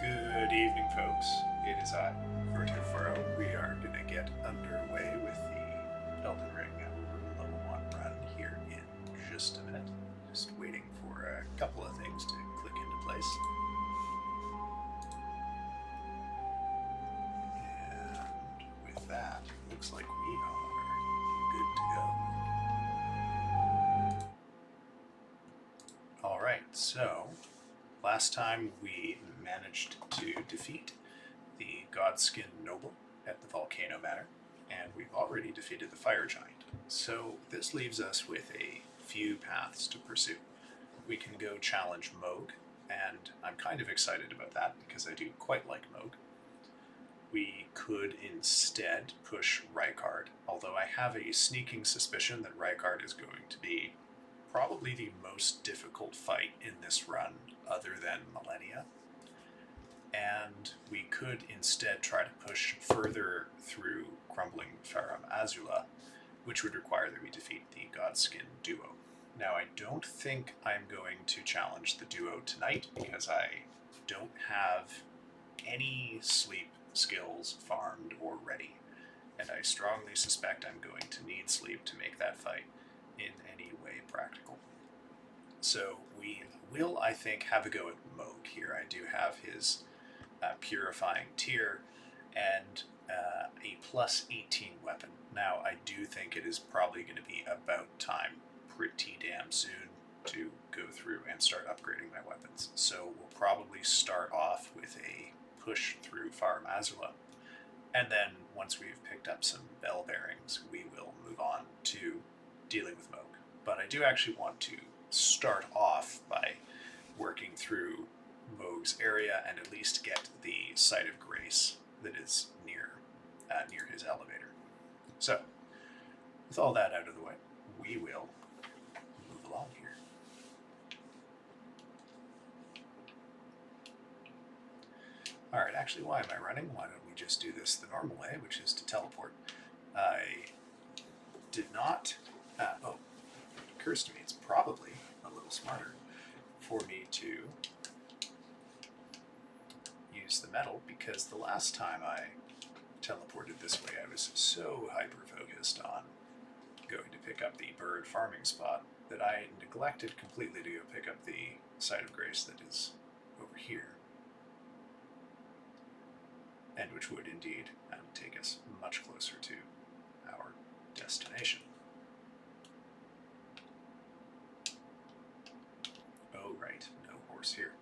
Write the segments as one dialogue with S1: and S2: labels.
S1: Good evening, folks. It is I, Virtual Furrow. We are going to get underway with the Elden Ring level 1 run here in just a minute. Just waiting for a couple of things to click into place. And with that, it looks like we are good to go. Alright, so last time we managed to defeat the Godskin Noble at the Volcano Manor, and we've already defeated the Fire Giant. So this leaves us with a few paths to pursue. We can go challenge Mohg, and I'm kind of excited about that because I do quite like Mohg. We could instead push Rykard, although I have a sneaking suspicion that Rykard is going to be probably the most difficult fight in this run other than Millennia. And we could instead try to push further through Crumbling Farum Azula, which would require that we defeat the Godskin duo. Now, I don't think I'm going to challenge the duo tonight because I don't have any sleep skills farmed or ready, and I strongly suspect I'm going to need sleep to make that fight in any way practical. So we will, I think, have a go at Mohg here. I do have his Purifying Tear and a plus 18 weapon. Now, I do think it is probably going to be about time pretty damn soon to go through and start upgrading my weapons. So we'll probably start off with a push through Farum Azula, and then once we've picked up some bell bearings, we will move on to dealing with Mohg. But I do actually want to start off by working through Mohg's area and at least get the Site of Grace that is near his elevator. So, with all that out of the way, we will move along here. Alright, actually, why am I running? Why don't we just do this the normal way, which is to teleport. I did not... it occurs to me it's probably a little smarter for me to use the metal, because the last time I teleported this way I was so hyper-focused on going to pick up the bird farming spot that I neglected completely to go pick up the Site of Grace that is over here, and which would indeed take us much closer to our destination. Oh right, no horse here.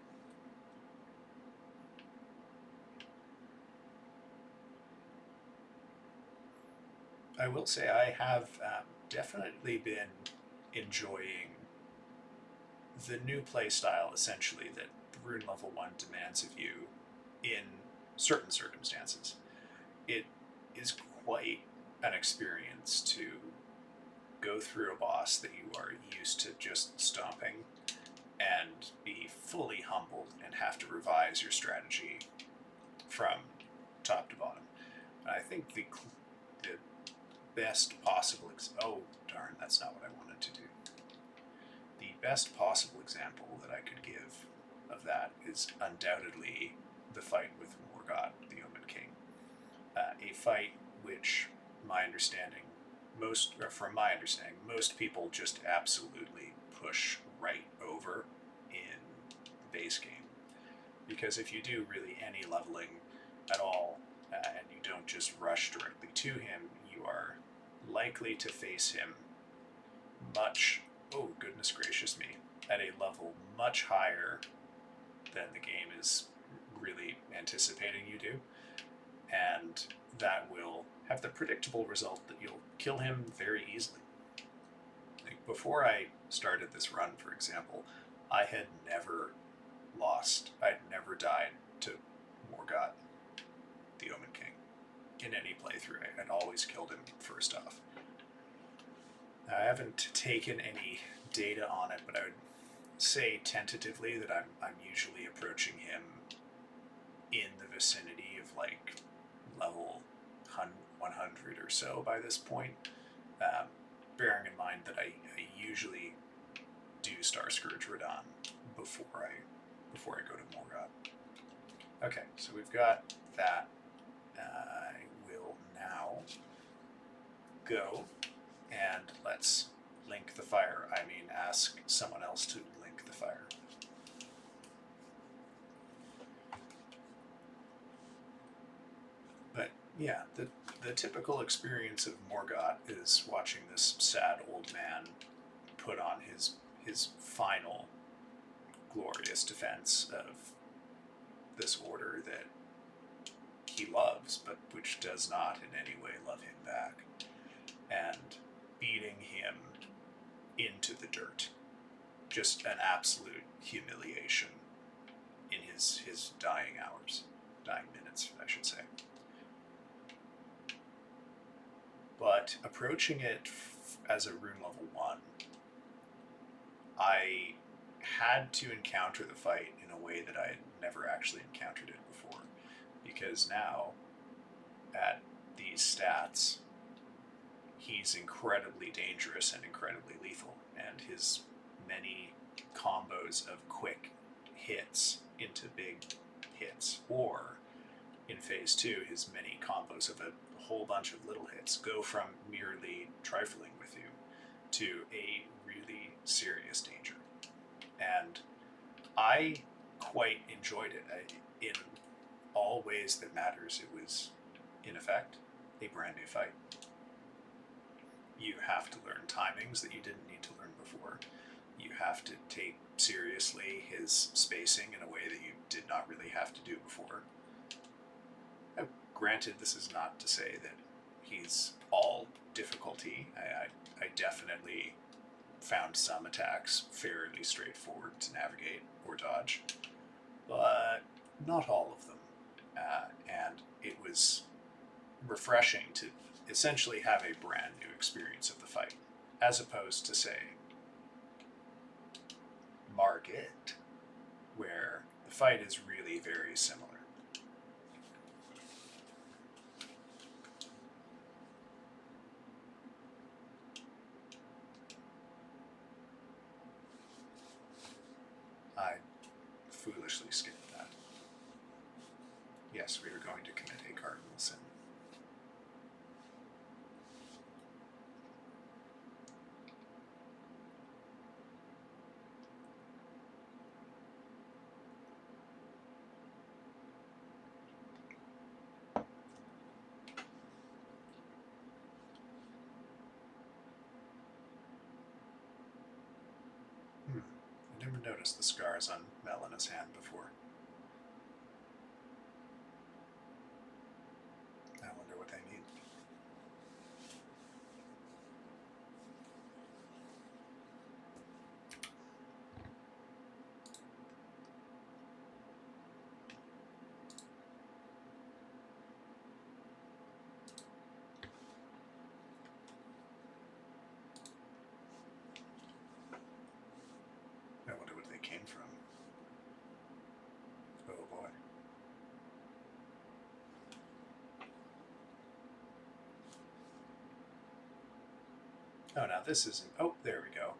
S1: I will say I have definitely been enjoying the new playstyle, essentially, that Rune Level 1 demands of you in certain circumstances. It is quite an experience to go through a boss that you are used to just stomping and be fully humbled and have to revise your strategy from top to bottom. I think the best possible... oh, darn, that's not what I wanted to do. The best possible example that I could give of that is undoubtedly the fight with Morgoth, the Omen King. A fight which, from my understanding, most people just absolutely push right over in the base game. Because if you do really any leveling at all, and you don't just rush directly to him, you are likely to face him oh goodness gracious me, at a level much higher than the game is really anticipating you do. And that will have the predictable result that you'll kill him very easily. Like before I started this run, for example, I had never I'd never died to Morgoth, the Omen King, in any playthrough. I'd always killed him first off. Now, I haven't taken any data on it, but I would say tentatively that I'm usually approaching him in the vicinity of like level 100 or so by this point, bearing in mind that I usually do Star Scourge Radahn before I go to Morgoth. Okay, so we've got that. I will now go and let's link the fire. Ask someone else to link the fire. But yeah, the typical experience of Morgoth is watching this sad old man put on his final glorious defense of this order that he loves, but which does not in any way love him back, and beating him into the dirt. Just an absolute humiliation in his dying minutes, I should say. But approaching it as a rune level 1, I had to encounter the fight in a way that I had never actually encountered it before. Because now, at these stats, he's incredibly dangerous and incredibly lethal. And his many combos of quick hits into big hits, or in phase 2, his many combos of a whole bunch of little hits go from merely trifling with you to a really serious danger. And I quite enjoyed it. In all ways that matters, it was, in effect, a brand new fight. You have to learn timings that you didn't need to learn before. You have to take seriously his spacing in a way that you did not really have to do before. Now, granted, this is not to say that he's all difficulty. I definitely found some attacks fairly straightforward to navigate or dodge, but not all of them. And it was refreshing to essentially have a brand new experience of the fight, as opposed to, say, Margit, where the fight is really very similar. I foolishly skipped that. Yes, we are going to commit a cardinal sin. I never noticed the scars on Melina's hand before. I wonder what they mean. I wonder what they came from. Oh boy. Oh, now this isn't... Oh, there we go.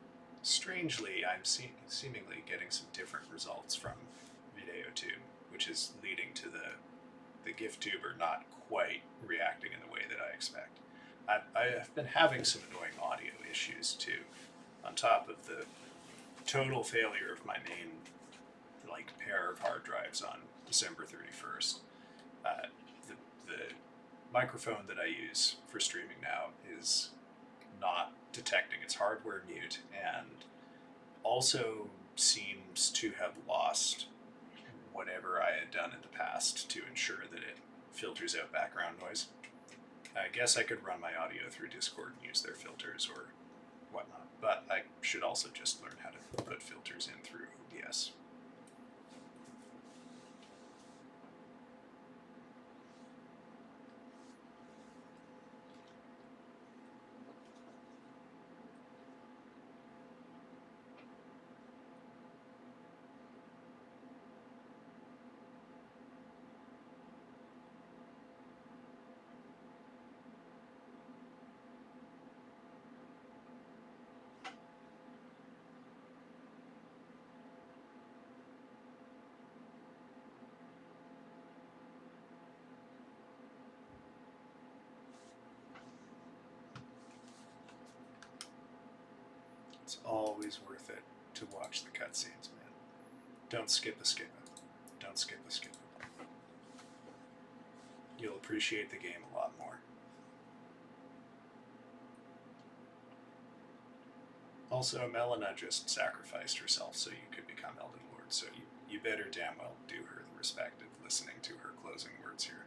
S1: strangely, I'm seemingly getting some different results from VideoTube, which is leading to the GIF-tuber not quite reacting in the way that I expect. I have been having some annoying audio issues too, on top of the total failure of my main pair of hard drives on December 31st. The microphone that I use for streaming now is not detecting its hardware mute, and also seems to have lost whatever I had done in the past to ensure that it filters out background noise. I guess I could run my audio through Discord and use their filters or whatnot, but I should also just learn how to put filters in through OBS. It's always worth it to watch the cutscenes, man. Don't skip a skip it. Don't skip a skip it. You'll appreciate the game a lot more. Also, Melina just sacrificed herself so you could become Elden Lord, so you better damn well do her the respect of listening to her closing words here.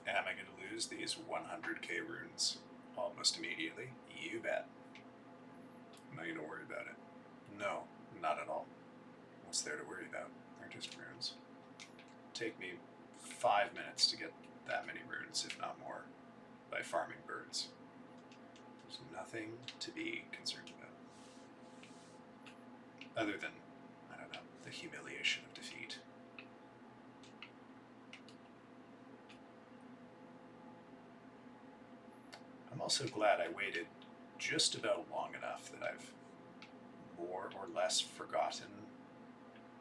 S1: Am I going to lose these 100k runes almost immediately? You bet. I'm not going to worry about it. No, not at all. What's there to worry about? They're just runes. Take me 5 minutes to get that many runes, if not more, by farming birds. There's nothing to be concerned about. Other than, I don't know, the humiliation of defeat. I'm also glad I waited just about long enough that I've more or less forgotten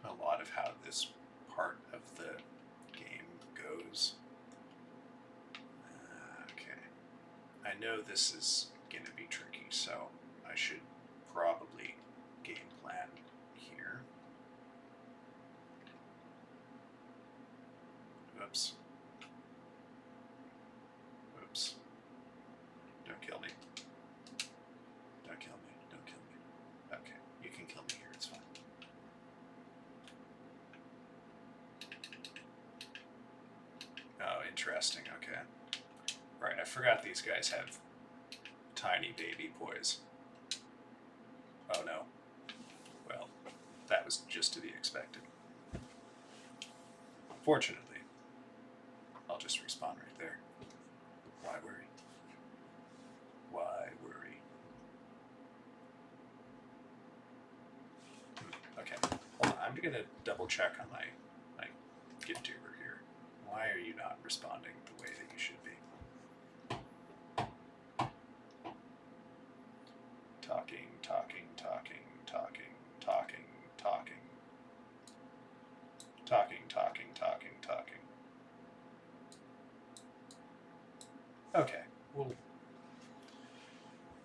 S1: a lot of how this part of the game goes. Okay. I know this is going to be tricky, so I should probably game plan here. Oops. Oops. Don't kill me. Don't kill me. Don't kill me. Okay, you can kill me here, it's fine. Oh, interesting, okay. Right, I forgot these guys have tiny baby boys. Oh no. Well, that was just to be expected. Fortunately, I'll just respawn right there. Why worry? Why worry? Okay, hold on. I'm gonna double check on my GIF-tuber here. Why are you not responding the way that you should be? Talking, talking, talking, talking, talking, talking. Talking, talking, talking, talking. Okay,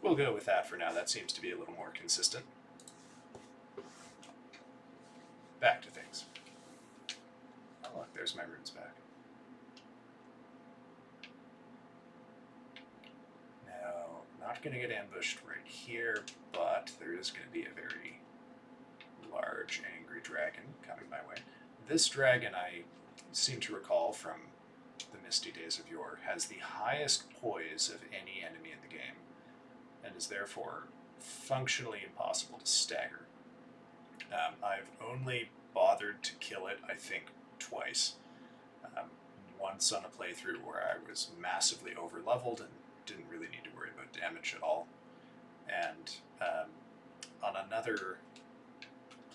S1: we'll go with that for now. That seems to be a little more consistent. Back to things. Oh look, there's my runes back. Now, not going to get ambushed right here, but there is going to be a very large, angry dragon coming my way. This dragon, I seem to recall from the Misty Days of Yore, has the highest poise of any enemy in the game, and is therefore functionally impossible to stagger. I've only bothered to kill it, I think, twice. Once on a playthrough where I was massively over-leveled and didn't really need to worry about damage at all. And on another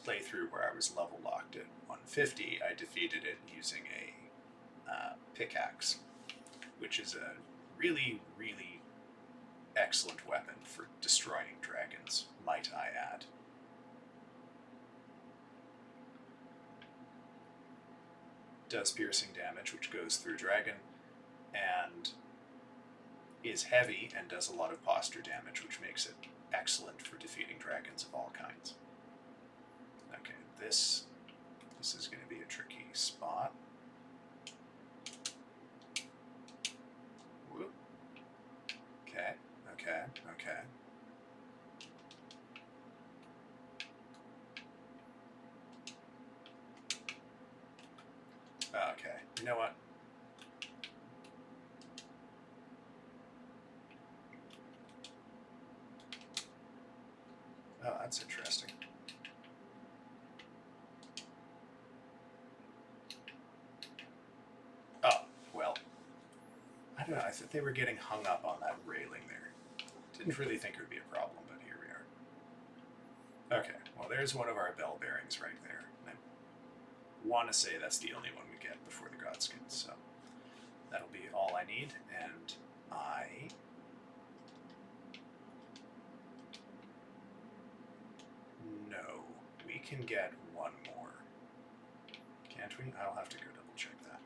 S1: playthrough where I was level locked at 150, I defeated it using a pickaxe, which is a really, really excellent weapon for destroying dragons, might I add. Does piercing damage, which goes through dragon, and is heavy and does a lot of posture damage, which makes it excellent for defeating dragons of all kinds. Okay, this is going to be a tricky spot. Whoop. Okay, okay, okay. Okay, you know what? Oh, that's interesting. Oh, well. I don't know, I thought they were getting hung up on that railing there. Didn't really think it would be a problem, but here we are. Okay, well there's one of our bell bearings right there. I want to say that's the only one we get before the Godskin, so that'll be all I need, and No, we can get one more. Can't we? I'll have to go double check that.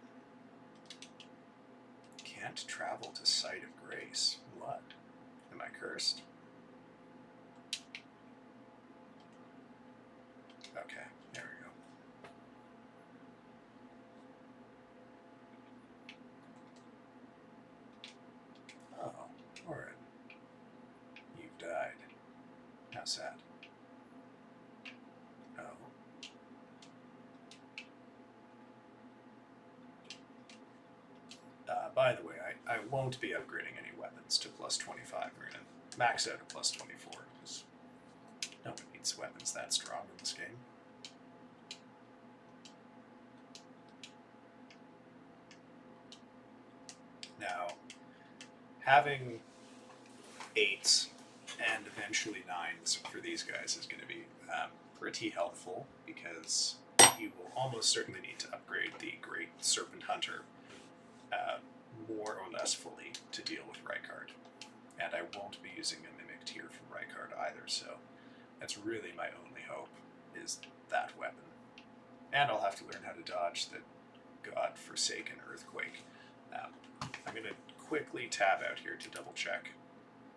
S1: Can't travel to Site of Grace. What? Am I cursed? Okay, there we go. Oh, Orin. You've died. How sad. Oh. By the way, I won't be upgrading any weapons to plus 25. We're going to max out at plus 24, because no one needs weapons that strong in this game. Now, having 8s and eventually 9s for these guys is going to be pretty helpful, because you will almost certainly need to upgrade the Great Serpent Hunter more or less fully to deal with Rykard. And I won't be using a Mimic Tier from Rykard either, so that's really my only hope, is that weapon. And I'll have to learn how to dodge the God-forsaken Earthquake. I'm going to quickly tab out here to double check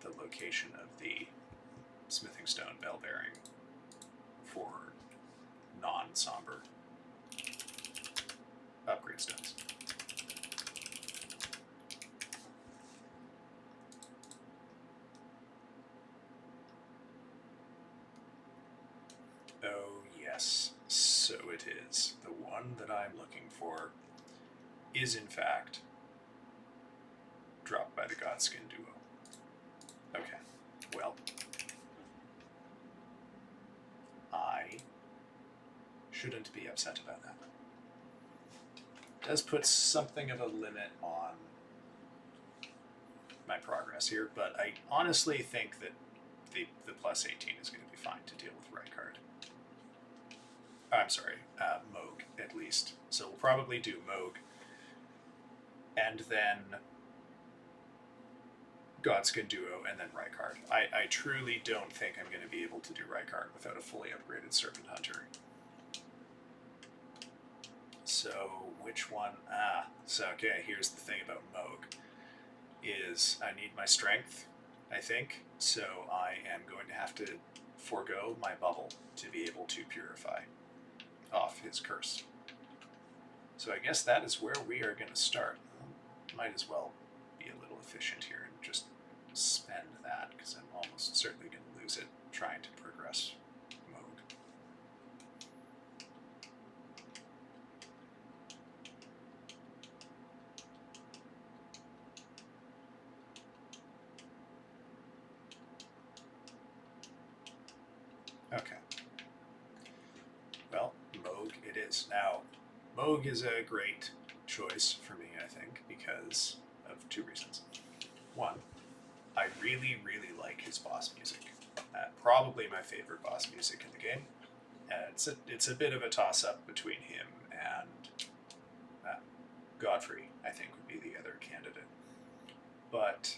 S1: the location of the Smithing Stone Bell Bearing for non-somber upgrade stones. Oh yes, so it is. The one that I'm looking for is in fact dropped by the Godskin duo. Okay, well, I shouldn't be upset about that. It does put something of a limit on my progress here, but I honestly think that the plus 18 is going to be fine to deal with Rykard. I'm sorry, Mohg, at least. So we'll probably do Mohg, and then Godskin Duo, and then Rykard. I truly don't think I'm going to be able to do Rykard without a fully upgraded Serpent Hunter. So, which one? So okay, here's the thing about Mohg, is I need my strength, I think, so I am going to have to forego my bubble to be able to purify off his curse. So I guess that is where we are going to start. Might as well be a little efficient here and just spend that, because I'm almost certainly going to lose it trying to progress Mohg. Okay. Well, Mohg it fight. Now, Mohg is a great choice for me, I think, because of two reasons. One, I really, really like his boss music. Probably my favorite boss music in the game. It's a bit of a toss-up between him and Godfrey, I think, would be the other candidate. But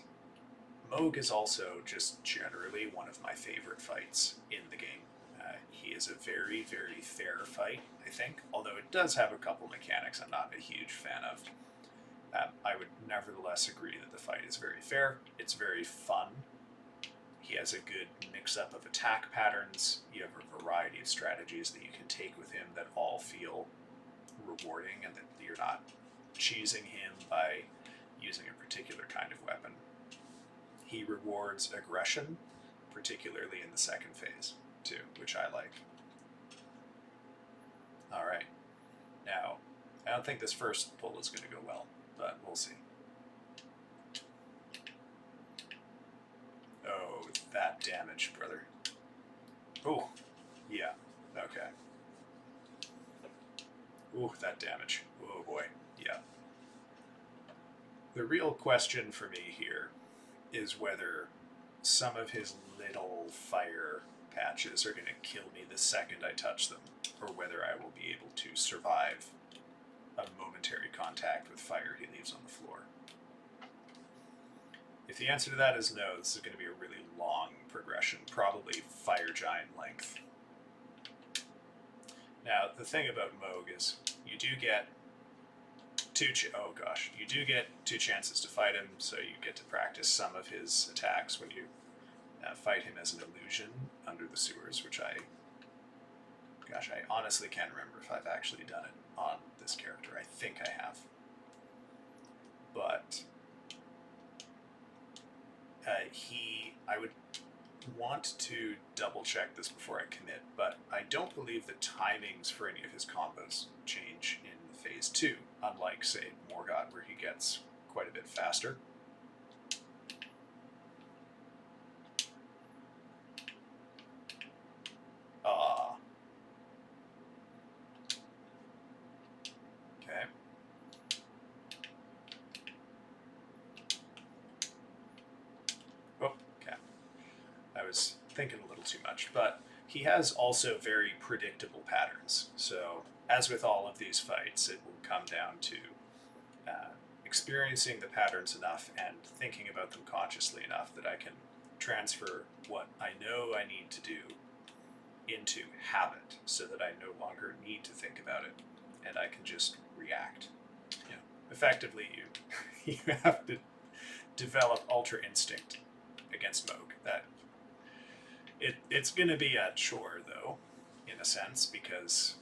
S1: Mohg is also just generally one of my favorite fights in the game. He is a very, very fair fight, I think, although it does have a couple mechanics I'm not a huge fan of. I would nevertheless agree that the fight is very fair. It's very fun. He has a good mix-up of attack patterns. You have a variety of strategies that you can take with him that all feel rewarding and that you're not cheesing him by using a particular kind of weapon. He rewards aggression, particularly in the second phase, too, which I like. Alright. Now, I don't think this first pull is going to go well, but we'll see. Oh, that damage, brother. Oh, yeah, okay. Ooh, that damage. Oh boy, yeah. The real question for me here is whether some of his little fire patches are going to kill me the second I touch them, or whether I will be able to survive a momentary contact with fire he leaves on the floor. If the answer to that is no, this is going to be a really long progression, probably fire giant length. Now, the thing about Mohg is you do get two chances to fight him, so you get to practice some of his attacks when you fight him as an illusion under the sewers, which I honestly can't remember if I've actually done it on this character. I think I have. But I would want to double check this before I commit, but I don't believe the timings for any of his combos change in Phase 2, unlike, say, Morgott, where he gets quite a bit faster. Okay. Oh, okay. I was thinking a little too much, but he has also very predictable patterns. So, as with all of these fights, it will come down to experiencing the patterns enough and thinking about them consciously enough that I can transfer what I know I need to do into habit so that I no longer need to think about it and I can just react. You know, effectively, you have to develop Ultra Instinct against Mohg. It's going to be a chore, though, in a sense, because,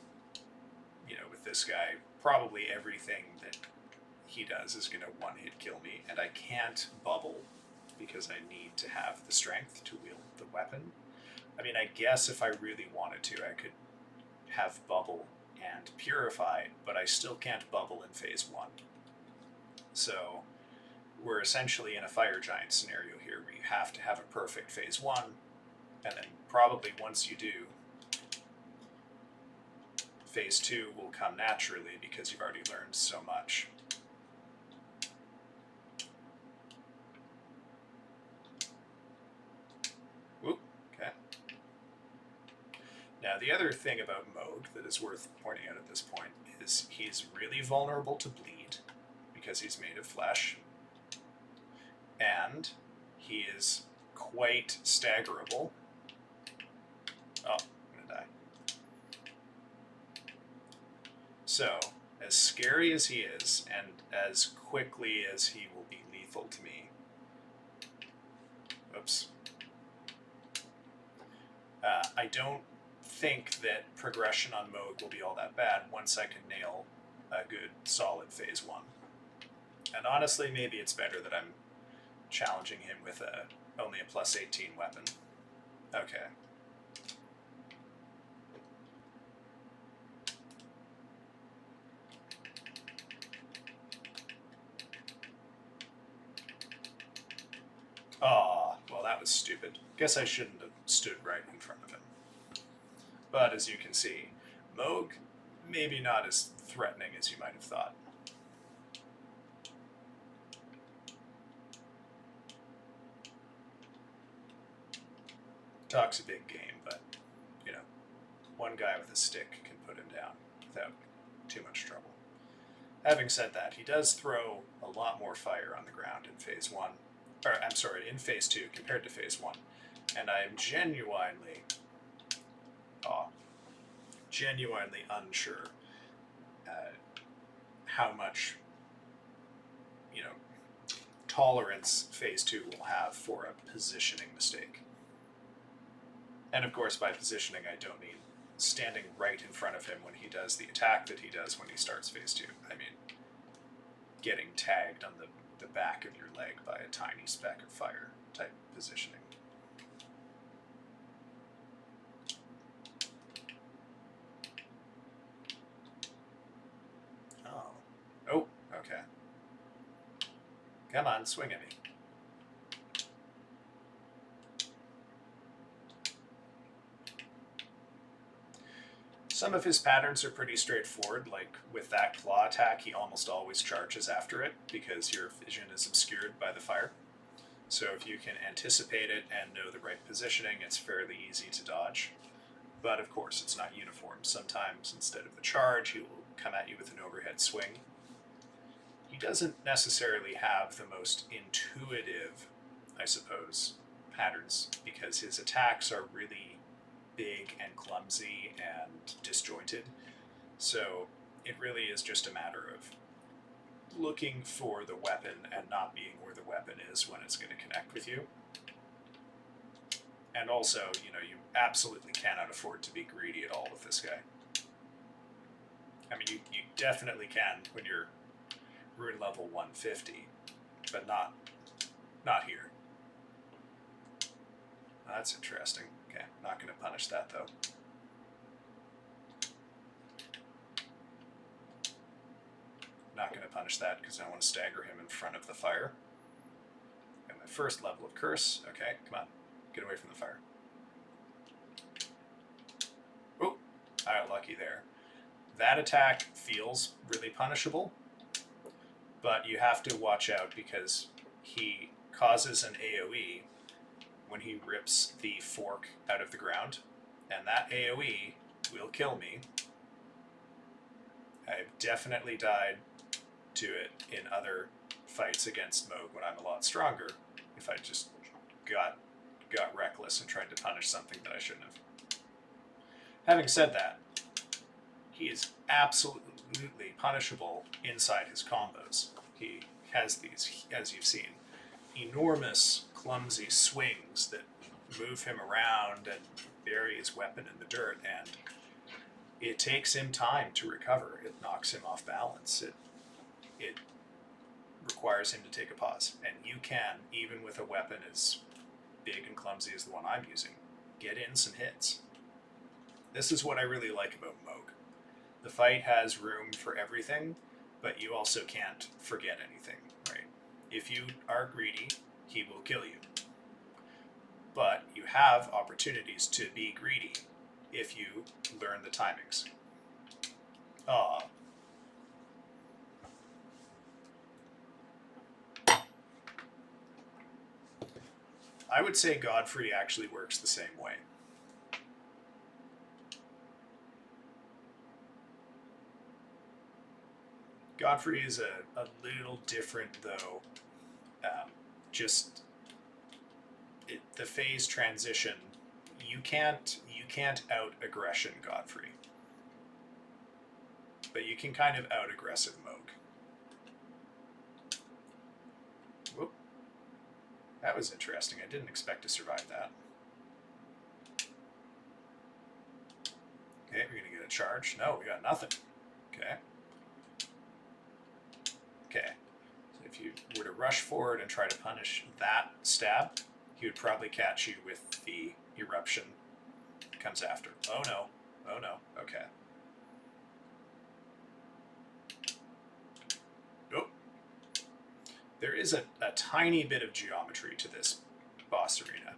S1: with this guy, probably everything that he does is going to one-hit kill me, and I can't bubble because I need to have the strength to wield the weapon. I mean, I guess if I really wanted to, I could have bubble and purify, but I still can't bubble in Phase 1. So we're essentially in a fire giant scenario here where you have to have a perfect Phase 1, and then probably once you do, Phase 2 will come naturally because you've already learned so much. Whoop, okay. Now the other thing about Mohg that is worth pointing out at this point is he's really vulnerable to bleed because he's made of flesh, and he is quite staggerable. Oh, I'm gonna die. So, as scary as he is, and as quickly as he will be lethal to me, oops, I don't think that progression on Mohg will be all that bad once I can nail a good, solid Phase 1. And honestly, maybe it's better that I'm challenging him with only a plus 18 weapon. Okay. Aw, well that was stupid. Guess I shouldn't have stood right in front of him. But as you can see, Mohg, maybe not as threatening as you might have thought. Talk's a big game, but, you know, one guy with a stick can put him down without too much trouble. Having said that, he does throw a lot more fire on the ground in Phase 1, or I'm sorry, in Phase 2 compared to Phase 1. And I am genuinely unsure how much, you know, tolerance Phase 2 will have for a positioning mistake. And of course, by positioning, I don't mean standing right in front of him when he does the attack that he does when he starts Phase 2. I mean getting tagged on the back of your leg by a tiny speck of fire type positioning. Oh, okay. Come on, swing at me. Some of his patterns are pretty straightforward, like with that claw attack, he almost always charges after it because your vision is obscured by the fire. So if you can anticipate it and know the right positioning, it's fairly easy to dodge. But of course, it's not uniform. Sometimes instead of the charge, he will come at you with an overhead swing. He doesn't necessarily have the most intuitive, I suppose, patterns because his attacks are really big and clumsy and disjointed. So it really is just a matter of looking for the weapon and not being where the weapon is when it's going to connect with you. And also, you know, you absolutely cannot afford to be greedy at all with this guy. I mean, you definitely can when you're rune level 150, but not here. That's interesting. Okay, not going to punish that though. Not going to punish that because I want to stagger him in front of the fire. And my first level of curse. Okay, come on. Get away from the fire. Oh, I got lucky there. That attack feels really punishable, but you have to watch out because he causes an AoE when he rips the fork out of the ground, and that AoE will kill me. I've definitely died to it in other fights against Mohg when I'm a lot stronger, if I just got reckless and tried to punish something that I shouldn't have. Having said that, he is absolutely punishable inside his combos. He has these, as you've seen, enormous clumsy swings that move him around and bury his weapon in the dirt, and it takes him time to recover. It knocks him off balance. It requires him to take a pause, and you can, even with a weapon as big and clumsy as the one I'm using, get in some hits. This is what I really like about Mohg. The fight has room for everything, but you also can't forget anything, right? If you are greedy, he will kill you. But you have opportunities to be greedy if you learn the timings. I would say Godfrey actually works the same way. Godfrey is a little different, though. The phase transition, you can't out aggression Godfrey, but you can kind of out aggressive Mohg. Whoop. That was interesting. I didn't expect to survive that. Okay, we're gonna get a charge. No, we got nothing. Okay. Okay. So if you were to rush forward and try to punish that stab, he would probably catch you with the eruption that comes after. Oh no. Oh no. Okay. Nope. There is a tiny bit of geometry to this boss arena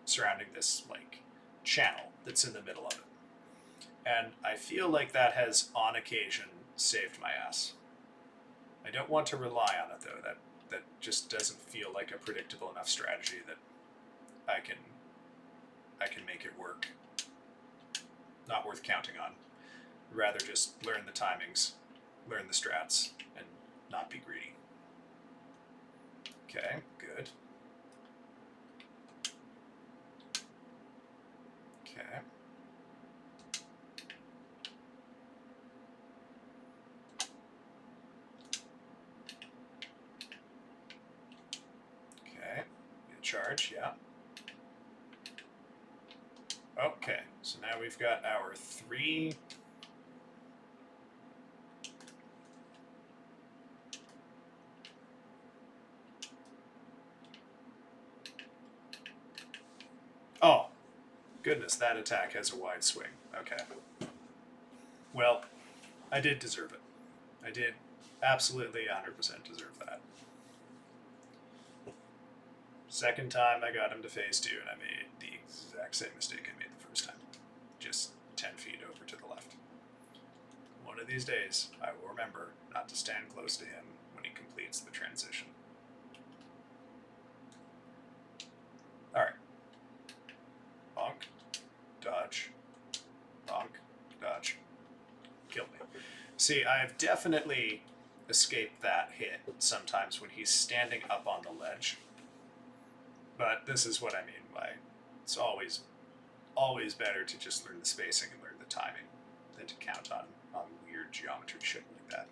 S1: surrounding this like channel that's in the middle of it. And I feel like that has, on occasion, saved my ass. I don't want to rely on it, though. That just doesn't feel like a predictable enough strategy that I can make it work. Not worth counting on. Rather just learn the timings, learn the strats, and not be greedy. Okay, good. Okay. Okay, charge, yeah. Okay, so now we've got our 3. Oh, goodness, that attack has a wide swing. Okay. Well, I did deserve it. I did absolutely 100% deserve that. Second time I got him to phase 2, and I made the exact same mistake I made the first time. Just 10 feet over to the left. One of these days, I will remember not to stand close to him when he completes the transition. Alright. Bonk. Dodge. Bonk. Dodge. Kill me. See, I've definitely escaped that hit sometimes when he's standing up on the ledge. But this is what I mean by it's always better to just learn the spacing and learn the timing than to count on weird geometry shit like that.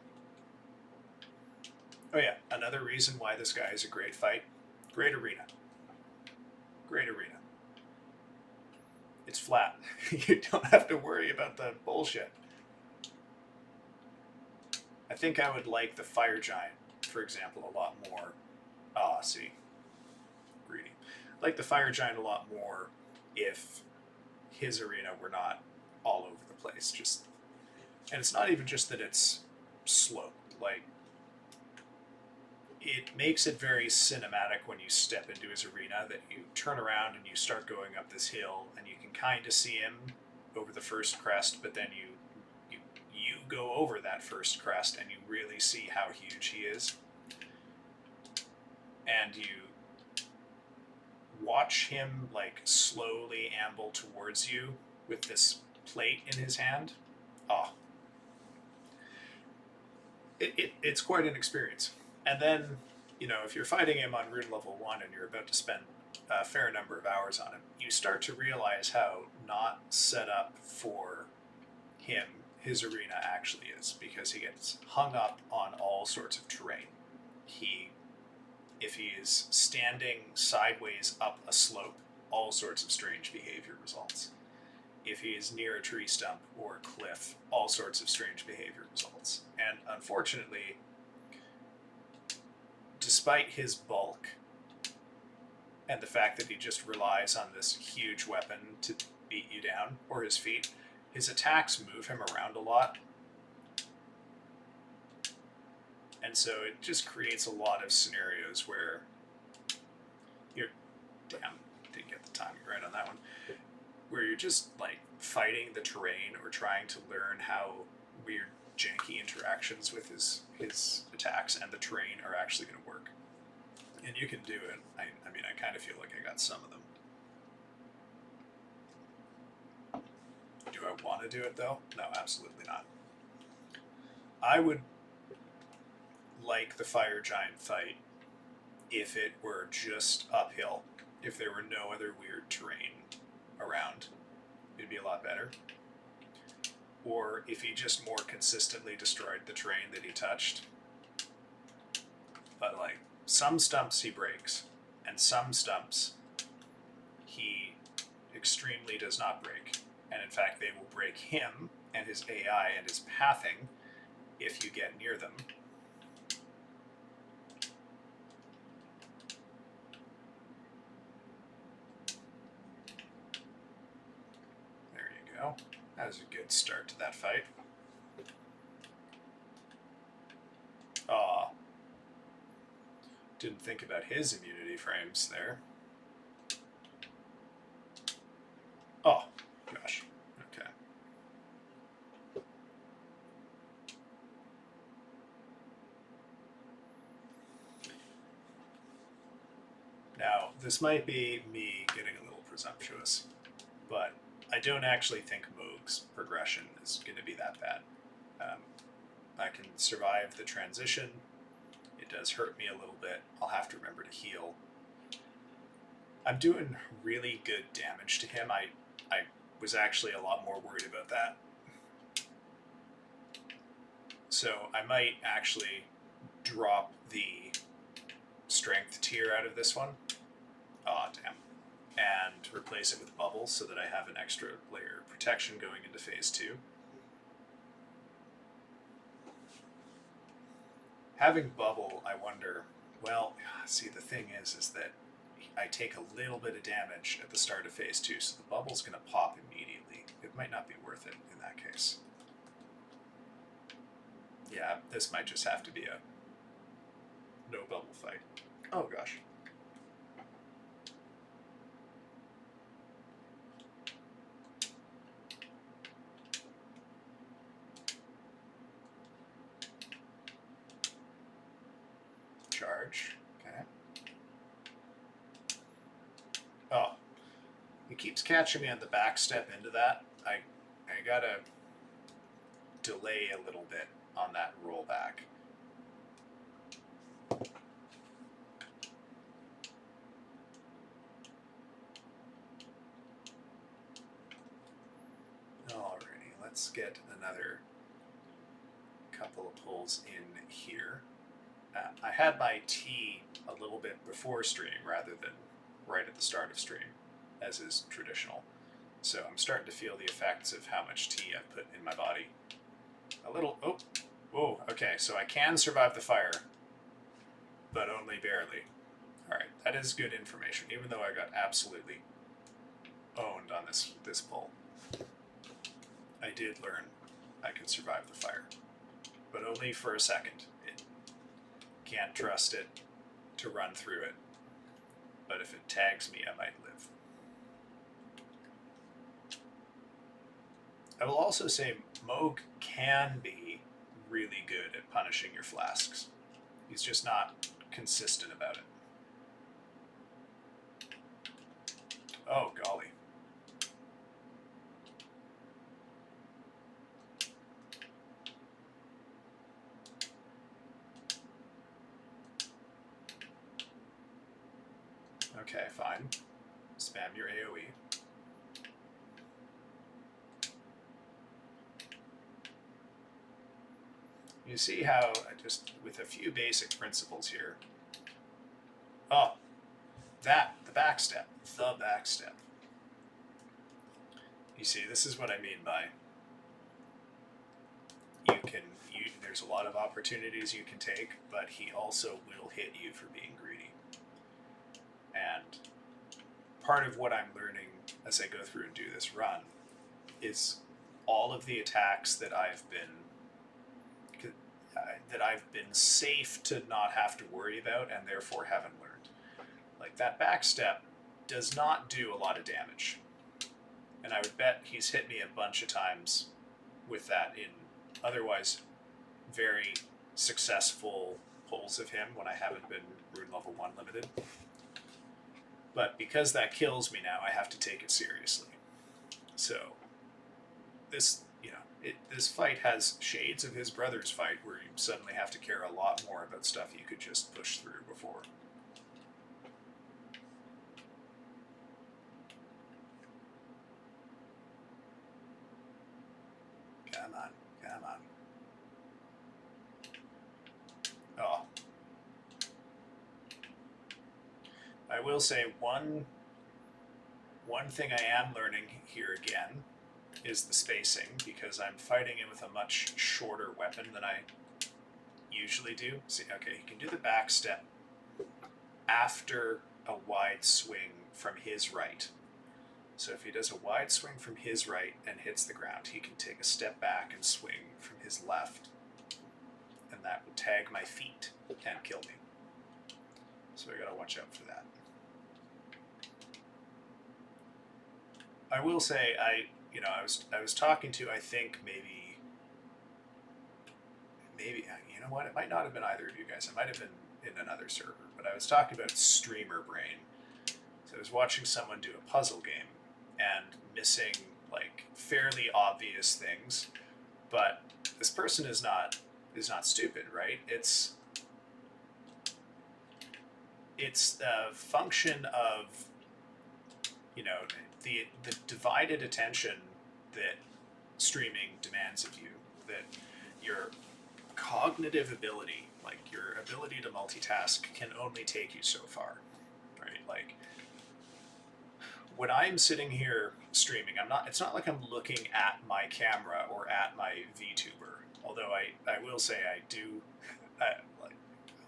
S1: Oh yeah, another reason why this guy is a great fight. Great arena. Great arena. It's flat. You don't have to worry about the bullshit. I think I would like the Fire Giant, for example, a lot more. Ah, see. Greedy. I like the Fire Giant a lot more if his arena were not all over the place. And it's not even just that it's slow. Like, it makes it very cinematic when you step into his arena, that you turn around and you start going up this hill, and you can kind of see him over the first crest, but then you go over that first crest and you really see how huge he is. And you watch him like slowly amble towards you with this plate in his hand. Oh. It's quite an experience. And then, if you're fighting him on rune level 1 and you're about to spend a fair number of hours on him, you start to realize how not set up for him his arena actually is, because he gets hung up on all sorts of terrain. If he is standing sideways up a slope, all sorts of strange behavior results. If he is near a tree stump or a cliff, all sorts of strange behavior results. And unfortunately, despite his bulk and the fact that he just relies on this huge weapon to beat you down, or his feet, his attacks move him around a lot. And so it just creates a lot of scenarios where you're, damn, didn't get the timing right on that one, where you're just like fighting the terrain or trying to learn how weird, janky interactions with his attacks and the terrain are actually going to work. And you can do it. I mean, I kind of feel like I got some of them. Do I want to do it, though? No, absolutely not. I would like the Fire Giant fight if it were just uphill, if there were no other weird terrain around. It'd be a lot better. Or if he just more consistently destroyed the terrain that he touched. But, like, some stumps he breaks, and some stumps he extremely does not break. And in fact, they will break him and his AI and his pathing if you get near them. There you go. That was a good start to that fight. Aw. Didn't think about his immunity frames there. Oh, gosh. Okay. Now, this might be me getting a little presumptuous, but I don't actually think Mohg's progression is going to be that bad. I can survive the transition. It does hurt me a little bit. I'll have to remember to heal. I'm doing really good damage to him. I was actually a lot more worried about that. So I might actually drop the strength tier out of this one. Aw, damn. And replace it with bubbles so that I have an extra layer of protection going into phase 2. Having bubble, I wonder, well, see, the thing is that I take a little bit of damage at the start of phase 2, so the bubble's going to pop immediately. It might not be worth it in that case. Yeah, this might just have to be a no bubble fight. Oh gosh. Charge. Okay. Oh. He keeps catching me on the back step into that. I gotta delay a little bit on that rollback. Alrighty, let's get another couple of pulls in here. I had my tea a little bit before stream rather than right at the start of stream, as is traditional. So I'm starting to feel the effects of how much tea I've put in my body. A little, oh, whoa, okay, so I can survive the fire, but only barely. Alright, that is good information, even though I got absolutely owned on this pull. I did learn I can survive the fire, but only for a second. Can't trust it to run through it, but if it tags me, I might live. I will also say Mohg can be really good at punishing your flasks. He's just not consistent about it. Oh, golly. Okay, fine. Spam your AoE. You see how, just with a few basic principles here. Oh, the backstep. The backstep. You see, this is what I mean by there's a lot of opportunities you can take, but he also will hit you for being greedy. And part of what I'm learning as I go through and do this run is all of the attacks that I've been safe to not have to worry about and therefore haven't learned. Like that backstep does not do a lot of damage. And I would bet he's hit me a bunch of times with that in otherwise very successful pulls of him when I haven't been rune level 1 limited. But because that kills me now, I have to take it seriously. So this, this fight has shades of his brother's fight where you suddenly have to care a lot more about stuff you could just push through before. Come on, come on. Oh. I will say one thing I am learning here again is the spacing, because I'm fighting him with a much shorter weapon than I usually do. See, okay, he can do the back step after a wide swing from his right. So if he does a wide swing from his right and hits the ground, he can take a step back and swing from his left, and that would tag my feet and kill me. So I gotta watch out for that. I will say, I was talking to, I think maybe, you know what, it might not have been either of you guys. It might have been in another server, but I was talking about streamer brain. So I was watching someone do a puzzle game and missing like fairly obvious things, but this person is not stupid, right? It's a function of, you know, the divided attention that streaming demands of you, that your cognitive ability, like your ability to multitask, can only take you so far, right? Like when I'm sitting here streaming, it's not like I'm looking at my camera or at my VTuber, although I will say I do, like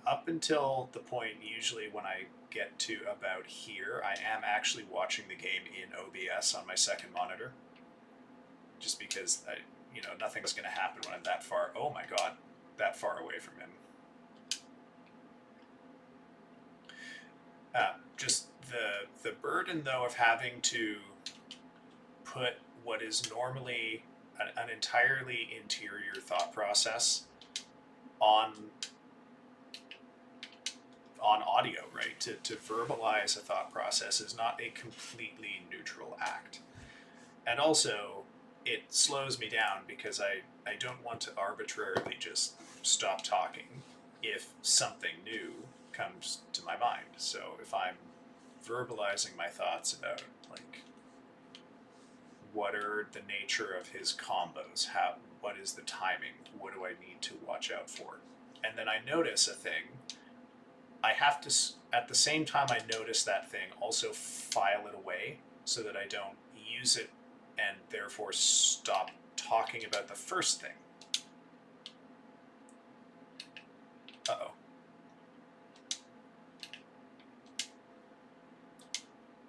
S1: up until the point usually when I get to about here, I am actually watching the game in OBS on my second monitor, just because nothing's going to happen when I'm that far. Oh my god, that far away from him. Just the burden though of having to put what is normally an entirely interior thought process on audio, right? To verbalize a thought process is not a completely neutral act. And also, it slows me down because I don't want to arbitrarily just stop talking if something new comes to my mind. So if I'm verbalizing my thoughts about, like, what are the nature of his combos, what is the timing, what do I need to watch out for, and then I notice a thing, I have to, at the same time I notice that thing, also file it away so that I don't use it and therefore stop talking about the first thing. Uh-oh.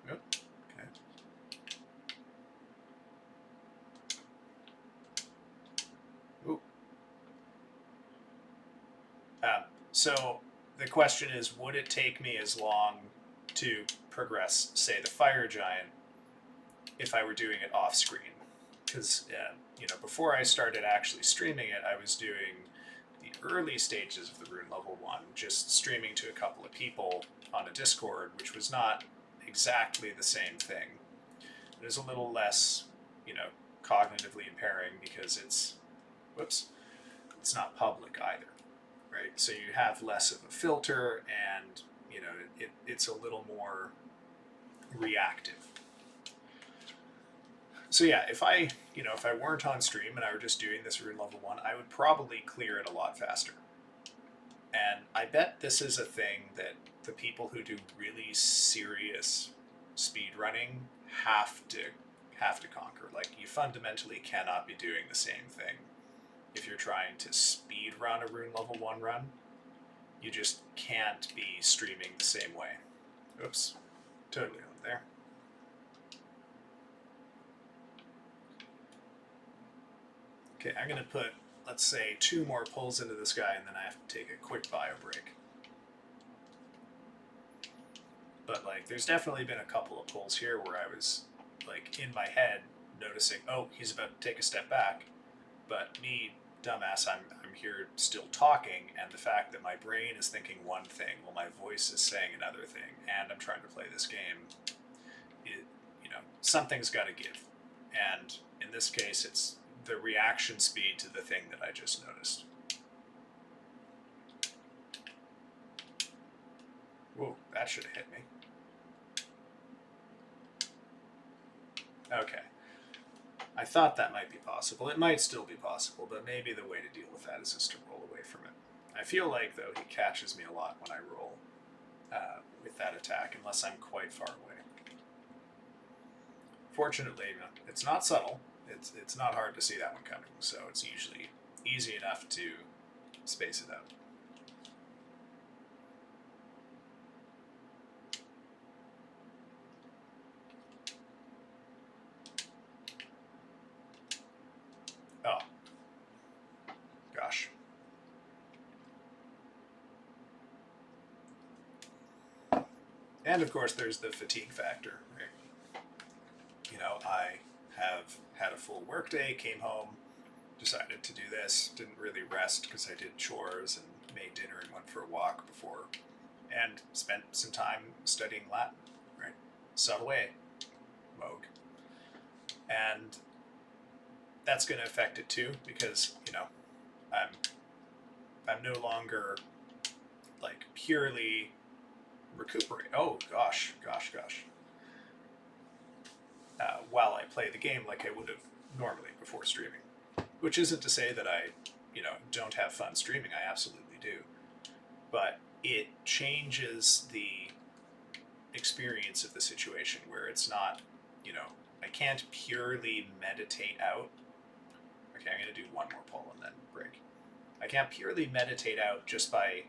S1: Oh, okay. Ooh. So the question is, would it take me as long to progress, say, the fire giant if I were doing it off screen? Because before I started actually streaming it, I was doing the early stages of the Rune Level 1, just streaming to a couple of people on a Discord, which was not exactly the same thing. It was a little less, cognitively impairing because it's not public either, right? So you have less of a filter, and it's a little more reactive. So yeah, if I weren't on stream and I were just doing this Rune Level 1, I would probably clear it a lot faster. And I bet this is a thing that the people who do really serious speed running have to conquer. Like, you fundamentally cannot be doing the same thing if you're trying to speed run a Rune Level 1 run. You just can't be streaming the same way. Oops, totally on there. Okay, I'm going to put, let's say, 2 more pulls into this guy, and then I have to take a quick bio break. But, like, there's definitely been a couple of pulls here where I was, like, in my head noticing, oh, he's about to take a step back. But me, dumbass, I'm here still talking, and the fact that my brain is thinking one thing while my voice is saying another thing, and I'm trying to play this game, something's got to give. And in this case, it's the reaction speed to the thing that I just noticed. Whoa, that should have hit me. Okay. I thought that might be possible. It might still be possible, but maybe the way to deal with that is just to roll away from it. I feel like, though, he catches me a lot when I roll with that attack, unless I'm quite far away. Fortunately, it's not subtle. It's not hard to see that one coming, so it's usually easy enough to space it out. Oh. Gosh. And of course there's the fatigue factor, right? I have had a full workday, came home, decided to do this. Didn't really rest because I did chores and made dinner and went for a walk before, and spent some time studying Latin. Right, subtle A, Mohg, and that's going to affect it too because I'm I'm no longer like purely recuperate. Oh gosh. While I play the game like I would have normally before streaming, which isn't to say that I, don't have fun streaming. I absolutely do, but it changes the experience of the situation where it's not, I can't purely meditate out. Okay, I'm gonna do one more pull and then break. I can't purely meditate out just by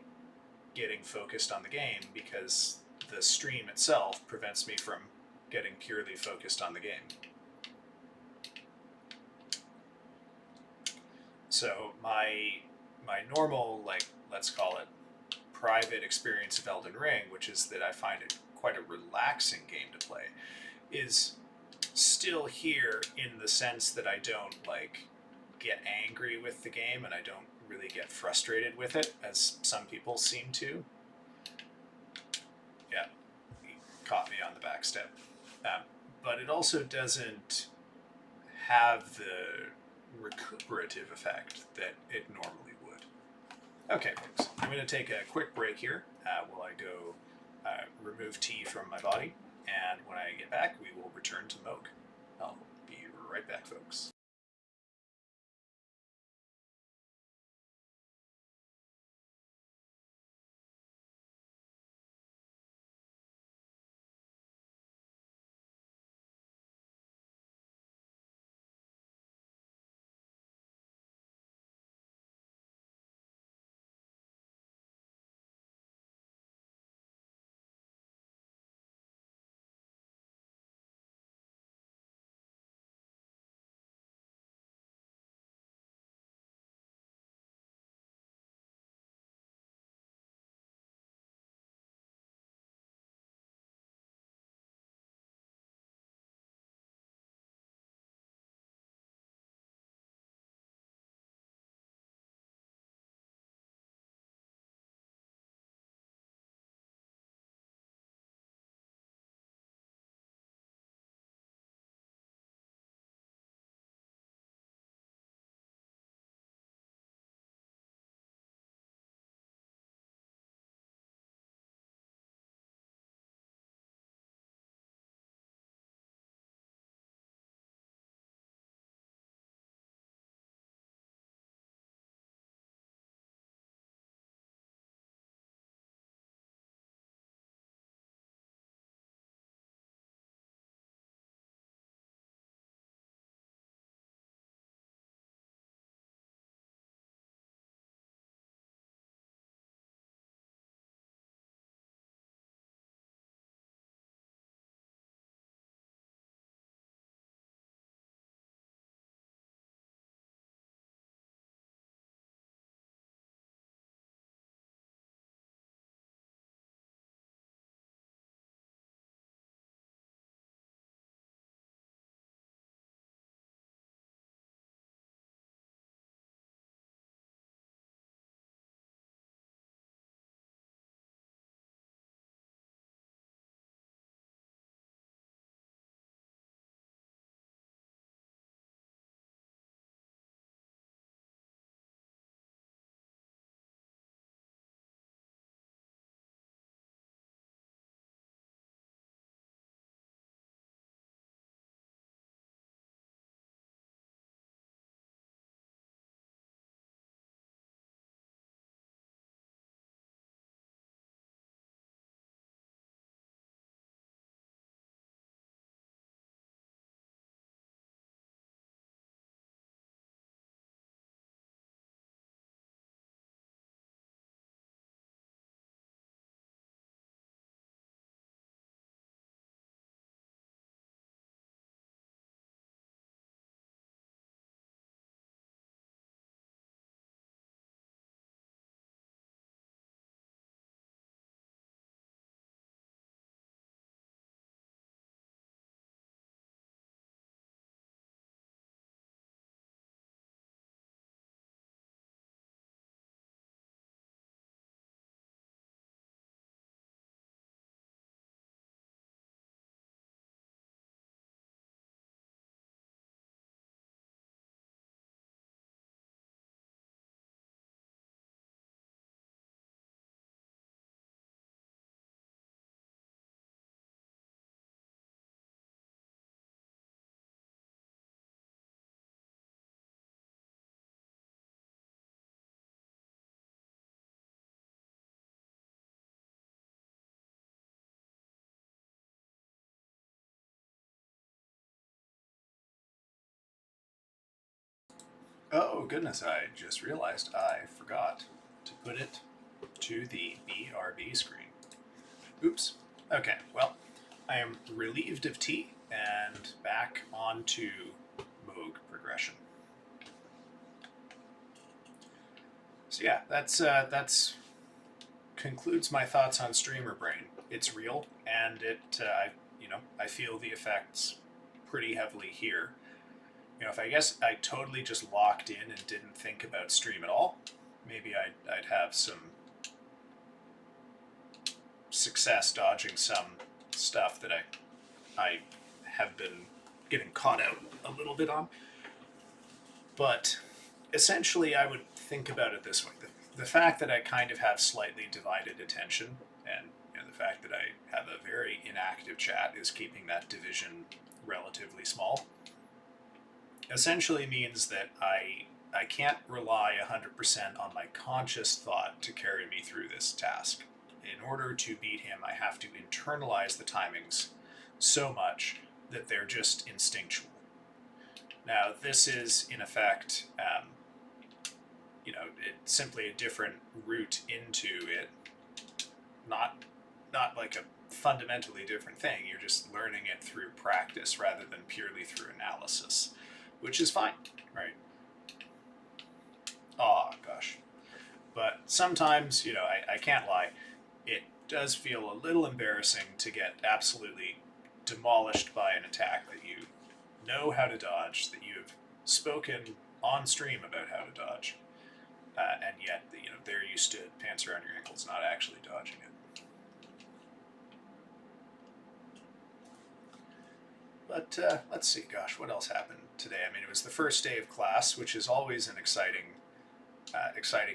S1: getting focused on the game because the stream itself prevents me from getting purely focused on the game. So my normal, like, let's call it private experience of Elden Ring, which is that I find it quite a relaxing game to play, is still here in the sense that I don't like get angry with the game and I don't really get frustrated with it as some people seem to. Yeah, he caught me on the back step. But it also doesn't have the recuperative effect that it normally would. Okay, folks, I'm going to take a quick break here while I go remove tea from my body, and when I get back, we will return to Mohg. I'll be right back, folks. Oh goodness, I just realized I forgot to put it to the BRB screen. Oops. Okay, well, I am relieved of tea and back onto Mohg Progression. So yeah, that's concludes my thoughts on Streamer Brain. It's real, and I feel the effects pretty heavily here. If I guess I totally just locked in and didn't think about stream at all, maybe I'd have some success dodging some stuff that I have been getting caught out a little bit on. But essentially, I would think about it this way: the fact that I kind of have slightly divided attention, and the fact that I have a very inactive chat is keeping that division relatively small. Essentially means that I can't rely 100% on my conscious thought to carry me through this task. In order to beat him, I have to internalize the timings so much that they're just instinctual. Now, this is, in effect, it's simply a different route into it. Not like a fundamentally different thing. You're just learning it through practice rather than purely through analysis, which is fine, right? Oh, gosh. But sometimes, I can't lie, it does feel a little embarrassing to get absolutely demolished by an attack that you know how to dodge, that you've spoken on stream about how to dodge, and yet they're used to pants around your ankles, not actually dodging it. But let's see, gosh, what else happened today? I mean, it was the first day of class, which is always an exciting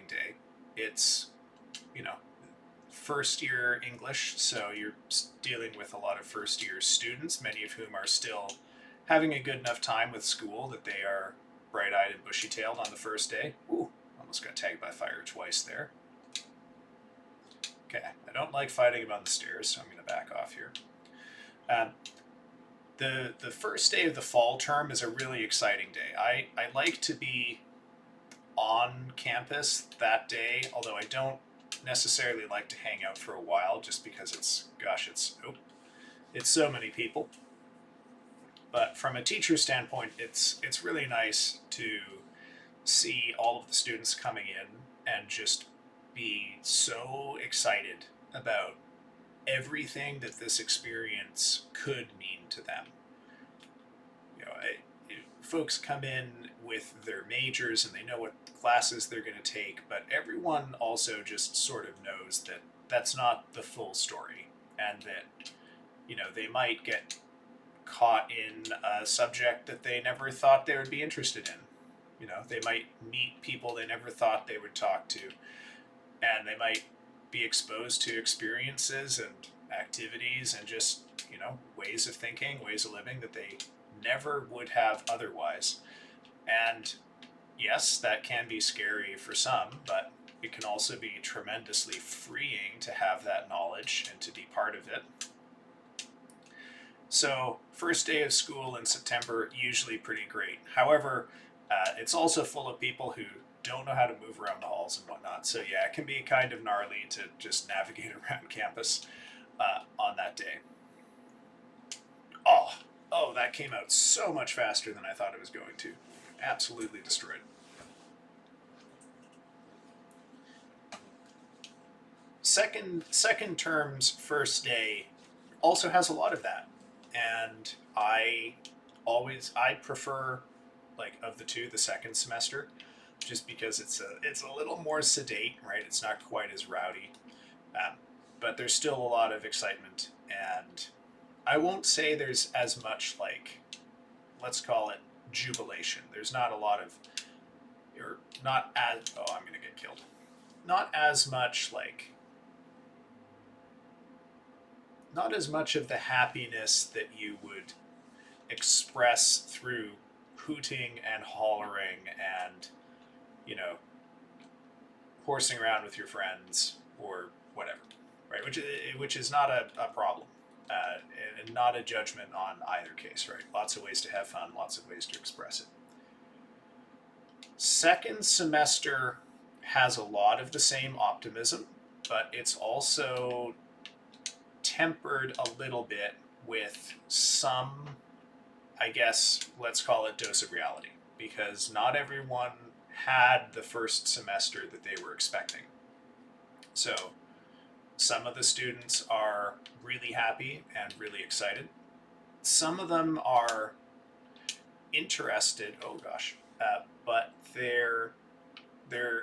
S1: day. It's first year English, so you're dealing with a lot of first year students, many of whom are still having a good enough time with school that they are bright-eyed and bushy-tailed on the first day. Ooh, almost got tagged by fire twice there. Okay, I don't like fighting him on the stairs, so I'm going to back off here. The first day of the fall term is a really exciting day. I like to be on campus that day, although I don't necessarily like to hang out for a while just because it's so many people. But from a teacher standpoint, it's really nice to see all of the students coming in and just be so excited about everything that this experience could mean to them. Folks come in with their majors and they know what classes they're going to take, but everyone also just sort of knows that that's not the full story, and that they might get caught in a subject that they never thought they would be interested in. They might meet people they never thought they would talk to, and they might be exposed to experiences and activities and just ways of thinking, ways of living that they never would have otherwise. And yes, that can be scary for some, but it can also be tremendously freeing to have that knowledge and to be part of it. So, first day of school in September, usually pretty great. However, it's also full of people who don't know how to move around the halls and whatnot. So yeah, it can be kind of gnarly to just navigate around campus on that day. Oh, that came out so much faster than I thought it was going to. Absolutely destroyed. Second term's first day also has a lot of that, and I prefer, like, of the two, the second semester, just because it's a little more sedate, right? It's not quite as rowdy, but there's still a lot of excitement, and I won't say there's as much, like, let's call it jubilation. There's not a lot of, or not as, oh, I'm gonna get killed. Not as much, like, not as much of the happiness that you would express through hooting and hollering and, horsing around with your friends or whatever, right? Which is not a problem. And not a judgment on either case, right? Lots of ways to have fun, lots of ways to express it. Second semester has a lot of the same optimism, but it's also tempered a little bit with some, I guess, let's call it dose of reality, because not everyone had the first semester that they were expecting. So some of the students are really happy and really excited. Some of them are interested, but they're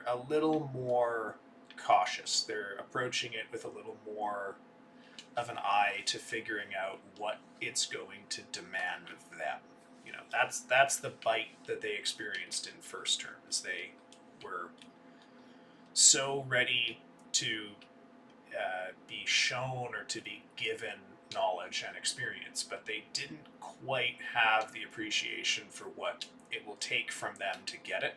S1: a little more cautious. They're approaching it with a little more of an eye to figuring out what it's going to demand of them. You know, that's the bite that they experienced in first term, is they were so ready to be shown or to be given knowledge and experience, but they didn't quite have the appreciation for what it will take from them to get it.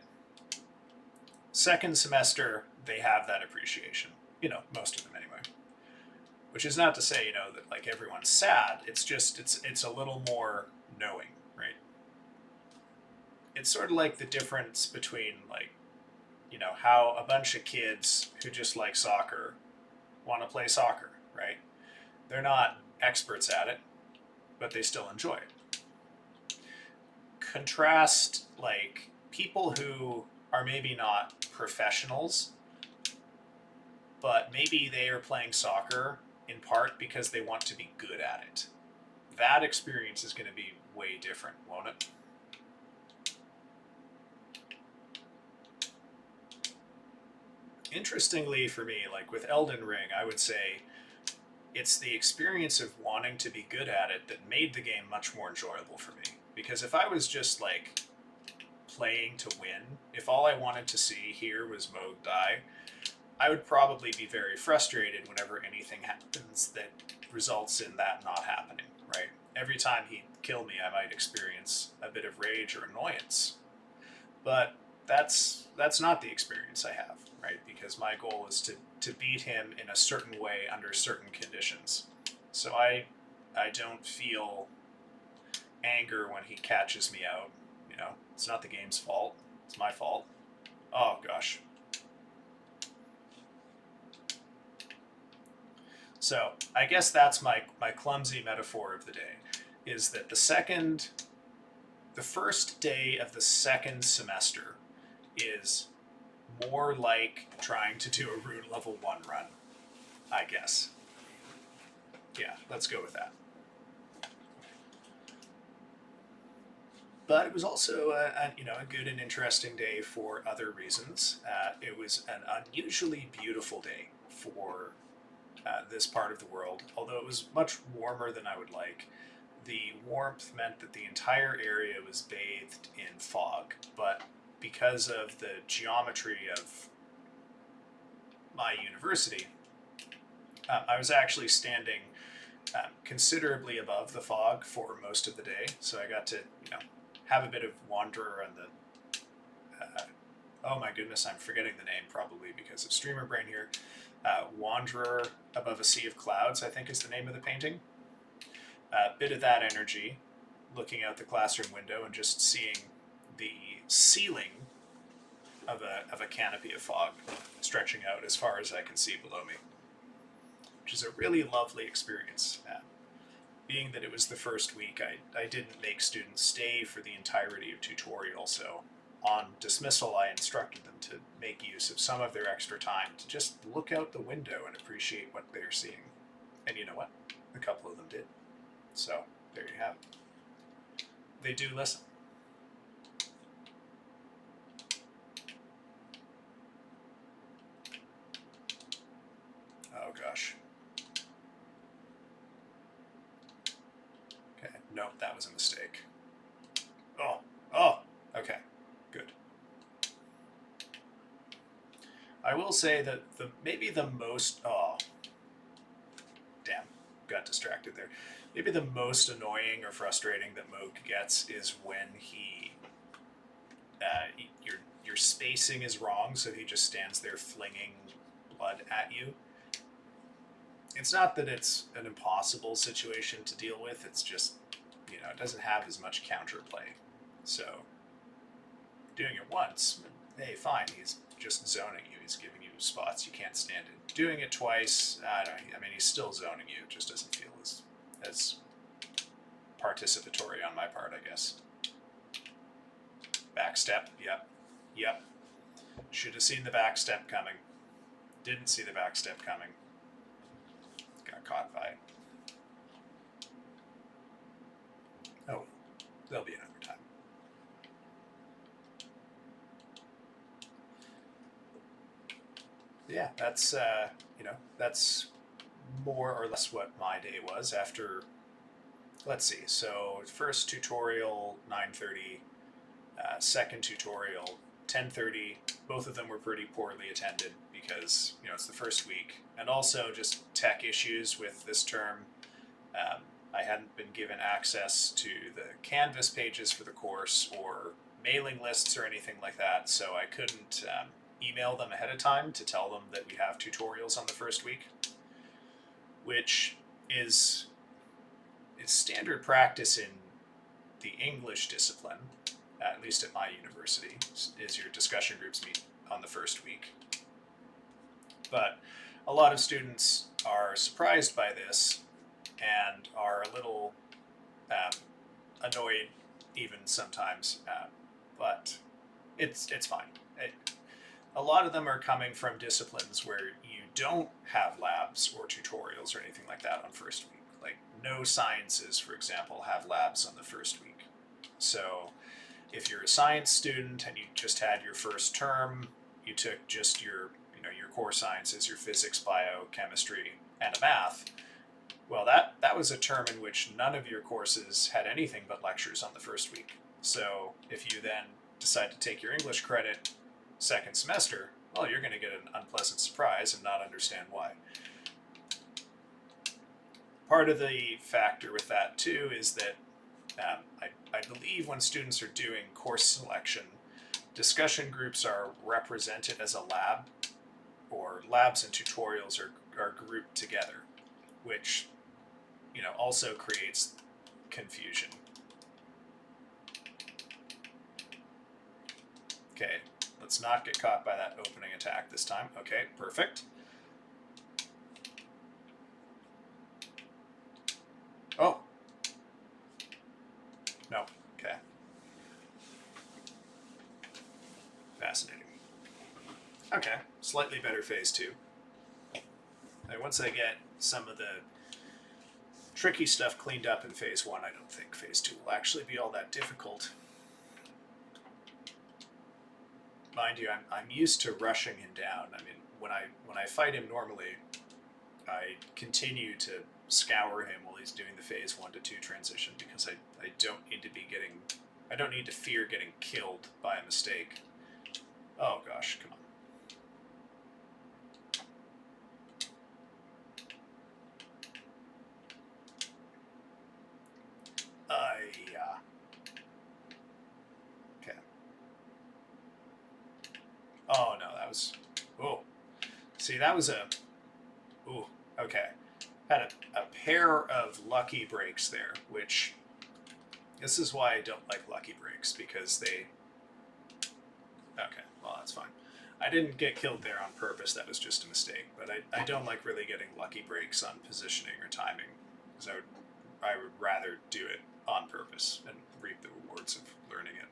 S1: Second semester, they have that appreciation. You know, most of them anyway. Which is not to say, you know, that like everyone's sad. It's just it's a little more knowing, right? It's sort of like the difference between, like, you know, how a bunch of kids who just like soccer want to play soccer, right? They're not experts at it, but they still enjoy it. Contrast, like, people who are maybe not professionals, but maybe they are playing soccer in part because they want to be good at it. That experience is going to be way different, won't it? Interestingly for me, like with Elden Ring, I would say it's the experience of wanting to be good at it that made the game much more enjoyable for me. Because if I was just like playing to win, if all I wanted to see here was Mohg die, I would probably be very frustrated whenever anything happens that results in that not happening, right? Every time he'd kill me, I might experience a bit of rage or annoyance. But that's not the experience I have, right? Because my goal is to beat him in a certain way under certain conditions. So I don't feel anger when he catches me out. You know, it's not the game's fault. It's my fault. Oh gosh. So I guess that's my clumsy metaphor of the day, is that the first day of the second semester is more like trying to do a Rune level 1 run, I guess. Yeah, let's go with that. But it was also a good and interesting day for other reasons. It was an unusually beautiful day for this part of the world, although it was much warmer than I would like. The warmth meant that the entire area was bathed in fog, but because of the geometry of my university, I was actually standing considerably above the fog for most of the day, so I got to, have a bit of wanderer on the. Oh my goodness, I'm forgetting the name probably because of streamer brain here. Wanderer Above a Sea of Clouds, I think is the name of the painting. A bit of that energy, looking out the classroom window and just seeing the ceiling of a canopy of fog stretching out as far as I can see below me, which is a really lovely experience. Being that it was the first week, I didn't make students stay for the entirety of tutorial, so on dismissal I instructed them to make use of some of their extra time to just look out the window and appreciate what they're seeing. And you know what? A couple of them did. So there you have it. They do listen. Oh gosh. Okay, nope, that was a mistake. Oh, okay, good. I will say that maybe the most, damn, got distracted there. Maybe the most annoying or frustrating that Mohg gets is when your spacing is wrong, so he just stands there flinging blood at you. It's not that it's an impossible situation to deal with, it's just, it doesn't have as much counterplay. So Doing it once, hey, fine, he's just zoning you. He's giving you spots you can't stand in. Doing it twice, I don't know. I mean, he's still zoning you. It just doesn't feel as participatory on my part, I guess. Backstep, yep. Should have seen the backstep coming. Didn't see the backstep coming. Got caught by it. Oh, there'll be another time. Yeah, that's that's more or less what my day was after. Let's see. So first tutorial 9:30, second tutorial 10:30. Both of them were pretty poorly attended because it's the first week, and also just tech issues with this term. I hadn't been given access to the Canvas pages for the course or mailing lists or anything like that, so I couldn't email them ahead of time to tell them that we have tutorials on the first week, which is standard practice in the English discipline, at least at my university, is your discussion groups meet on the first week. But a lot of students are surprised by this and are a little annoyed even sometimes, but it's fine. A lot of them are coming from disciplines where you don't have labs or tutorials or anything like that on first week. Like no sciences, for example, have labs on the first week. So if you're a science student and you just had your first term, you took just your core sciences, your physics, bio, chemistry, and a math. Well, that was a term in which none of your courses had anything but lectures on the first week. So if you then decide to take your English credit second semester, well, you're going to get an unpleasant surprise and not understand why. Part of the factor with that, too, is that I believe when students are doing course selection, discussion groups are represented as a lab, or labs and tutorials are grouped together, which also creates confusion. Okay, let's not get caught by that opening attack this time. Okay, perfect. Oh. No, okay. Fascinating. Okay, slightly better phase 2. And once I get some of the tricky stuff cleaned up in phase 1, I don't think phase 2 will actually be all that difficult. Mind you, I'm used to rushing him down. I mean, when I fight him normally, I continue to scour him while he's doing the phase 1 to 2 transition because I don't need to fear getting killed by a mistake. Oh gosh, come on. Okay. Oh no, that was. Oh, see, that was a. Ooh, okay. Had a pair of lucky breaks there, which. This is why I don't like lucky breaks, because they. Okay, well, that's fine. I didn't get killed there on purpose, that was just a mistake, but I don't like really getting lucky breaks on positioning or timing, because I would rather do it on purpose and reap the rewards of learning it.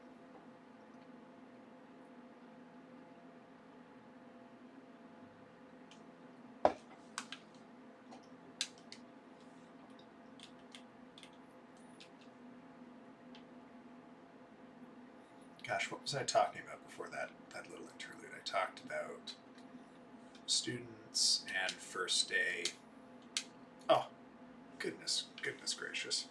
S1: Gosh, what was I talking about before that little interlude? I talked about students and first day. Oh, goodness gracious.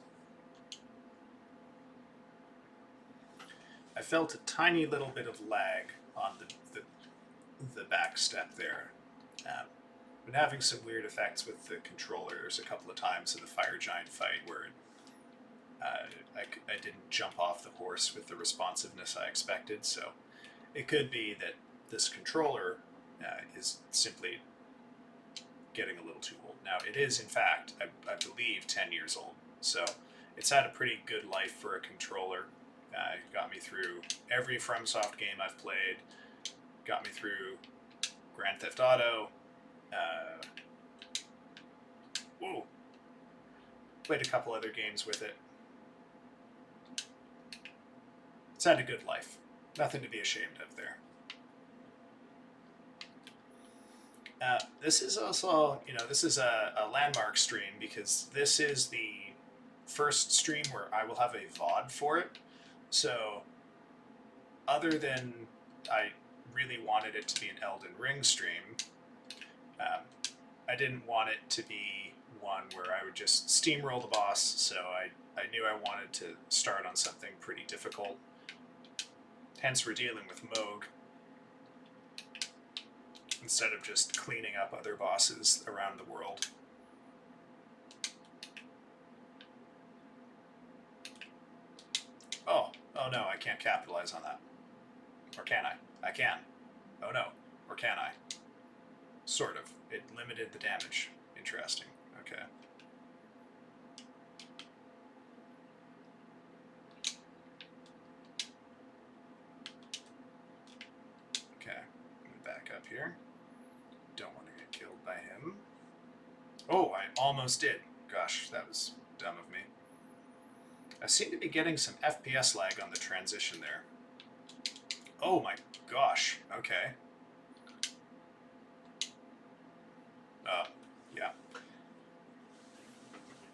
S1: I felt a tiny little bit of lag on the back step there. Been having some weird effects with the controller. There's a couple of times in the fire giant fight where I didn't jump off the horse with the responsiveness I expected, so it could be that this controller is simply getting a little too old. Now, it is, in fact, I believe, 10 years old, so it's had a pretty good life for a controller. Got me through every FromSoft game I've played. Got me through Grand Theft Auto. Whoa. Played a couple other games with it. It's had a good life. Nothing to be ashamed of there. This is also, this is a landmark stream because this is the first stream where I will have a VOD for it. So, other than I really wanted it to be an Elden Ring stream, I didn't want it to be one where I would just steamroll the boss, so I knew I wanted to start on something pretty difficult. Hence we're dealing with Mohg, instead of just cleaning up other bosses around the world. Oh no, I can't capitalize on that. Or can I? I can. Oh no, or can I? Sort of. It limited the damage. Interesting. Okay. Okay, back up here. Don't want to get killed by him. Oh, I almost did. Gosh, that was dumb of me. I seem to be getting some FPS lag on the transition there. Oh my gosh, okay. Yeah.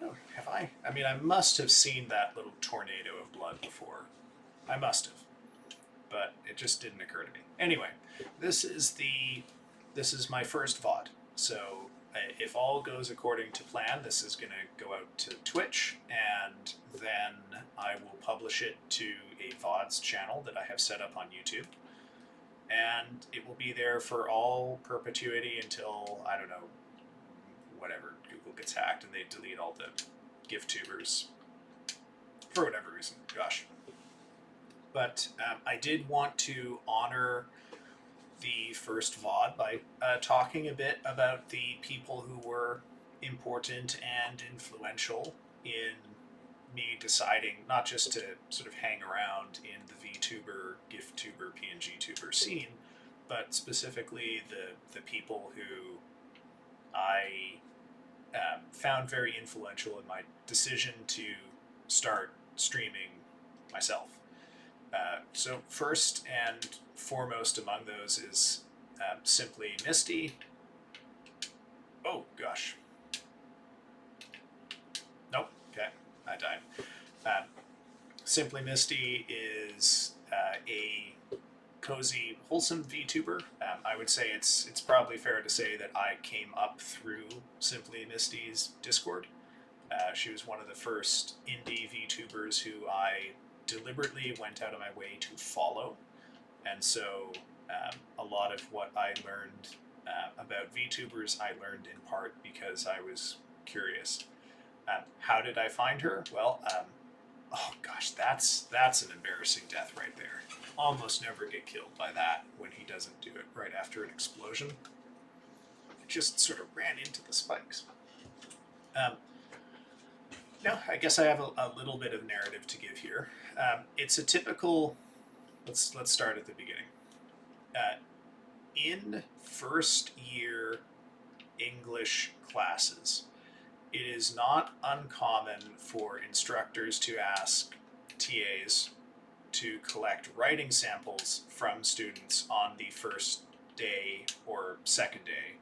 S1: Oh, have I? I mean, I must have seen that little tornado of blood before. I must have. But it just didn't occur to me. Anyway, this is my first VOD. So if all goes according to plan, this is going to go out to Twitch, and then I will publish it to a VODs channel that I have set up on YouTube. And it will be there for all perpetuity until, I don't know, whatever, Google gets hacked and they delete all the gift tubers for whatever reason. Gosh. But I did want to honor the first VOD by talking a bit about the people who were important and influential in me deciding not just to sort of hang around in the VTuber, GiftTuber, PNG tuber scene, but specifically the people who I found very influential in my decision to start streaming myself. So first and foremost among those is Simply Misty. Oh gosh. Nope. Okay, I died. Simply Misty is a cozy, wholesome VTuber. I would say it's probably fair to say that I came up through Simply Misty's Discord. She was one of the first indie VTubers who I deliberately went out of my way to follow. And so a lot of what I learned about VTubers, I learned in part because I was curious. How did I find her? Well, oh gosh, that's an embarrassing death right there. Almost never get killed by that when he doesn't do it right after an explosion. It just sort of ran into the spikes. No, I guess I have a little bit of narrative to give here. It's a typical. Let's start at the beginning. In first year English classes, it is not uncommon for instructors to ask TAs to collect writing samples from students on the first day or second day.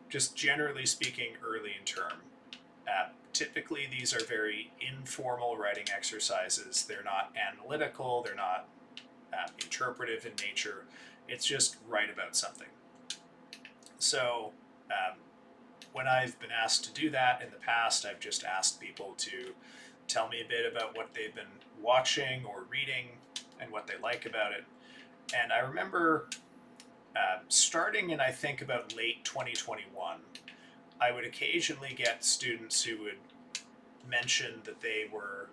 S1: Just generally speaking, early in term. Typically, these are very informal writing exercises. They're not analytical, they're not interpretive in nature. It's just write about something. So when I've been asked to do that in the past, I've just asked people to tell me a bit about what they've been watching or reading and what they like about it. And I remember starting in, I think, about late 2021, I would occasionally get students who would mention that they were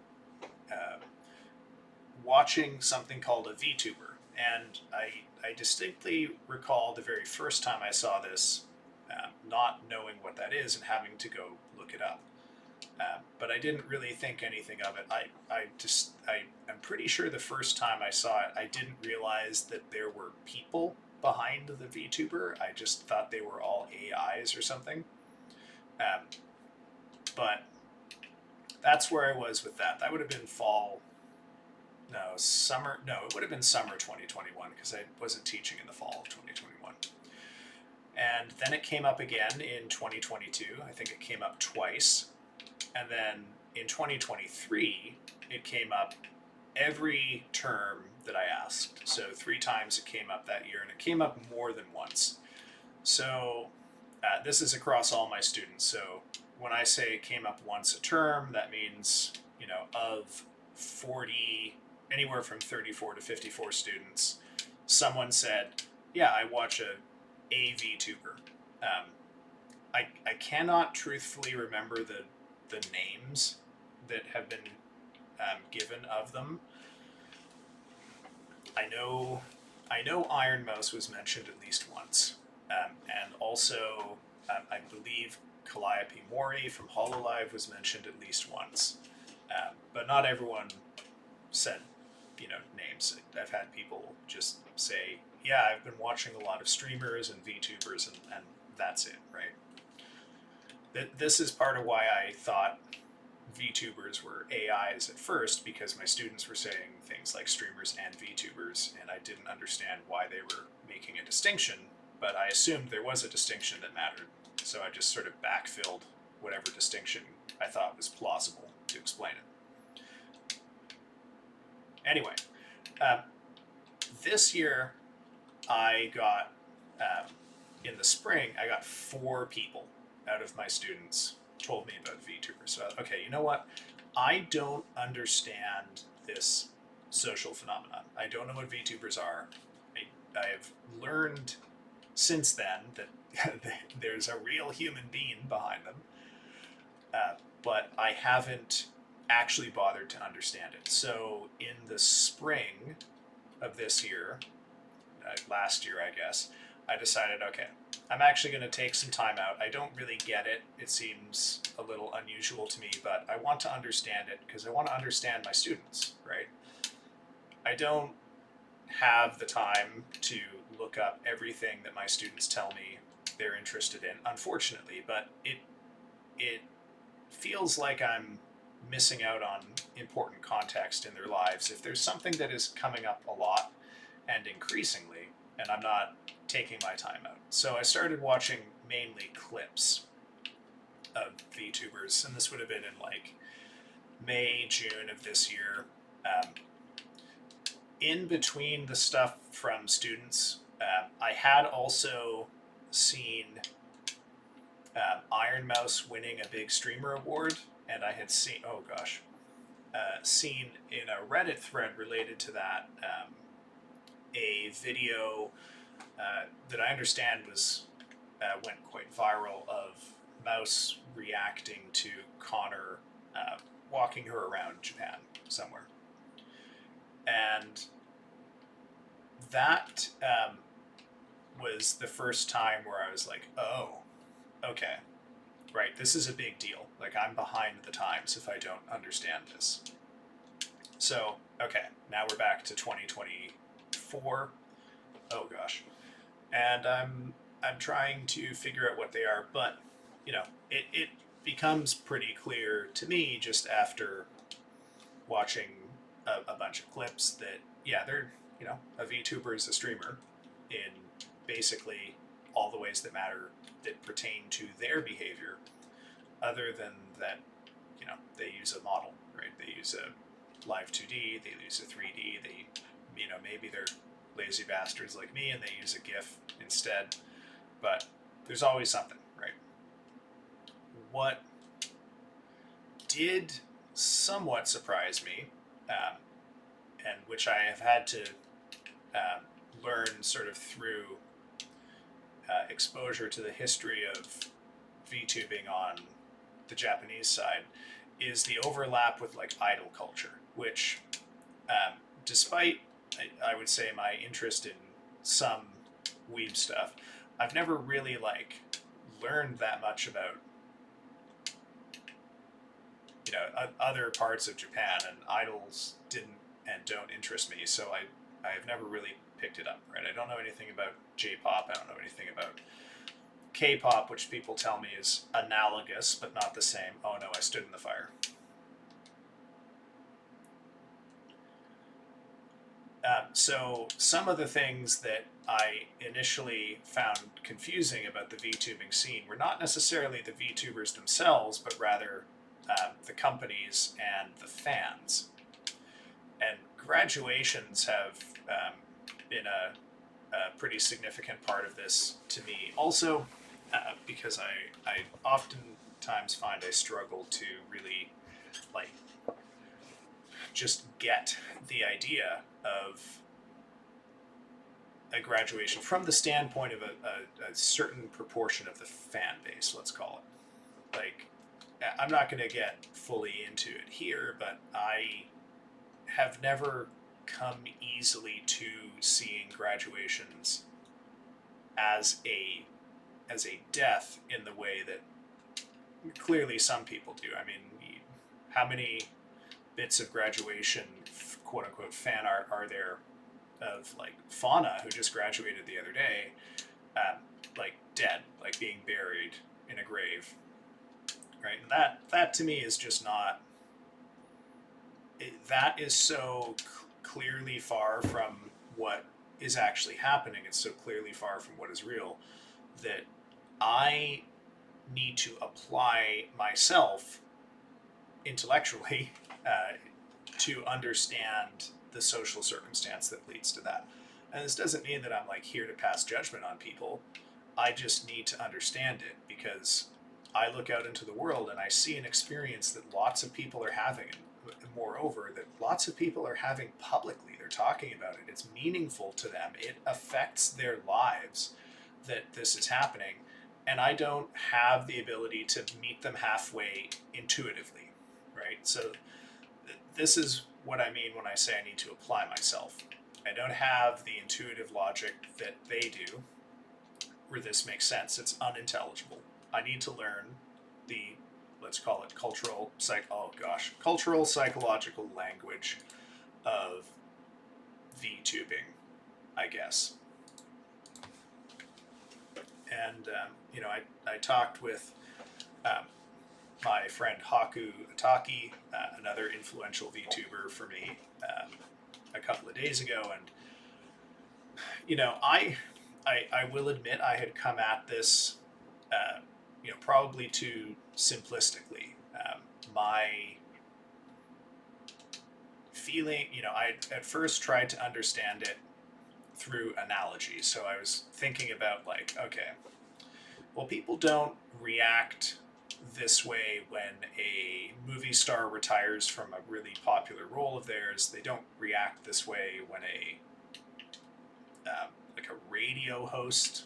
S1: watching something called a VTuber. And I distinctly recall the very first time I saw this, not knowing what that is and having to go look it up. But I didn't really think anything of it. I'm pretty sure the first time I saw it, I didn't realize that there were people behind the VTuber. I just thought they were all AIs or something. Um, but that's where I was with that. That would have been summer. No, it would have been summer 2021 because I wasn't teaching in the fall of 2021. And then it came up again in 2022. I think it came up twice. And then in 2023, it came up every term that I asked. So 3 times it came up that year, and it came up more than once. So this is across all my students. So when I say it came up once a term, that means, of 40, anywhere from 34 to 54 students, someone said, yeah, I watch a VTuber. I cannot truthfully remember the names that have been given of them. I know Iron Mouse was mentioned at least once, and also I believe Calliope Mori from Hololive was mentioned at least once, but not everyone said names. I've had people just say, yeah, I've been watching a lot of streamers and VTubers, and that's it, right? This is part of why I thought VTubers were AIs at first, because my students were saying things like streamers and VTubers, and I didn't understand why they were making a distinction, but I assumed there was a distinction that mattered, so I just sort of backfilled whatever distinction I thought was plausible to explain it. Anyway, this year I got, in the spring, I got 4 people out of my students told me about VTubers. So, okay, you know what? I don't understand this social phenomenon. I don't know what VTubers are. I've learned since then that there's a real human being behind them, but I haven't actually bothered to understand it. So in the spring of this year, last year I guess, I decided, okay, I'm actually going to take some time out. I don't really get it. It seems a little unusual to me, but I want to understand it because I want to understand my students, right? I don't have the time to look up everything that my students tell me they're interested in, unfortunately, but it feels like I'm missing out on important context in their lives if there's something that is coming up a lot and increasingly, and I'm not taking my time out. So I started watching mainly clips of VTubers, and this would have been in like May, June of this year. In between the stuff from students, I had also seen Iron Mouse winning a big streamer award, and I had seen, seen in a Reddit thread related to that a video that I understand was went quite viral of Mouse reacting to Connor walking her around Japan somewhere. And that was the first time where I was like, oh, okay, right, this is a big deal. Like, I'm behind the times if I don't understand this. So, okay, now we're back to 2024. Oh gosh. And I'm trying to figure out what they are, but it becomes pretty clear to me just after watching a bunch of clips that they're a VTuber is a streamer in basically all the ways that matter that pertain to their behavior, other than that they use a model, right? They use a live 2D, they use a 3D, they maybe they're lazy bastards like me and they use a GIF instead, but there's always something, right? What did somewhat surprise me, and which I have had to learn sort of through exposure to the history of VTubing on the Japanese side, is the overlap with like idol culture, which despite I would say my interest in some weeb stuff, I've never really learned that much about other parts of Japan, and idols didn't and don't interest me, so I have never really picked it up, right? I don't know anything about J-pop, I don't know anything about K-pop, which people tell me is analogous, but not the same. Oh no, I stood in the fire. So some of the things that I initially found confusing about the VTubing scene were not necessarily the VTubers themselves, but rather the companies and the fans. And graduations have been a pretty significant part of this to me. Also, because I oftentimes find I struggle to really like just get the idea of a graduation from the standpoint of a certain proportion of the fan base, let's call it. Like, I'm not going to get fully into it here, but I have never come easily to seeing graduations as a death in the way that clearly some people do. I mean, how many bits of graduation, quote unquote, fan art are there of like Fauna, who just graduated the other day, like dead, like being buried in a grave, right? And that to me is just not. That is so clearly far from what is actually happening. It's so clearly far from what is real that I need to apply myself intellectually to understand the social circumstance that leads to that. And this doesn't mean that I'm like here to pass judgment on people. I just need to understand it because I look out into the world and I see an experience that lots of people are having. And moreover, that lots of people are having publicly. They're talking about it. It's meaningful to them. It affects their lives that this is happening. And I don't have the ability to meet them halfway intuitively, right? So this is what I mean when I say I need to apply myself. I don't have the intuitive logic that they do where this makes sense. It's unintelligible. I need to learn the, let's call it cultural psychological language of VTubing, I guess. And I talked with my friend Haku Ataki, another influential VTuber for me, a couple of days ago, and I will admit I had come at this, probably too simplistically. My feeling, I at first tried to understand it through analogy. So I was thinking about like, okay, well, people don't react this way when a movie star retires from a really popular role of theirs. They don't react this way when like a radio host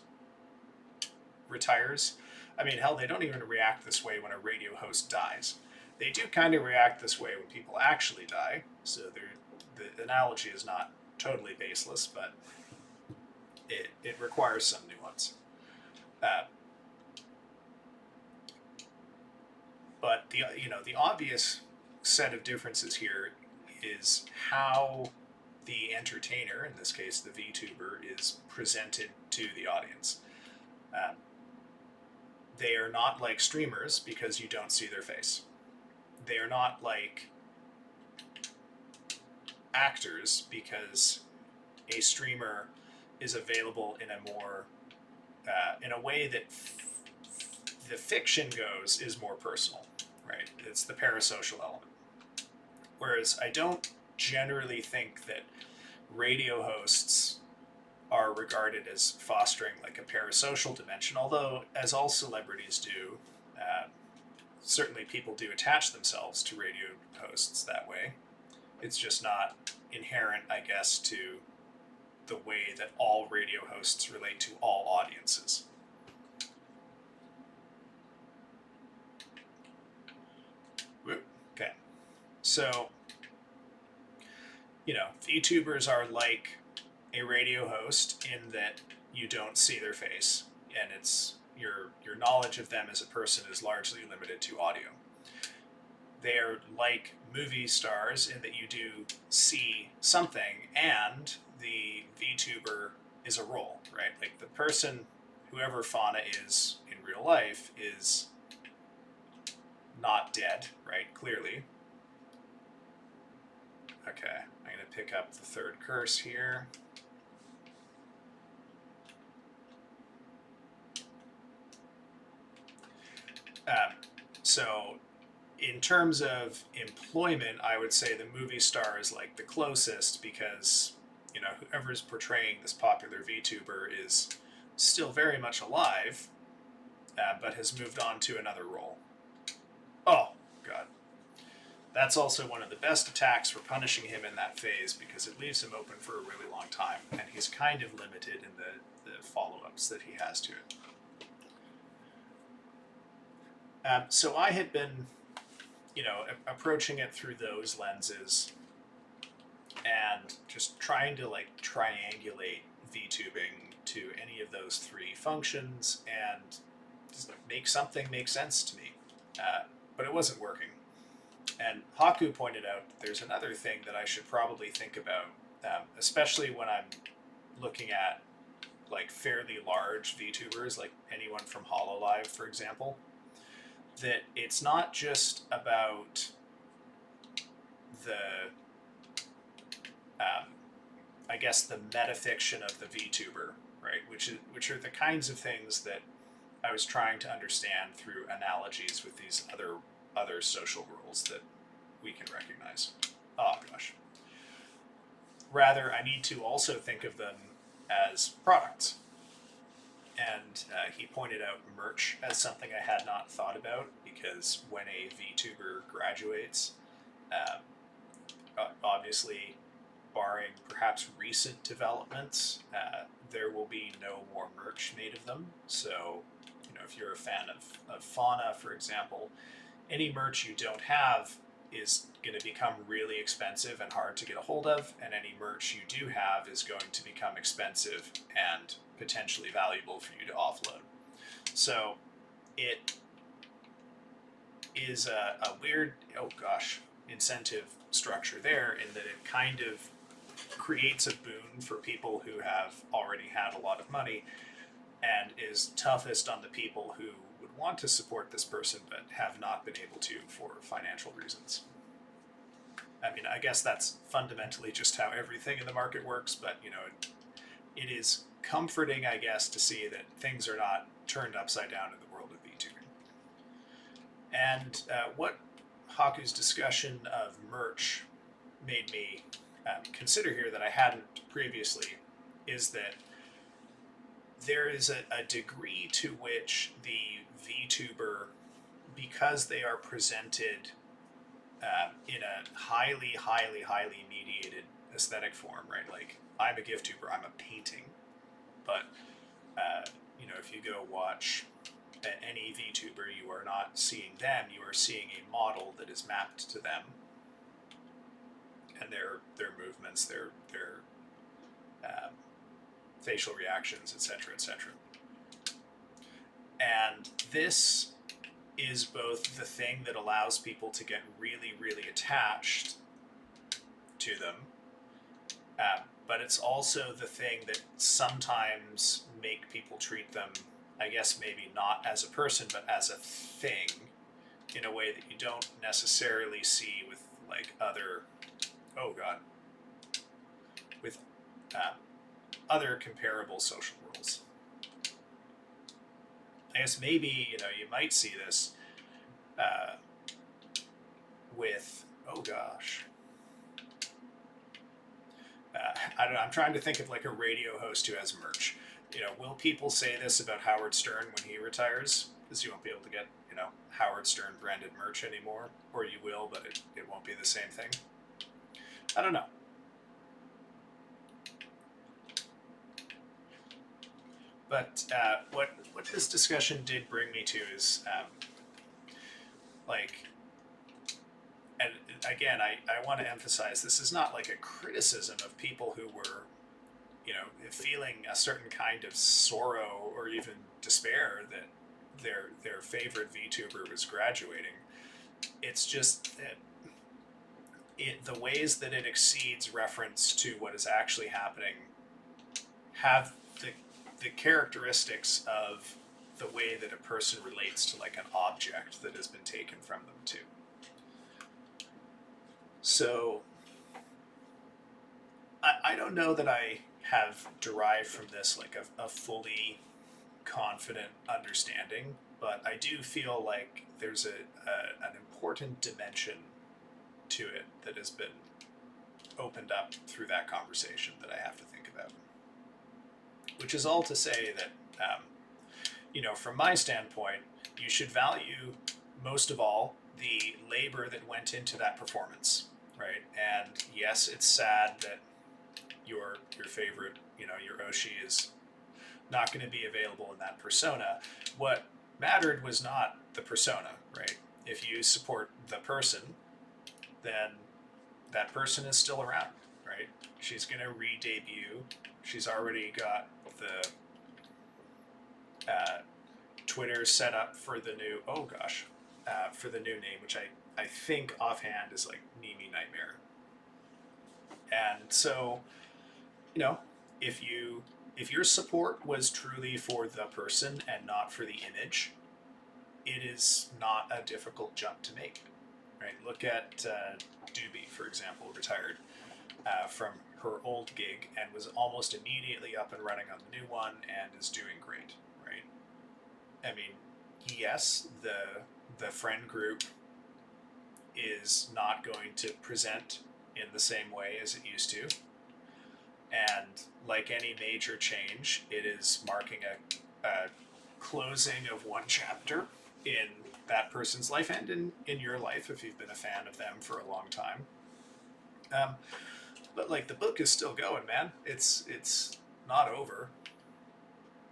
S1: retires. I mean, hell, they don't even react this way when a radio host dies. They do kind of react this way when people actually die. So the analogy is not totally baseless, but it requires some nuance. But the obvious set of differences here is how the entertainer, in this case the VTuber, is presented to the audience. They are not like streamers because you don't see their face. They are not like actors because a streamer is available in a more in a way that the fiction goes is more personal, right? It's the parasocial element. Whereas I don't generally think that radio hosts are regarded as fostering like a parasocial dimension, although as all celebrities do, certainly people do attach themselves to radio hosts that way. It's just not inherent, I guess, to the way that all radio hosts relate to all audiences. Okay. So, VTubers are like a radio host in that you don't see their face, and it's your knowledge of them as a person is largely limited to audio. they're like movie stars in that you do see something, and the VTuber is a role, right? Like the person, whoever Fauna is in real life, is not dead, right? Clearly. Okay, I'm going to pick up the third curse here. So in terms of employment, I would say the movie star is like the closest, because whoever's portraying this popular VTuber is still very much alive, but has moved on to another role. Oh god, that's also one of the best attacks for punishing him in that phase, because it leaves him open for a really long time, and he's kind of limited in the follow-ups that he has to it. So I had been approaching it through those lenses and just trying to like triangulate VTubing to any of those three functions and just make something make sense to me. But it wasn't working. And Haku pointed out there's another thing that I should probably think about, especially when I'm looking at like fairly large VTubers, like anyone from HoloLive, for example, that it's not just about the I guess the metafiction of the VTuber, right? Which are the kinds of things that I was trying to understand through analogies with these other social roles that we can recognize. Oh gosh. Rather, I need to also think of them as products. And he pointed out merch as something I had not thought about, because when a VTuber graduates, obviously, barring perhaps recent developments, there will be no more merch made of them. So, if you're a fan of Fauna, for example, any merch you don't have is going to become really expensive and hard to get a hold of, and any merch you do have is going to become expensive and potentially valuable for you to offload. So it is a weird, incentive structure there, in that it kind of creates a boon for people who have already had a lot of money, and is toughest on the people who would want to support this person but have not been able to for financial reasons. I mean, I guess that's fundamentally just how everything in the market works, but it is comforting, I guess, to see that things are not turned upside down in the world of VTubing. And what Haku's discussion of merch made me consider here that I hadn't previously is that there is a degree to which the VTuber, because they are presented in a highly, highly, highly mediated aesthetic form, right? Like, I'm a GIF-tuber, I'm a painting, but if you go watch any VTuber, you are not seeing them, you are seeing a model that is mapped to them, and their movements, their facial reactions, etc., etc. And this is both the thing that allows people to get really, really attached to them, but it's also the thing that sometimes make people treat them, I guess, maybe not as a person, but as a thing, in a way that you don't necessarily see with like other, with other comparable social roles. I guess maybe you might see this with I don't know. I'm trying to think of like a radio host who has merch. Will people say this about Howard Stern when he retires? Because you won't be able to get Howard Stern branded merch anymore, or you will, but it won't be the same thing. I don't know. But what this discussion did bring me to is and again, I want to emphasize, this is not like a criticism of people who were feeling a certain kind of sorrow or even despair that their favorite VTuber was graduating. it's just that the ways that it exceeds reference to what is actually happening have the characteristics of the way that a person relates to like an object that has been taken from them too. So I don't know that I have derived from this like a fully confident understanding, but I do feel like there's an important dimension to it that has been opened up through that conversation that I have to think about. Which is all to say that, from my standpoint, you should value most of all the labor that went into that performance, right? And yes, it's sad that your favorite, your Oshi is not going to be available in that persona. What mattered was not the persona, right? If you support the person, then that person is still around, right? She's going to re-debut. She's already got the Twitter set up for the new, for the new name, which I think offhand is like Mimi Nightmare. And so, if your support was truly for the person and not for the image, it is not a difficult jump to make, right? Look at Doobie, for example, retired from her old gig and was almost immediately up and running on the new one and is doing great, right? I mean, yes, the friend group is not going to present in the same way as it used to. And like any major change, it is marking a closing of one chapter in that person's life and in your life if you've been a fan of them for a long time. But like the book is still going, man. It's not over.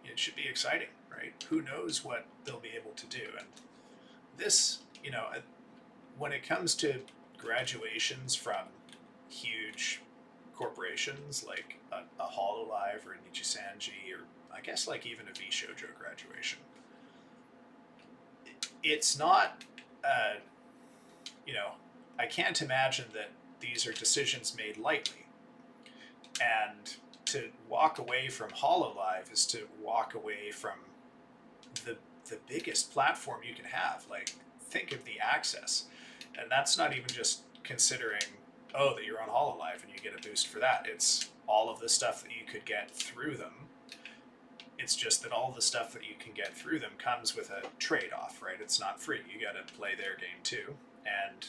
S1: It should be exciting, right? Who knows what they'll be able to do? And this, when it comes to graduations from huge corporations like a Hololive or a Nichisanji, or I guess like even a V-Shoujo graduation, it's not, I can't imagine that these are decisions made lightly. And to walk away from Hololive is to walk away from the biggest platform you can have. Like, think of the access. And that's not even just considering, that you're on Hololive and you get a boost for that. It's all of the stuff that you could get through them. It's just that all the stuff that you can get through them comes with a trade-off, right? It's not free. You got to play their game too. And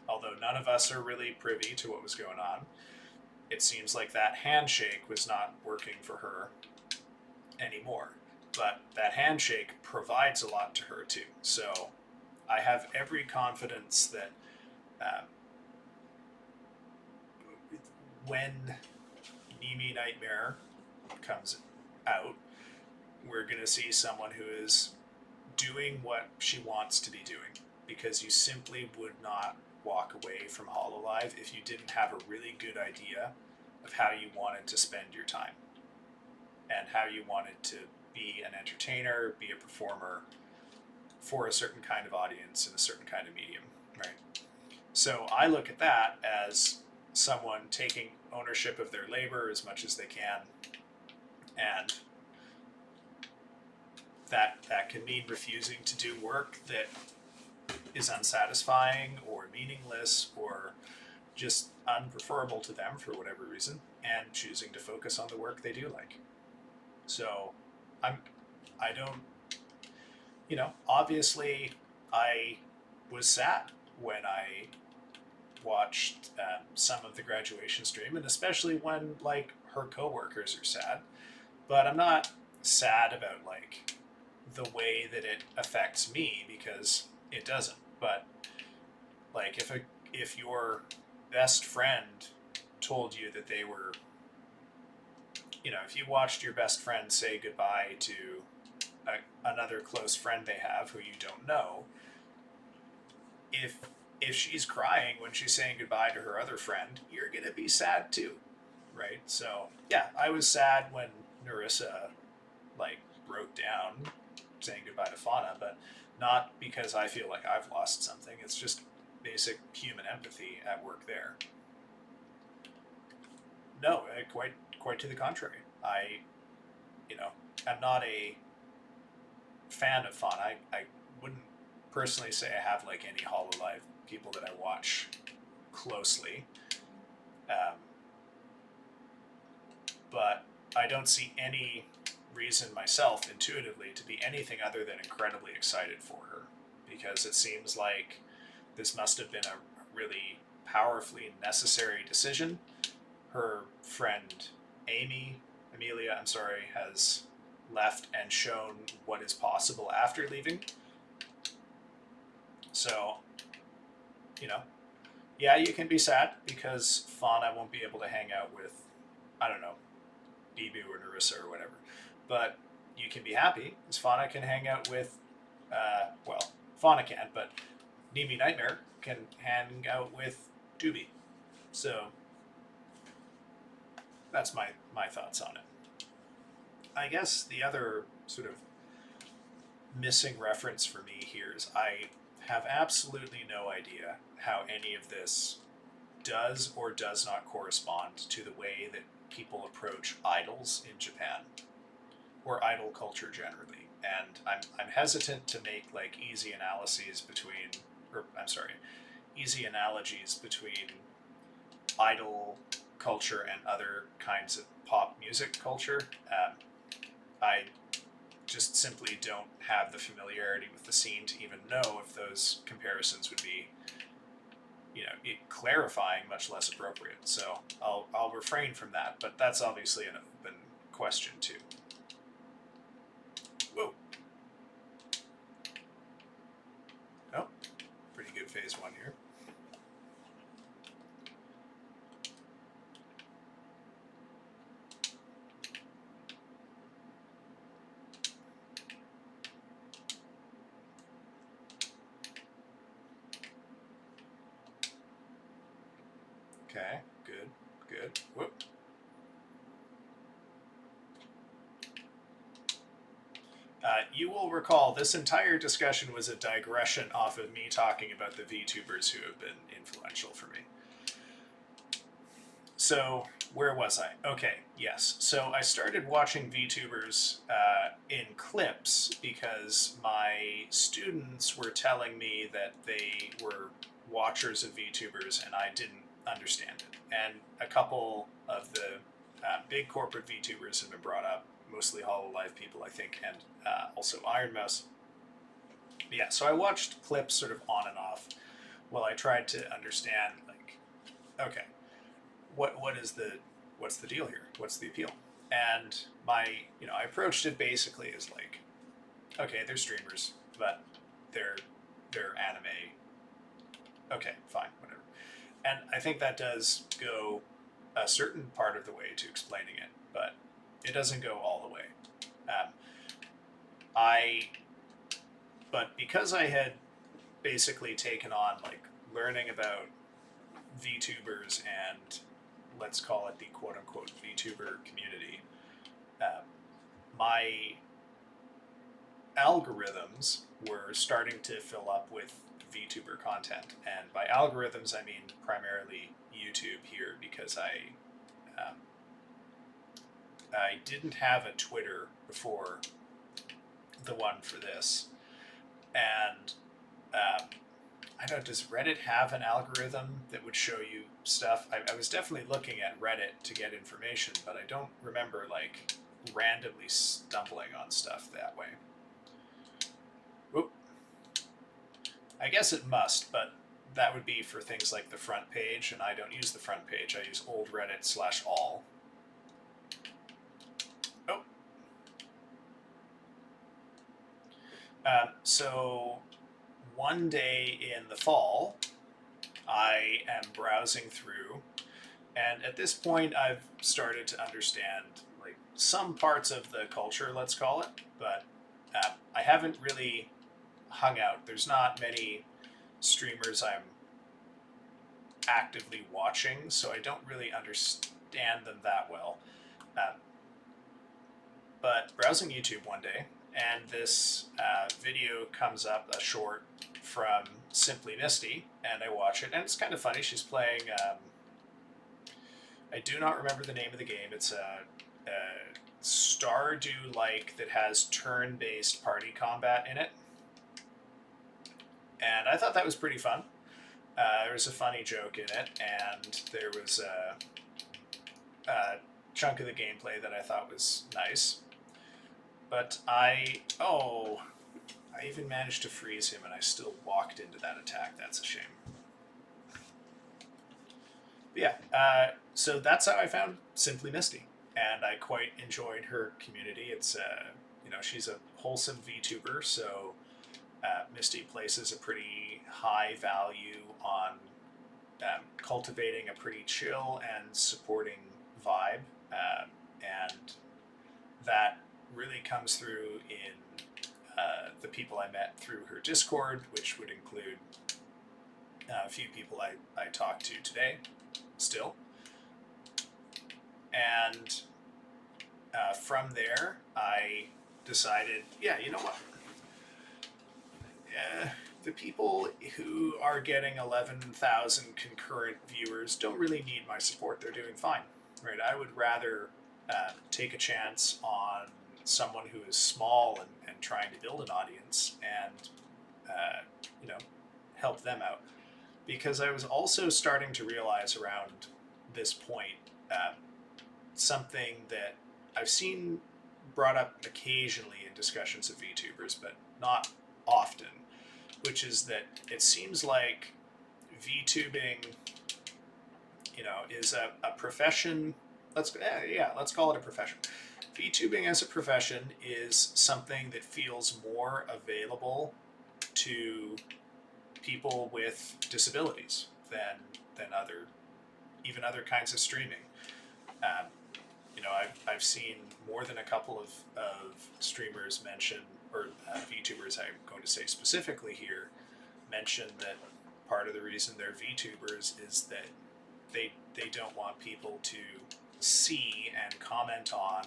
S1: although none of us are really privy to what was going on, it seems like that handshake was not working for her anymore. But that handshake provides a lot to her too. So I have every confidence that when Mimi Nightmare comes out, we're going to see someone who is doing what she wants to be doing, because you simply would not walk away from Hololive if you didn't have a really good idea of how you wanted to spend your time and how you wanted to be an entertainer, be a performer for a certain kind of audience in a certain kind of medium, right? So I look at that as someone taking ownership of their labor as much as they can, and that can mean refusing to do work that is unsatisfying or meaningless or just unpreferable to them for whatever reason, and choosing to focus on the work they do like. So I don't, obviously I was sad when I watched some of the graduation stream, and especially when like her coworkers are sad, but I'm not sad about like the way that it affects me, because it doesn't. But like if your best friend told you that they were, if you watched your best friend say goodbye to another close friend they have who you don't know, if she's crying when she's saying goodbye to her other friend, you're gonna be sad too, right? So yeah, I was sad when Narissa like broke down saying goodbye to Fauna, but Not because I feel like I've lost something, it's just basic human empathy at work there. No, quite to the contrary. I, you know, am not a fan of fun. I wouldn't personally say I have like any Hololive people that I watch closely, um, but I don't see any reason myself intuitively to be anything other than incredibly excited for her, because it seems like this must have been a really powerfully necessary decision. Her friend Amelia, I'm sorry, has left and shown what is possible after leaving. So, you know, yeah, you can be sad because Fauna won't be able to hang out with, I don't know, Bibu or Narissa or whatever. But you can be happy because Fauna can hang out with, well, Fauna can't, but Nimi Nightmare can hang out with Doobie. So that's my thoughts on it. I guess the other sort of missing reference for me here is I have absolutely no idea how any of this does or does not correspond to the way that people approach idols in Japan or idol culture generally. And I'm hesitant to make like easy analyses between, or I'm sorry, easy analogies between idol culture and other kinds of pop music culture. I just simply don't have the familiarity with the scene to even know if those comparisons would be, clarifying, much less appropriate. So I'll refrain from that, but that's obviously an open question too. Whoa. Oh, pretty good phase one here. Okay, good. Whoop. You will recall this entire discussion was a digression off of me talking about the VTubers who have been influential for me. So, where was I? Okay, yes. So I started watching VTubers in clips because my students were telling me that they were watchers of VTubers and I didn't understand it. And a couple of the big corporate VTubers have been brought up, mostly Hololive people, I think, and also Iron Mouse. Yeah, so I watched clips sort of on and off while I tried to understand, like, okay, what's the deal here? What's the appeal? And I approached it basically as like, okay, they're streamers, but they're anime. Okay, fine, whatever. And I think that does go a certain part of the way to explaining it, but it doesn't go all the way. Um, I, but because I had basically taken on like learning about VTubers and let's call it the quote unquote VTuber community, my algorithms were starting to fill up with VTuber content. And by algorithms, I mean primarily YouTube here because I didn't have a Twitter before the one for this. And I don't know, does Reddit have an algorithm that would show you stuff? I was definitely looking at Reddit to get information, but I don't remember like randomly stumbling on stuff that way. Whoop. I guess it must, but that would be for things like the front page, and I don't use the front page. I use old Reddit/all. Oh. So one day in the fall, I am browsing through, and at this point, I've started to understand like some parts of the culture, let's call it, but I haven't really hung out. There's not many streamers I'm actively watching, so I don't really understand them that well. But browsing YouTube one day, and this video comes up, a short from Simply Misty, and I watch it, and it's kind of funny. She's playing, I do not remember the name of the game. It's a Stardew-like that has turn-based party combat in it, and I thought that was pretty fun. There was a funny joke in it, and there was a chunk of the gameplay that I thought was nice. But I even managed to freeze him, and I still walked into that attack. That's a shame. But yeah, so that's how I found Simply Misty, and I quite enjoyed her community. It's she's a wholesome VTuber, so Misty places a pretty high value on cultivating a pretty chill and supporting vibe, and that really comes through in the people I met through her Discord, which would include a few people I talked to today still. And from there, I decided, yeah, you know what? The people who are getting 11,000 concurrent viewers don't really need my support. They're doing fine, right? I would rather take a chance on someone who is small and trying to build an audience and help them out, because I was also starting to realize around this point something that I've seen brought up occasionally in discussions of VTubers, but not often, which is that it seems like VTubing is a profession. Let's call it a profession. VTubing as a profession is something that feels more available to people with disabilities than other kinds of streaming. I've seen more than a couple of streamers mention, or VTubers I'm going to say specifically here, mention that part of the reason they're VTubers is that they don't want people to see and comment on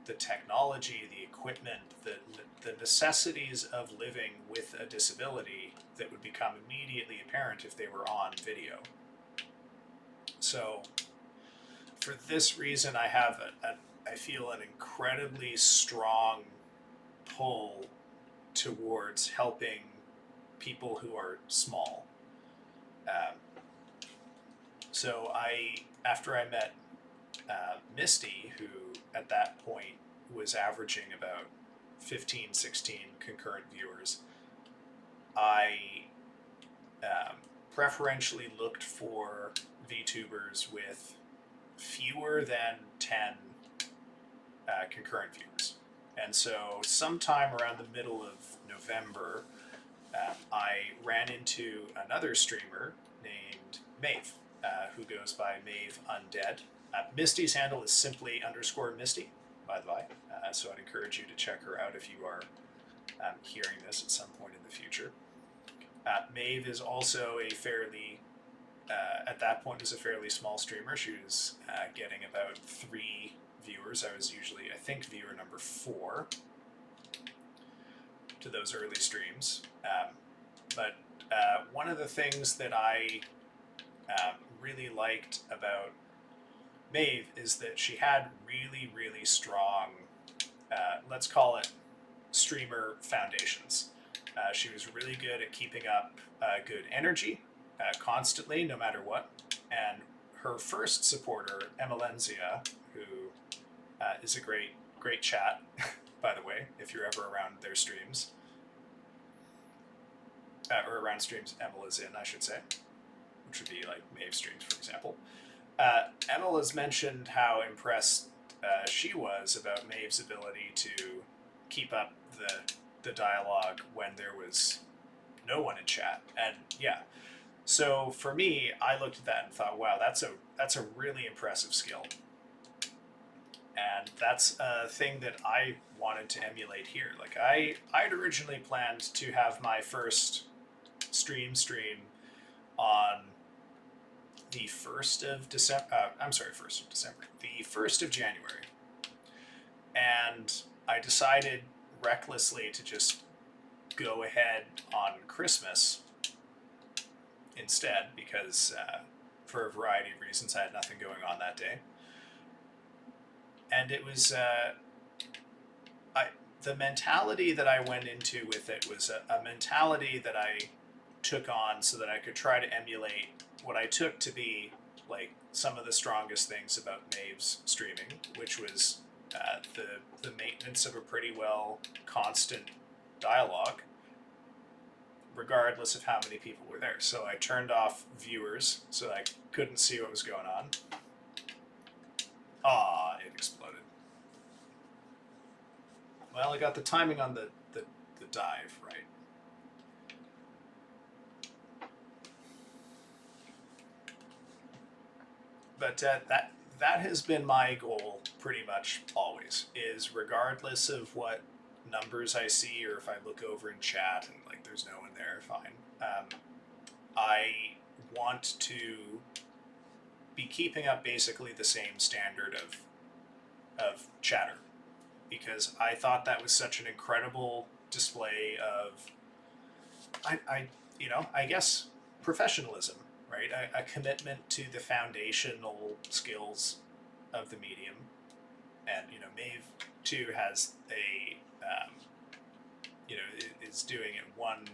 S1: the technology, the equipment, the necessities of living with a disability that would become immediately apparent if they were on video. So for this reason, I have I feel an incredibly strong pull towards helping people who are small. So after I met Misty, who at that point was averaging about 15, 16 concurrent viewers, I preferentially looked for VTubers with fewer than 10 concurrent viewers. And so sometime around the middle of November, I ran into another streamer named Maeve, who goes by Maeve Undead. Misty's handle is simply_Misty, by the way, so I'd encourage you to check her out if you are hearing this at some point in the future. Maeve is also at that point, was a fairly small streamer. She was getting about 3 viewers. I was usually, I think, viewer number 4 to those early streams. But one of the things that I really liked about Maeve is that she had really, really strong, let's call it streamer foundations. She was really good at keeping up good energy constantly, no matter what. And her first supporter, Emelenzia, who is a great chat, by the way, if you're ever around their streams, or around streams Emil is in, I should say, which would be like Maeve streams, for example. Emil has mentioned how impressed she was about Maeve's ability to keep up the dialogue when there was no one in chat. And yeah, so for me, I looked at that and thought, wow, that's a really impressive skill. And that's a thing that I wanted to emulate here. Like I'd originally planned to have my first stream on the 1st of December. I'm sorry, 1st of December. The 1st of January. And I decided recklessly to just go ahead on Christmas instead because for a variety of reasons I had nothing going on that day. And it was the mentality that I went into with it was a mentality that I took on so that I could try to emulate what I took to be like some of the strongest things about Maeve's streaming, which was the maintenance of a pretty well constant dialogue, regardless of how many people were there. So I turned off viewers so I couldn't see what was going on. Ah, it exploded. Well, I got the timing on the dive right. But that has been my goal pretty much always, is regardless of what numbers I see or if I look over in chat and like there's no one there, fine. I want to be keeping up basically the same standard of chatter, because I thought that was such an incredible display of I guess professionalism, right? A commitment to the foundational skills of the medium. And Maeve too has a is doing it one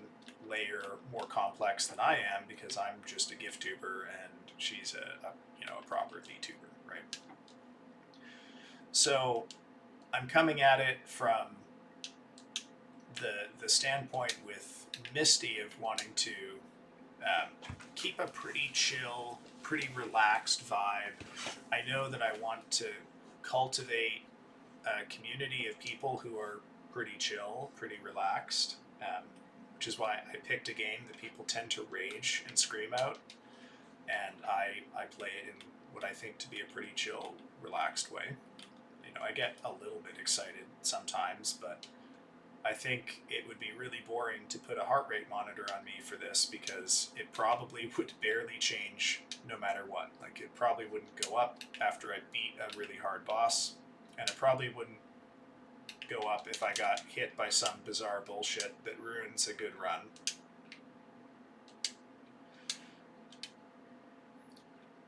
S1: layer more complex than I am, because I'm just a gift tuber and she's a proper VTuber, right? So I'm coming at it from the standpoint with Misty of wanting to keep a pretty chill, pretty relaxed vibe. I know that I want to cultivate a community of people who are pretty chill, pretty relaxed, which is why I picked a game that people tend to rage and scream out, and I play it in what I think to be a pretty chill, relaxed way. I get a little bit excited sometimes, but I think it would be really boring to put a heart rate monitor on me for this, because it probably would barely change no matter what. Like, it probably wouldn't go up after I beat a really hard boss, and it probably wouldn't go up if I got hit by some bizarre bullshit that ruins a good run.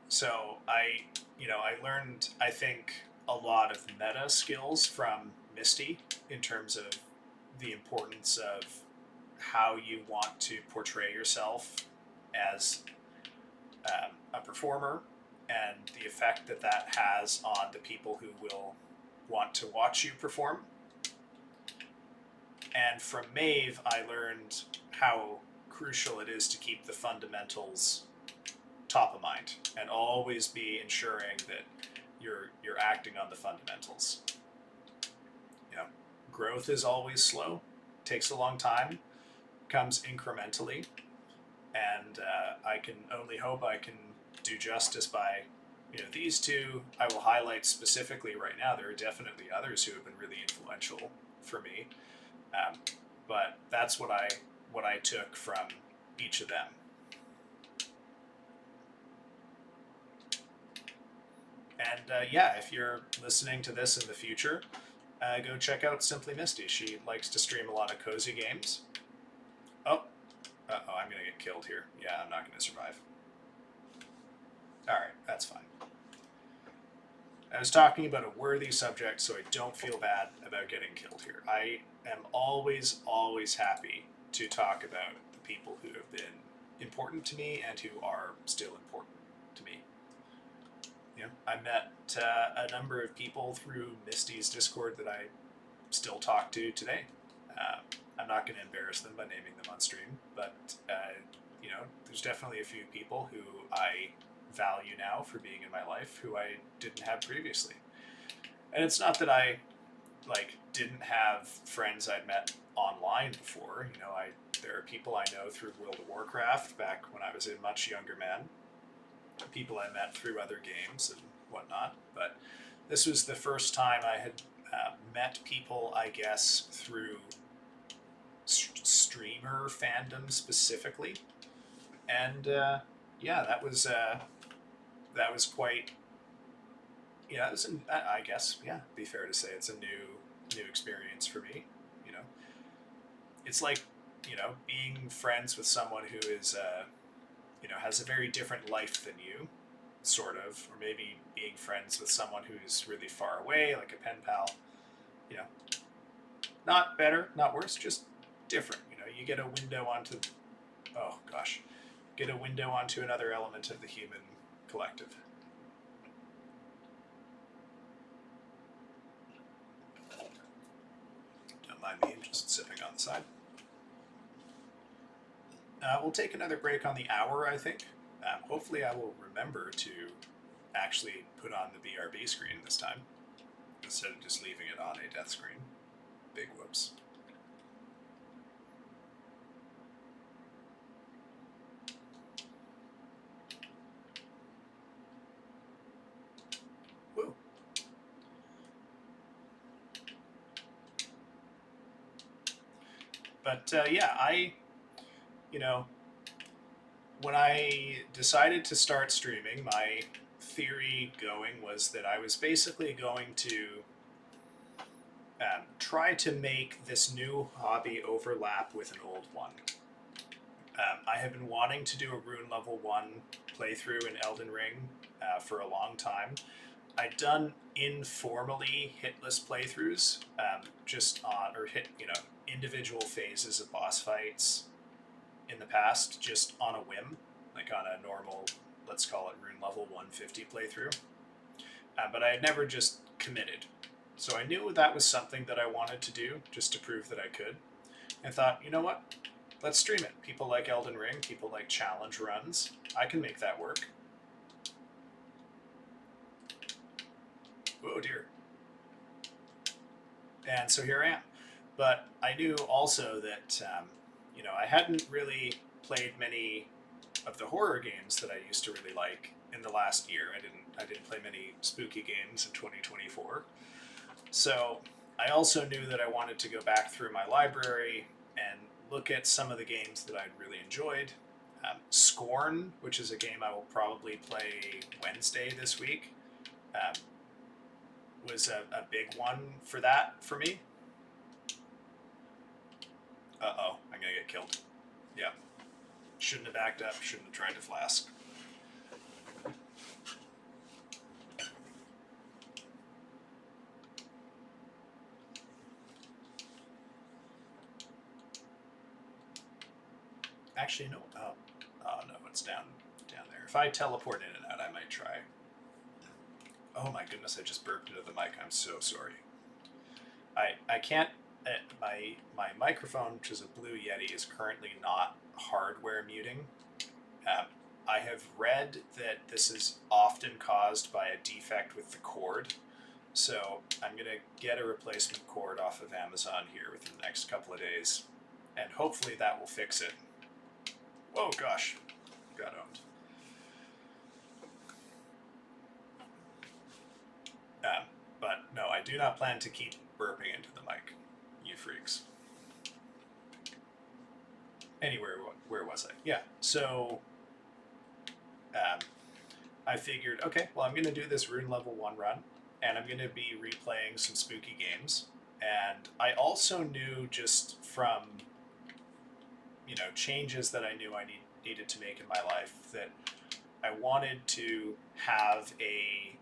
S1: So I learned, I think, a lot of meta skills from Misty in terms of the importance of how you want to portray yourself as a performer, and the effect that has on the people who will want to watch you perform. And from Maeve, I learned how crucial it is to keep the fundamentals top of mind and always be ensuring that you're acting on the fundamentals. Growth is always slow, takes a long time, comes incrementally, and I can only hope I can do justice by these two. I will highlight specifically right now. There are definitely others who have been really influential for me, but that's what I took from each of them. And if you're listening to this in the future, go check out Simply Misty. She likes to stream a lot of cozy games. Oh, I'm going to get killed here. Yeah, I'm not going to survive. Alright, that's fine. I was talking about a worthy subject, so I don't feel bad about getting killed here. I am always, always happy to talk about the people who have been important to me and who are still important to me. I met a number of people through Misty's Discord that I still talk to today. I'm not going to embarrass them by naming them on stream, but there's definitely a few people who I value now for being in my life who I didn't have previously. And it's not that I didn't have friends I'd met online before. There are people I know through World of Warcraft back when I was a much younger man. People I met through other games and whatnot, but this was the first time I had met people, I guess, through streamer fandom specifically, and that was that was quite, yeah, it was I guess, yeah, be fair to say it's a new experience for me. You know, it's like, being friends with someone who is, has a very different life than you, sort of, or maybe being friends with someone who's really far away, like a pen pal. You know, not better, not worse, just different. You get a window onto, oh gosh, get a window onto another element of the human collective. Don't mind me, I'm just sipping on the side. We'll take another break on the hour, I think. Hopefully I will remember to actually put on the BRB screen this time, instead of just leaving it on a death screen. Big whoops. Woo. But yeah, when I decided to start streaming, my theory going was that I was basically going to try to make this new hobby overlap with an old one. I have been wanting to do a Rune Level 1 playthrough in Elden Ring for a long time. I'd done informally hitless playthroughs, just on, or hit, individual phases of boss fights in the past, just on a whim, like on a normal, let's call it Rune Level 150 playthrough. But I had never just committed. So I knew that was something that I wanted to do, just to prove that I could. And thought, you know what? Let's stream it. People like Elden Ring, people like challenge runs. I can make that work. Oh dear. And so here I am. But I knew also that, I hadn't really played many of the horror games that I used to really like in the last year. I didn't play many spooky games in 2024. So I also knew that I wanted to go back through my library and look at some of the games that I'd really enjoyed. Scorn, which is a game I will probably play Wednesday this week, was a big one for that for me. Uh-oh, I'm gonna get killed. Yeah. Shouldn't have backed up, shouldn't have tried to flask. Actually, no. Oh no, it's down there. If I teleport in and out, I might try. Oh my goodness, I just burped into the mic. I'm so sorry. I can't. My microphone, which is a Blue Yeti, is currently not hardware muting. I have read that this is often caused by a defect with the cord. So I'm going to get a replacement cord off of Amazon here within the next couple of days. And hopefully that will fix it. Oh gosh, got owned. But no, I do not plan to keep burping into the mic, you freaks. Anyway, where was I? Yeah, so I figured, okay, well, I'm going to do this Rune Level 1 run, and I'm going to be replaying some spooky games. And I also knew just from, changes that I knew I needed to make in my life that I wanted to have a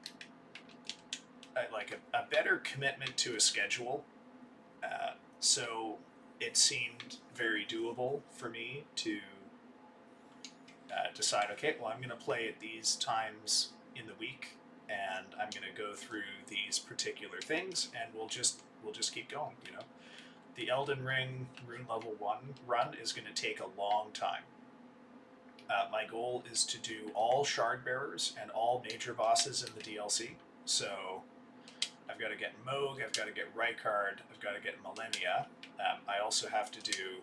S1: better commitment to a schedule. So it seemed very doable for me to decide, okay, well, I'm going to play at these times in the week, and I'm going to go through these particular things, and we'll just keep going. The Elden Ring Rune Level 1 run is going to take a long time. My goal is to do all Shard Bearers and all major bosses in the DLC. So I've got to get Mohg, I've got to get Rykard, I've got to get Millennia. I also have to do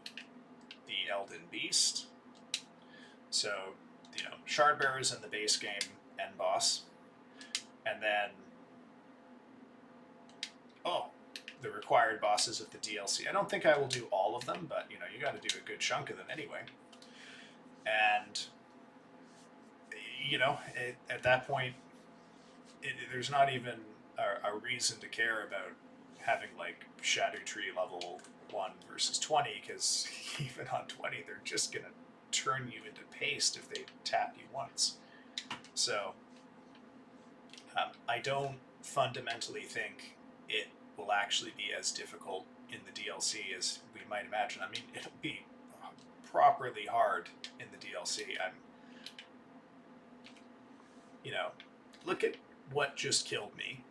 S1: the Elden Beast. So, Shard Bearers in the base game end boss. And then, the required bosses of the DLC. I don't think I will do all of them, but, you got to do a good chunk of them anyway. And, you know, at that point, there's not even a reason to care about having like Shadow Tree level 1 versus 20, because even on 20, they're just gonna turn you into paste if they tap you once. So I don't fundamentally think it will actually be as difficult in the DLC as we might imagine. I mean, it'll be properly hard in the DLC. You know, look at what just killed me.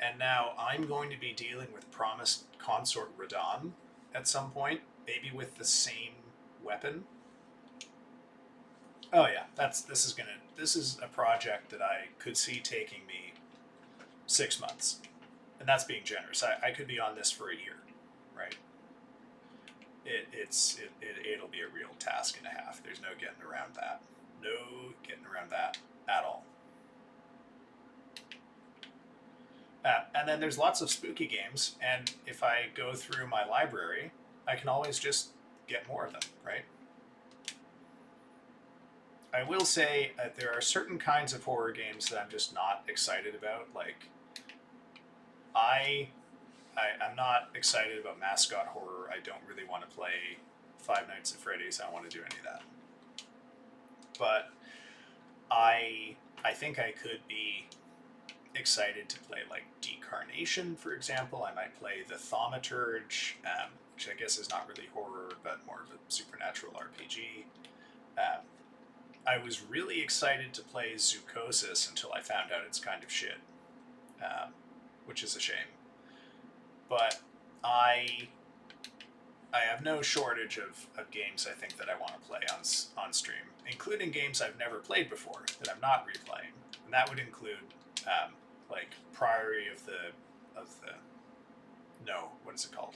S1: And now I'm going to be dealing with promised consort Radahn at some point, maybe with the same weapon. Oh yeah, this is a project that I could see taking me 6 months. And that's being generous. I could be on this for a year, right? It'll be a real task and a half. There's no getting around that. No getting around that at all. And then there's lots of spooky games, and if I go through my library, I can always just get more of them, right? I will say there are certain kinds of horror games that I'm just not excited about. Like, I'm not excited about mascot horror. I don't really want to play Five Nights at Freddy's. I don't want to do any of that. But I think I could be excited to play like Decarnation, for example. I might play the Thaumaturge, which I guess is not really horror, but more of a supernatural RPG. I was really excited to play Zoocosis until I found out it's kind of shit, which is a shame. But I have no shortage of games I think that I want to play on stream, including games I've never played before that I'm not replaying, and that would include like Priory of the no, what is it called?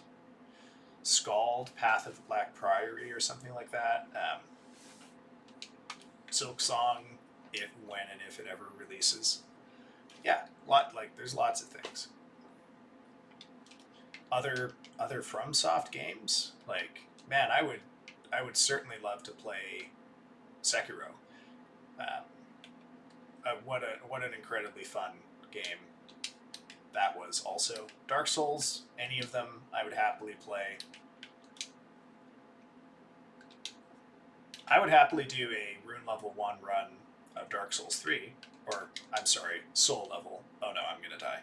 S1: Scald, Path of the Black Priory, or something like that. Silk Song, when and if it ever releases. Yeah, there's lots of things. Other FromSoft games, like, man, I would certainly love to play Sekiro. What an incredibly fun game that was. Also Dark Souls, any of them I would happily play. I would happily do a rune level 1 run of Dark Souls 3, or I'm sorry, soul level. Oh no, I'm gonna die.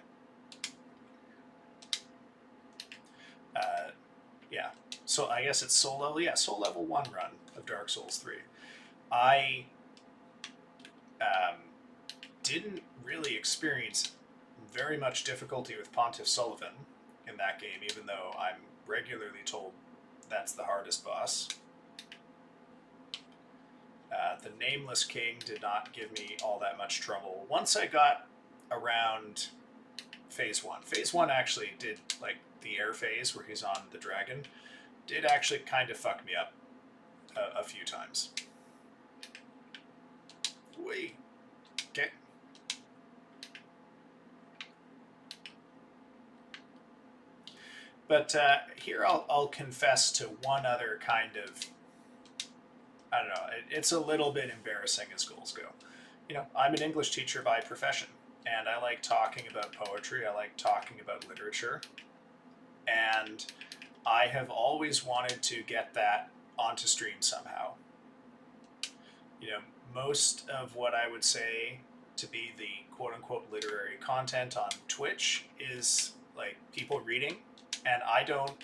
S1: Yeah, so I guess it's soul level. Yeah, soul level 1 run of Dark Souls 3. I didn't really experience very much difficulty with Pontiff Sullivan in that game, even though I'm regularly told that's the hardest boss. The Nameless King did not give me all that much trouble. Once I got around phase 1. Phase 1 actually did, like, the air phase where he's on the dragon, did actually kind of fuck me up a few times. Wait. Okay. But here I'll confess to one other kind of, I don't know, it's a little bit embarrassing as goals go. You know, I'm an English teacher by profession, and I like talking about poetry, I like talking about literature, and I have always wanted to get that onto stream somehow. You know, most of what I would say to be the quote-unquote literary content on Twitch is like people reading, and I don't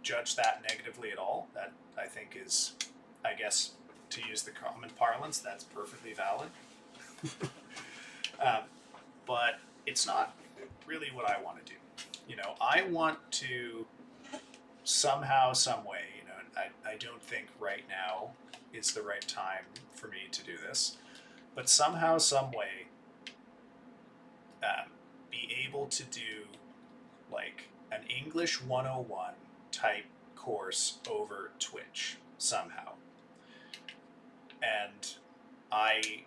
S1: judge that negatively at all. That, I think, is, I guess, to use the common parlance, that's perfectly valid. But it's not really what I want to do. You know, I want to somehow, some way, you know, I don't think right now is the right time for me to do this, but somehow, some way, be able to do like an English 101 type course over Twitch somehow. And I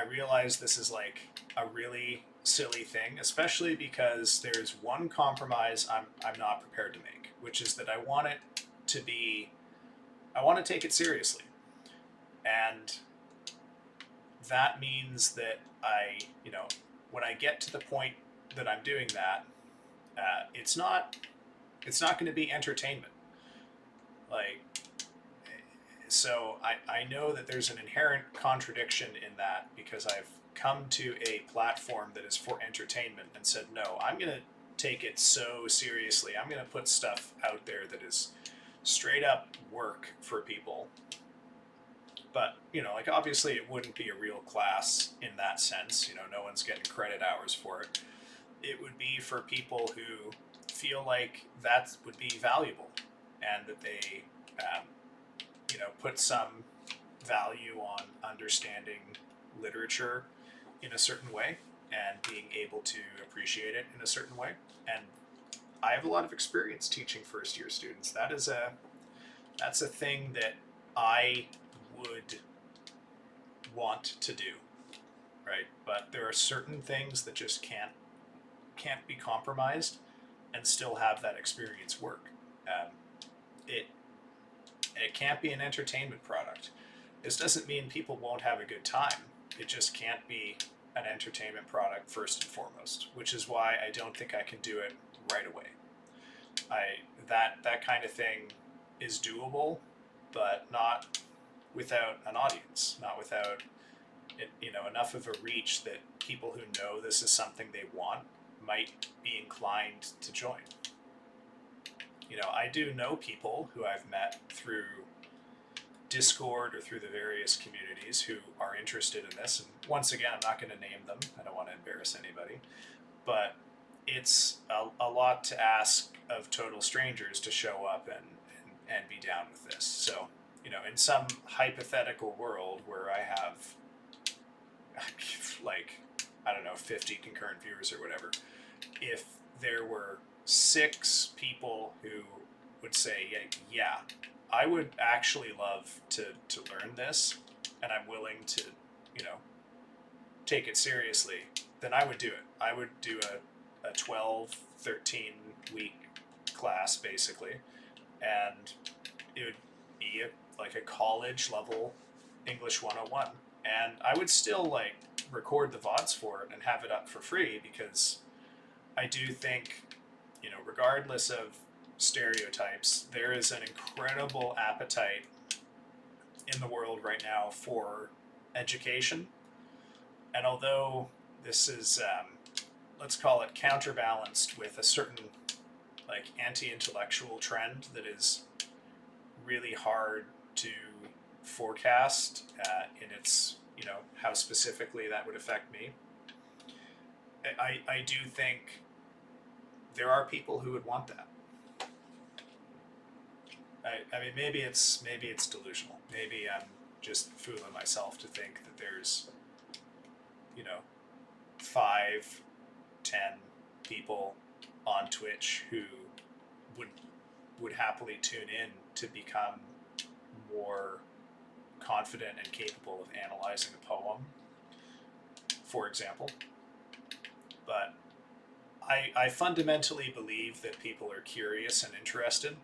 S1: realize this is like a really silly thing, especially because there's one compromise I'm not prepared to make, which is that I want to take it seriously. And that means that when I get to the point that I'm doing that, it's not going to be entertainment. Like, so I know that there's an inherent contradiction in that, because I've come to a platform that is for entertainment and said, no, I'm going to take it so seriously. I'm going to put stuff out there that is straight up work for people. But, like, obviously it wouldn't be a real class in that sense. No one's getting credit hours for it. It would be for people who feel like that would be valuable, and that they, put some value on understanding literature in a certain way and being able to appreciate it in a certain way. And I have a lot of experience teaching first year students. That's a thing that I would want to do, right? But there are certain things that just can't be compromised and still have that experience work. It can't be an entertainment product. This doesn't mean people won't have a good time. It just can't be an entertainment product first and foremost, which is why I don't think I can do it right away. That kind of thing is doable, but not without an audience, not without it, enough of a reach that people who know this is something they want might be inclined to join. I do know people who I've met through Discord or through the various communities who are interested in this. And once again, I'm not going to name them. I don't want to embarrass anybody. But it's a lot to ask of total strangers to show up and be down with this. So, in some hypothetical world where I have, like, I don't know, 50 concurrent viewers or whatever, if there were 6 people who would say, yeah, I would actually love to learn this, and I'm willing to, take it seriously, then I would do it. I would do a 12, 13 week class, basically, and it would be like a college level English 101. And I would still, record the VODs for it and have it up for free, because I do think, regardless of stereotypes, there is an incredible appetite in the world right now for education. And although this is, let's call it, counterbalanced with a certain, anti-intellectual trend that is really hard to forecast in its, how specifically that would affect me, I do think there are people who would want that. I mean, maybe it's delusional. Maybe I'm just fooling myself to think that there's, 5, 10 people on Twitch who would happily tune in to become more confident and capable of analyzing a poem, for example. But I fundamentally believe that people are curious and interested,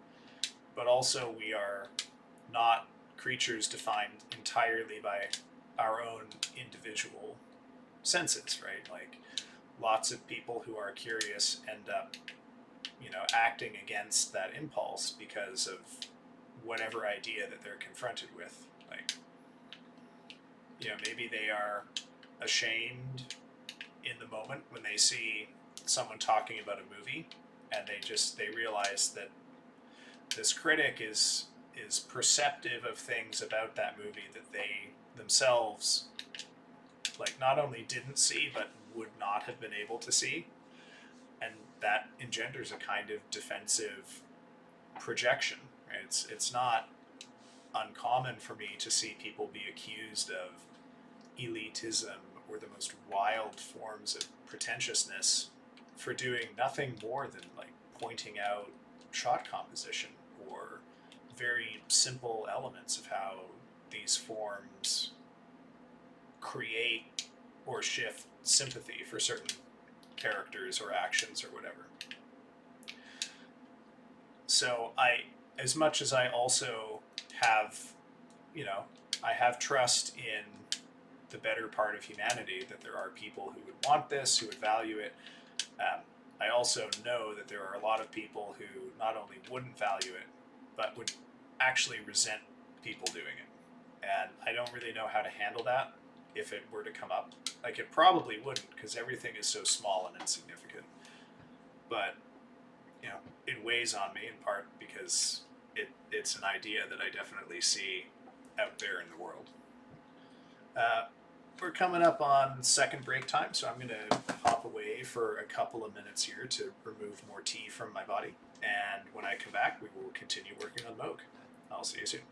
S1: but also we are not creatures defined entirely by our own individual senses, right? Like, lots of people who are curious end up, acting against that impulse because of whatever idea that they're confronted with. Like, maybe they are ashamed in the moment when they see someone talking about a movie, and they realize that this critic is perceptive of things about that movie that they themselves, not only didn't see, but would not have been able to see. And that engenders a kind of defensive projection. Right? It's not uncommon for me to see people be accused of elitism or the most wild forms of pretentiousness for doing nothing more than pointing out shot composition or very simple elements of how these forms create or shift sympathy for certain characters or actions or whatever. So as much as I also have, I have trust in the better part of humanity, that there are people who would want this, who would value it. I also know that there are a lot of people who not only wouldn't value it, but would actually resent people doing it. And I don't really know how to handle that if it were to come up. Like, it probably wouldn't, because everything is so small and insignificant. But, you know, it weighs on me in part because it's an idea that I definitely see out there in the world. We're coming up on second break time, so I'm going to hop away for a couple of minutes here to remove more tea from my body. And when I come back, we will continue working on Mohg. I'll see you soon.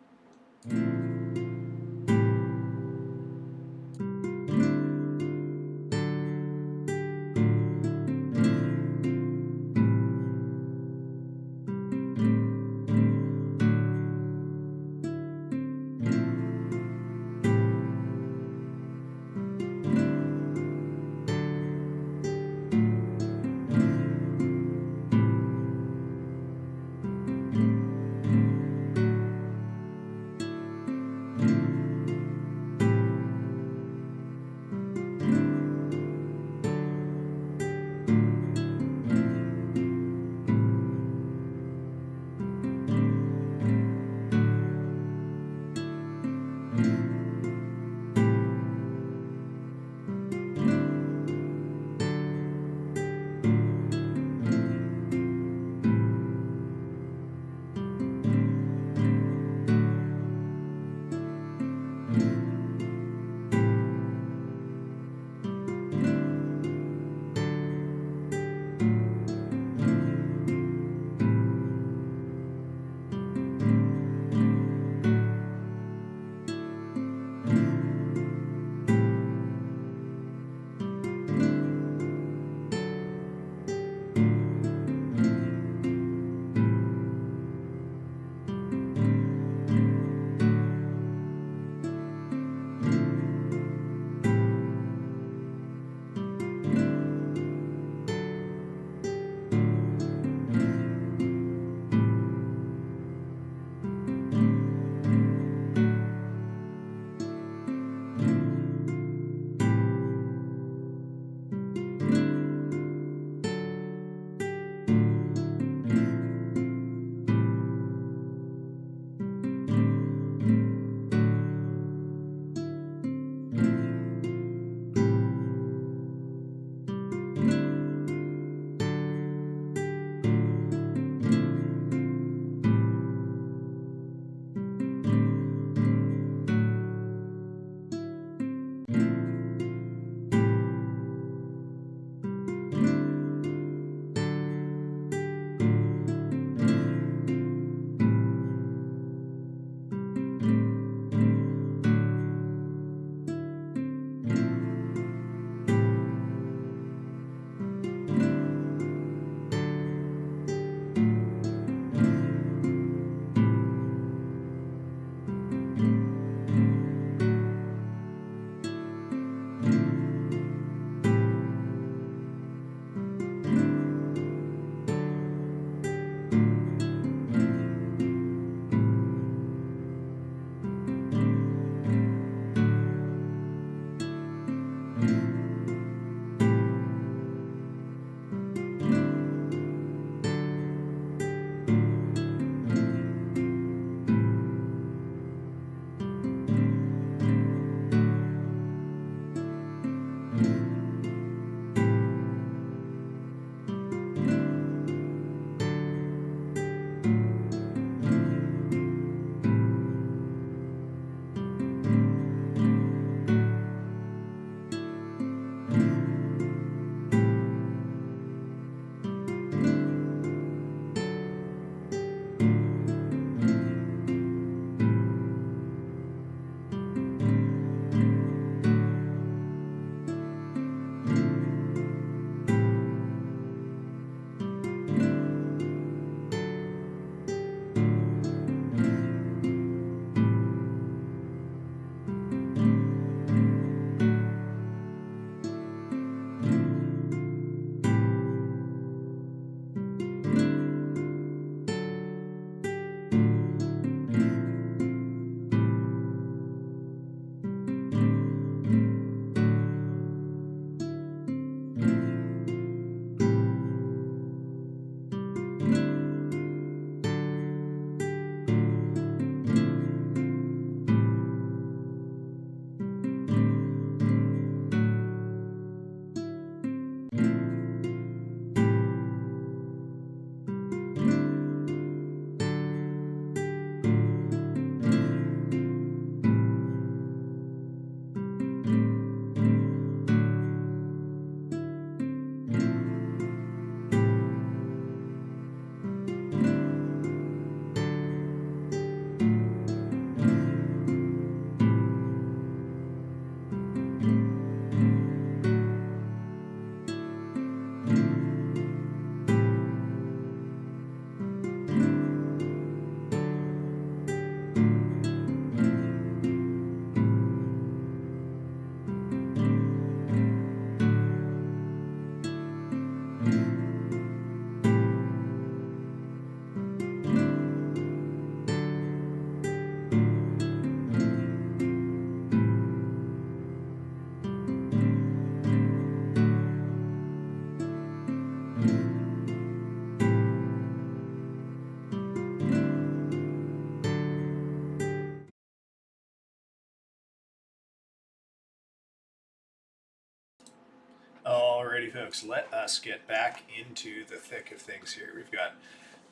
S1: Alrighty, folks, let us get back into the thick of things here. We've got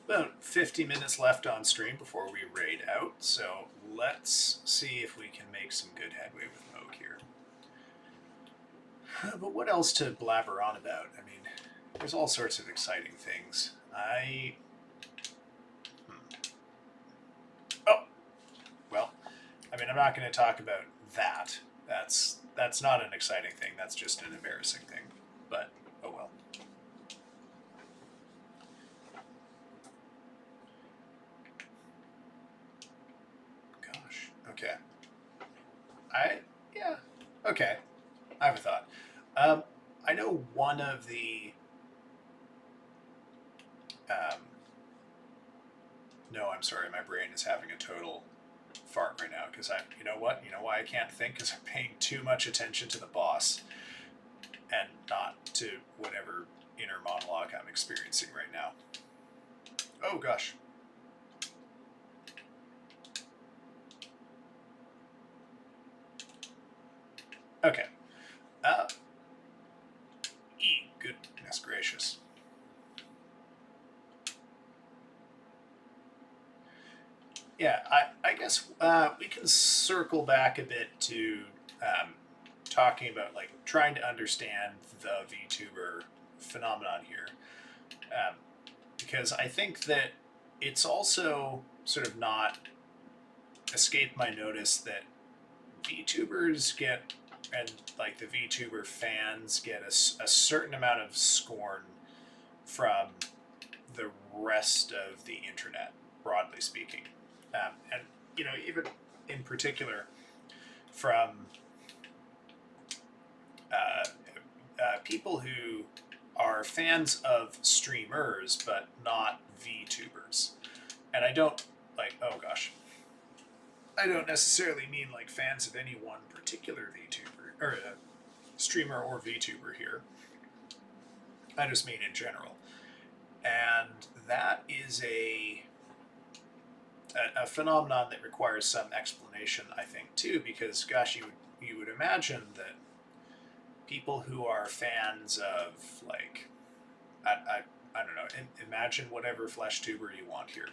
S1: about 50 minutes left on stream before we raid out, so let's see if we can make some good headway with Mohg here. But what else to blabber on about? I mean, there's all sorts of exciting things. Oh! Well, I mean, I'm not going to talk about that. That's not an exciting thing, that's just an embarrassing thing. But, oh well. Gosh, okay. Yeah, okay. I have a thought. I know one of the... no, I'm sorry, my brain is having a total fart right now, because you know what? You know why I can't think? Because I'm paying too much attention to the boss and not to whatever inner monologue I'm experiencing right now. Oh gosh. Okay. Goodness gracious. Yeah, I guess we can circle back a bit to talking about like trying to understand the VTuber phenomenon here, because I think that it's also sort of not escaped my notice that VTubers get, and like the VTuber fans get a certain amount of scorn from the rest of the internet, broadly speaking. And, you know, even in particular from people who are fans of streamers but not VTubers. And I don't, like, oh gosh, I don't necessarily mean like fans of any one particular VTuber, or streamer or VTuber here. I just mean in general. And that is a phenomenon that requires some explanation, I think, too, because, gosh, you would imagine that people who are fans of, like, I don't know, imagine whatever flesh tuber you want here,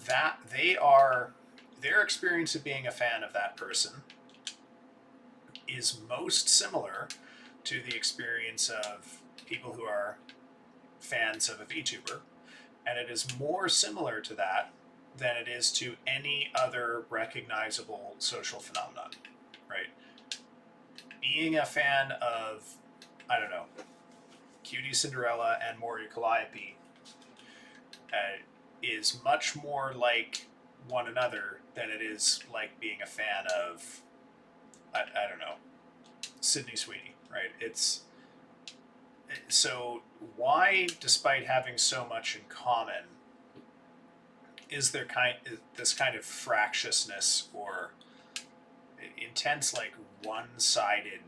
S1: that their experience of being a fan of that person is most similar to the experience of people who are fans of a VTuber, and it is more similar to that than it is to any other recognizable social phenomenon, right? Being a fan of, I don't know, Cutie Cinderella and Mori Calliope is much more like one another than it is like being a fan of, I don't know, Sydney Sweeney, right? So why, despite having so much in common, is there this kind of fractiousness or intense, like, one-sided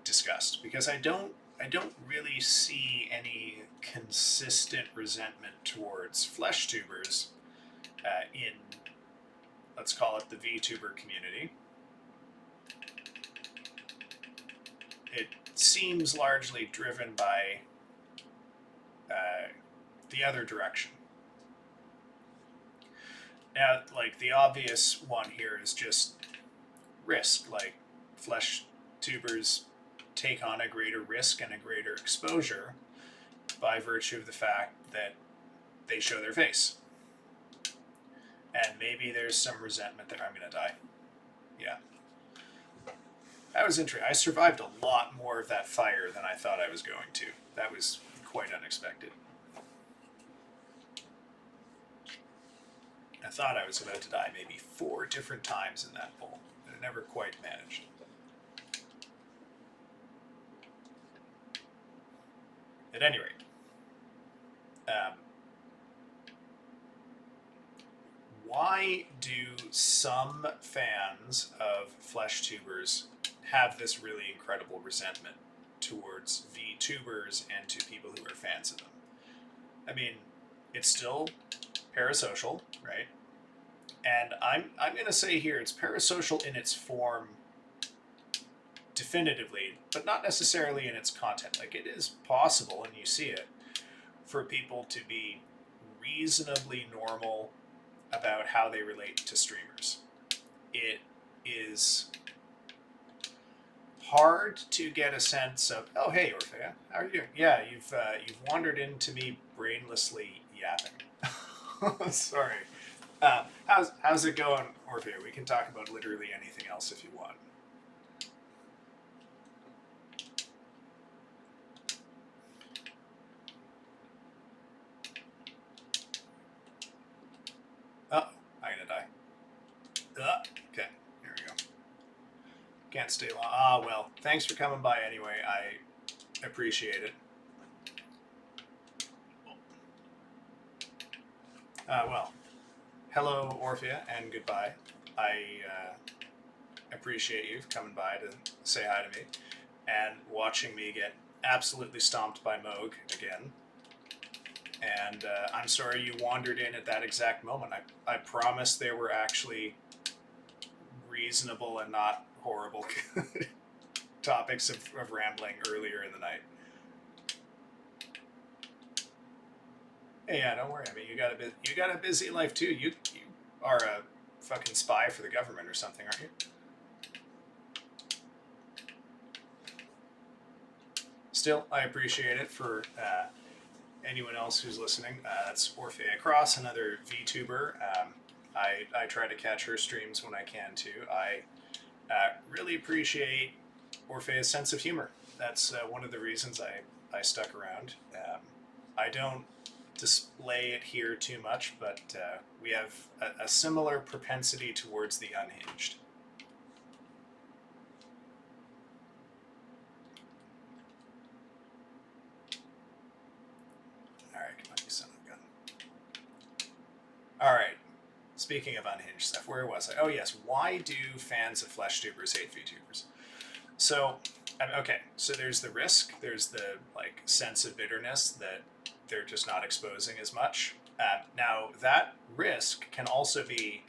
S1: disgust? Because I don't really see any consistent resentment towards flesh tubers in, let's call it, the VTuber community. It seems largely driven by the other direction. Now, like, the obvious one here is just risk. Like, flesh tubers take on a greater risk and a greater exposure by virtue of the fact that they show their face. And maybe there's some resentment there. I'm going to die. Yeah. That was interesting. I survived a lot more of that fire than I thought I was going to. That was quite unexpected. I thought I was about to die maybe 4 different times in that bowl, but I never quite managed. At any rate, why do some fans of flesh tubers have this really incredible resentment towards VTubers and to people who are fans of them? I mean, it's still parasocial, right? And I'm going to say here, it's parasocial in its form definitively, but not necessarily in its content. Like, it is possible, and you see it, for people to be reasonably normal about how they relate to streamers. It is hard to get a sense of, oh, hey, Orphea, how are you doing? Yeah, you've wandered into me brainlessly yapping. Sorry. How's it going, Orphea? We can talk about literally anything else if you want. Oh, I'm gonna die. Okay, here we go. Can't stay long. Ah, well, thanks for coming by anyway. I appreciate it. Well, hello, Orphea, and goodbye. I appreciate you coming by to say hi to me and watching me get absolutely stomped by Mohg again. And I'm sorry you wandered in at that exact moment. I promise there were actually reasonable and not horrible topics of rambling earlier in the night. Hey, yeah, don't worry. I mean, you got a busy life too. You are a fucking spy for the government or something, aren't you? Still, I appreciate it for anyone else who's listening. That's Orphea Cross, another VTuber. I try to catch her streams when I can too. I really appreciate Orphea's sense of humor. That's one of the reasons I stuck around. I don't display it here too much, but we have a similar propensity towards the unhinged. Alright, come on, you son of a gun. Alright, speaking of unhinged stuff, where was I? Oh yes, why do fans of FleshTubers hate VTubers? So, okay, so there's the risk, there's the like sense of bitterness that they're just not exposing as much. Now, that risk can also be,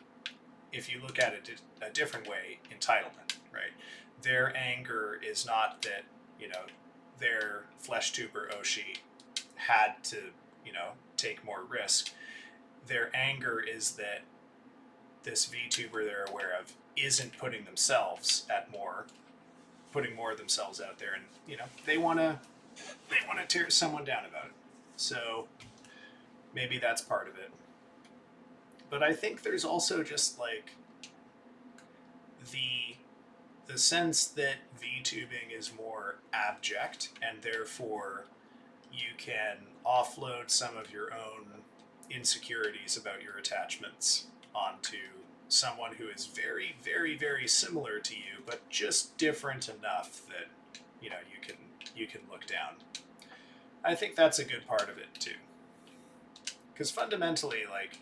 S1: if you look at it a different way, entitlement, right? Their anger is not that, their flesh tuber Oshi had to, take more risk. Their anger is that this VTuber they're aware of isn't putting more of themselves out there, and they want to tear someone down about it. So maybe that's part of it. But I think there's also just like the sense that VTubing is more abject, and therefore you can offload some of your own insecurities about your attachments onto someone who is very, very, very similar to you, but just different enough that you can look down. I think that's a good part of it too, because fundamentally, like,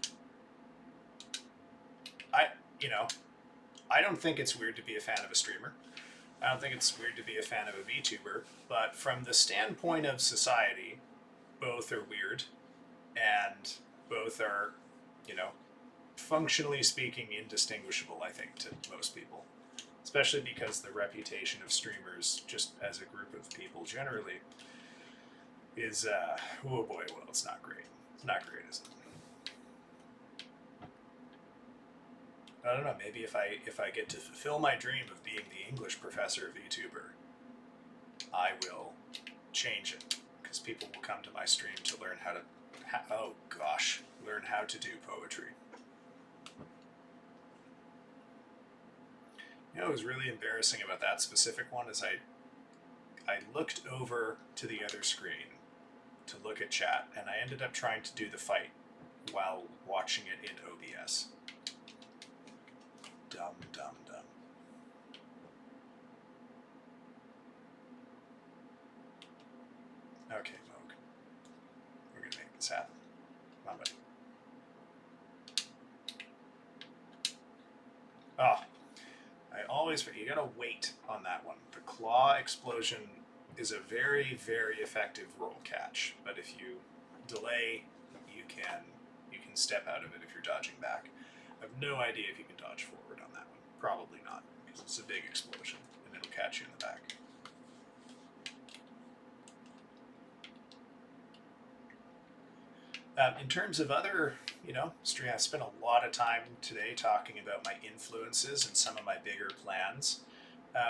S1: I don't think it's weird to be a fan of a streamer. I don't think it's weird to be a fan of a VTuber, but from the standpoint of society, both are weird, and both are, functionally speaking, indistinguishable, I think, to most people. Especially because the reputation of streamers, just as a group of people generally, is, oh boy, well, it's not great. It's not great, is it? I don't know, maybe if I get to fulfill my dream of being the English professor VTuber, I will change it, because people will come to my stream to learn how to, learn how to do poetry. What was really embarrassing about that specific one is I looked over to the other screen to look at chat, and I ended up trying to do the fight while watching it in OBS. Dumb. Okay, Mohg. We're gonna make this happen. Come on, buddy. Oh, you gotta wait on that one. The claw explosion is a very, very effective roll catch, but if you delay, you can step out of it if you're dodging back. I have no idea if you can dodge forward on that one. Probably not, because it's a big explosion, and it'll catch you in the back. In terms of other, stream, I spent a lot of time today talking about my influences and some of my bigger plans.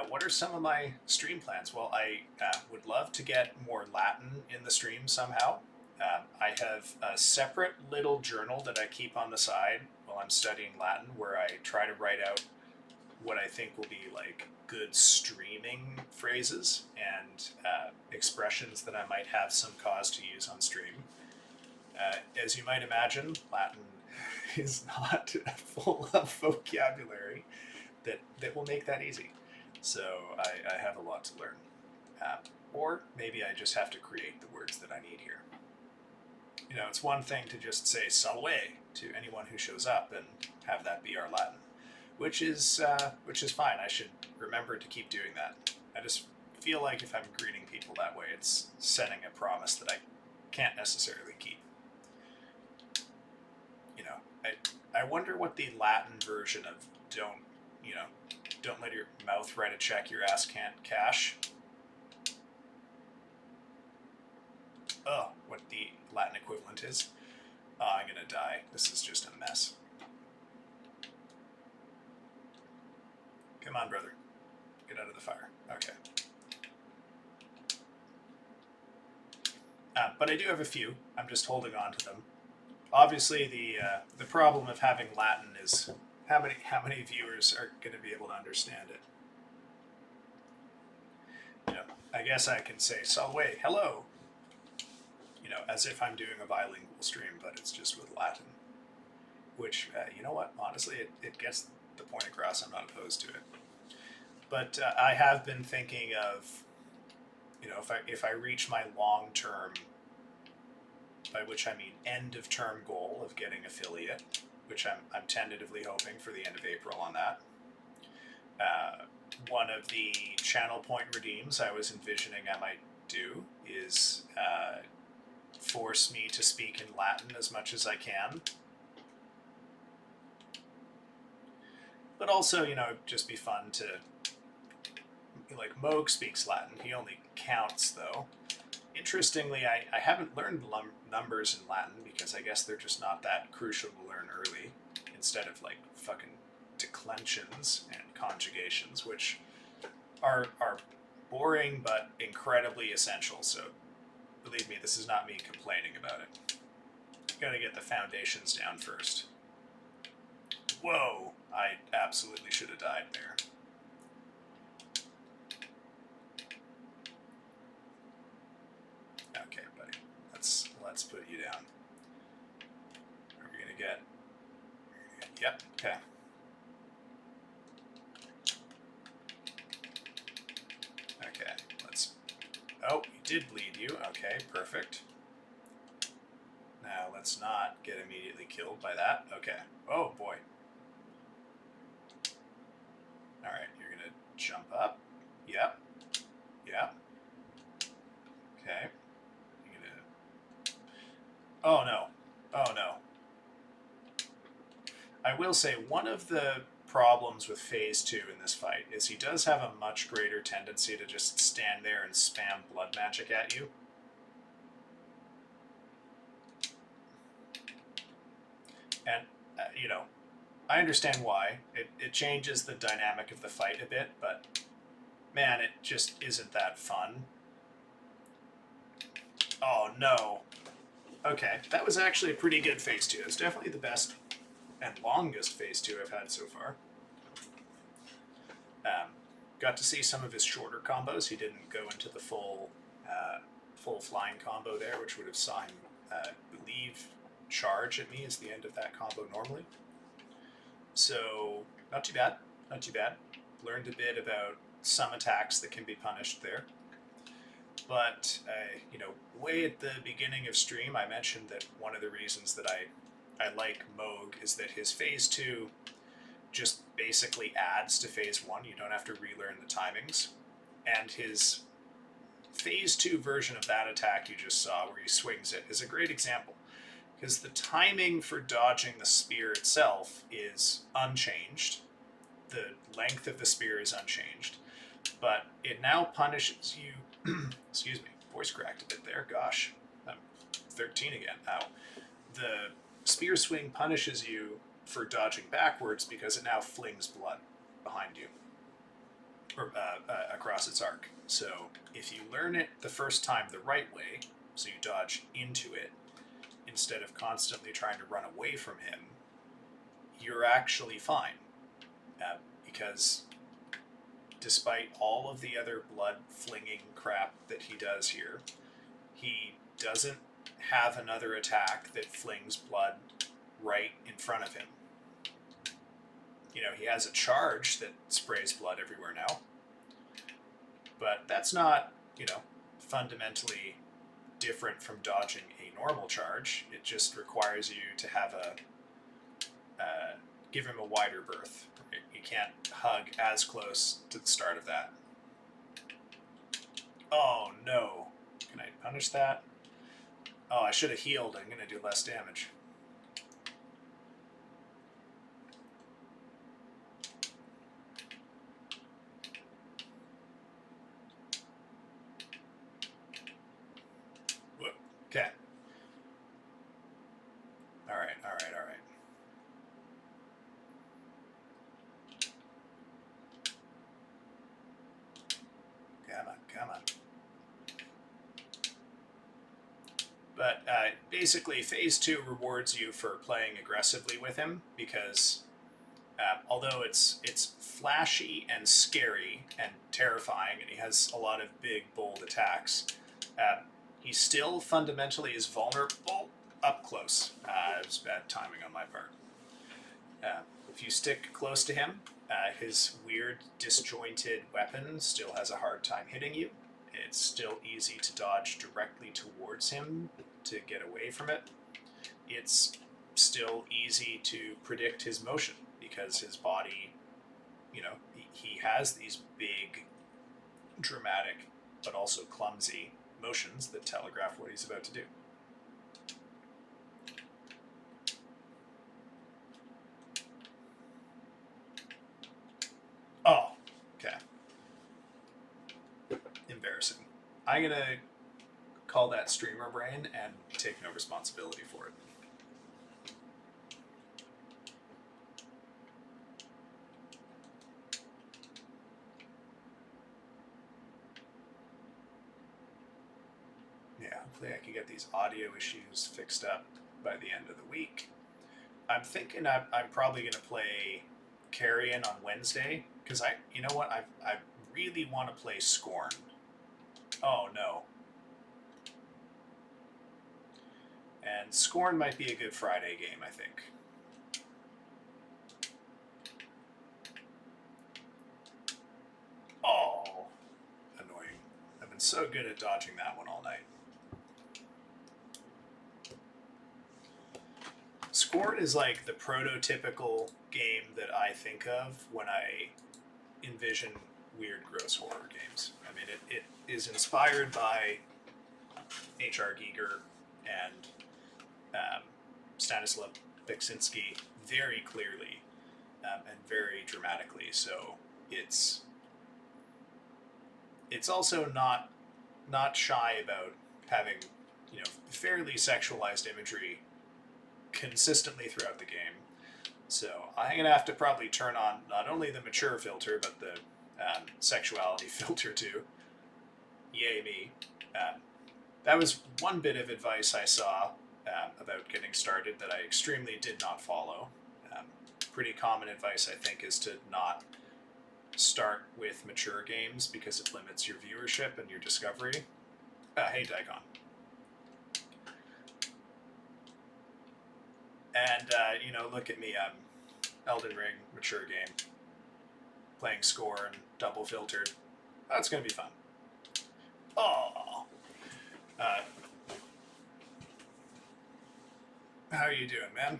S1: What are some of my stream plans? Well, I would love to get more Latin in the stream somehow. I have a separate little journal that I keep on the side while I'm studying Latin where I try to write out what I think will be like good streaming phrases and expressions that I might have some cause to use on stream. As you might imagine, Latin is not full of vocabulary that will make that easy. So I have a lot to learn. Or maybe I just have to create the words that I need here. It's one thing to just say salve to anyone who shows up and have that be our Latin, which is fine. I should remember to keep doing that. I just feel like if I'm greeting people that way, it's setting a promise that I can't necessarily keep. I wonder what the Latin version of don't let your mouth write a check your ass can't cash. What the Latin equivalent is. I'm gonna die. This is just a mess. Come on, brother. Get out of the fire. Okay. But I do have a few. I'm just holding on to them. Obviously, the problem of having Latin is how many viewers are going to be able to understand it. I guess I can say salve, hello, as if I'm doing a bilingual stream, but it's just with Latin. Which, you know what? Honestly, it gets the point across. I'm not opposed to it. But I have been thinking of, if I reach my long-term, by which I mean end-of-term goal of getting affiliate, which I'm tentatively hoping for the end of April on that. One of the channel point redeems I was envisioning I might do is force me to speak in Latin as much as I can. But also, it'd just be fun to, like, Mohg speaks Latin. He only counts, though. Interestingly, I haven't learned numbers in Latin because I guess they're just not that crucial to learn early, instead of like fucking declensions and conjugations, which are boring but incredibly essential. So believe me, this is not me complaining about it. Gotta get the foundations down first. Whoa, I absolutely should have died there. Okay, buddy, let's put you down. Are we gonna get? Yep. Okay. Okay. Let's. Oh, he did bleed you. Okay, perfect. Now let's not get immediately killed by that. Okay. Oh boy. All right, you're gonna jump up. Yep. Yep. Okay. Oh no. Oh no. I will say one of the problems with phase 2 in this fight is he does have a much greater tendency to just stand there and spam blood magic at you. And, I understand why. It changes the dynamic of the fight a bit, but man, it just isn't that fun. Oh no. Okay, that was actually a pretty good phase 2. It's definitely the best and longest phase 2 I've had so far. Got to see some of his shorter combos. He didn't go into the full flying combo there, which would have saw him, believe, charge at me as the end of that combo normally. So, not too bad. Not too bad. Learned a bit about some attacks that can be punished there. But, way at the beginning of stream, I mentioned that one of the reasons that I like Mohg is that his phase 2 just basically adds to phase 1. You don't have to relearn the timings. And his phase 2 version of that attack you just saw, where he swings it, is a great example. Because the timing for dodging the spear itself is unchanged. The length of the spear is unchanged. but it now punishes you. Excuse me, voice cracked a bit there. Gosh, I'm 13 again. Ow. The spear swing punishes you for dodging backwards because it now flings blood behind you or across its arc. So if you learn it the first time the right way, so you dodge into it instead of constantly trying to run away from him, you're actually fine. Because despite all of the other blood flinging crap that he does here, he doesn't have another attack that flings blood right in front of him. You know, he has a charge that sprays blood everywhere now, but that's not, you know, fundamentally different from dodging a normal charge. It just requires you to have give him a wider berth. You can't hug as close to the start of that. Oh no. Can I punish that? Oh, I should have healed. I'm going to do less damage. Whoop. Okay. Alright. Come on. But basically, Phase 2 rewards you for playing aggressively with him because although it's flashy and scary and terrifying, and he has a lot of big, bold attacks, he still fundamentally is vulnerable up close. It was bad timing on my part. If you stick close to him, his weird, disjointed weapon still has a hard time hitting you. It's still easy to dodge directly towards him to get away from it. It's still easy to predict his motion because his body, you know, he has these big, dramatic, but also clumsy motions that telegraph what he's about to do. Oh, okay. Embarrassing. I'm going to call that streamer brain and take no responsibility for it. Yeah, hopefully I can get these audio issues fixed up by the end of the week. I'm thinking I'm probably going to play Carrion on Wednesday because you know what, I really want to play Scorn. Oh no. And Scorn might be a good Friday game, I think. Oh, annoying. I've been so good at dodging that one all night. Scorn is like the prototypical game that I think of when I envision weird, gross horror games. I mean, it is inspired by H.R. Giger and Stanislav Beksinski very clearly and very dramatically. So it's also not shy about having, you know, fairly sexualized imagery consistently throughout the game. So I'm gonna have to probably turn on not only the mature filter but the sexuality filter too. Yay me. That was one bit of advice I saw about getting started that I extremely did not follow. Pretty common advice, I think, is to not start with mature games because it limits your viewership and your discovery. Hey, Daikon. And, you know, look at me, I'm Elden Ring, mature game, playing Scorn, double filtered. That's going to be fun. Oh. How are you doing, man?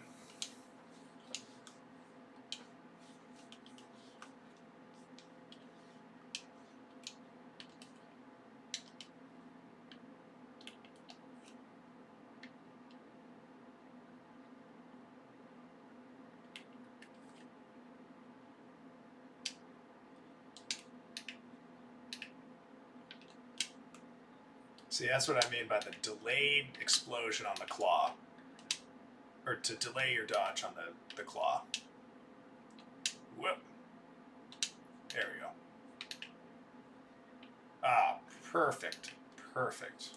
S1: See, that's what I mean by the delayed explosion on the claw. Or to delay your dodge on the claw. Whoop. There we go. Ah, perfect. Perfect.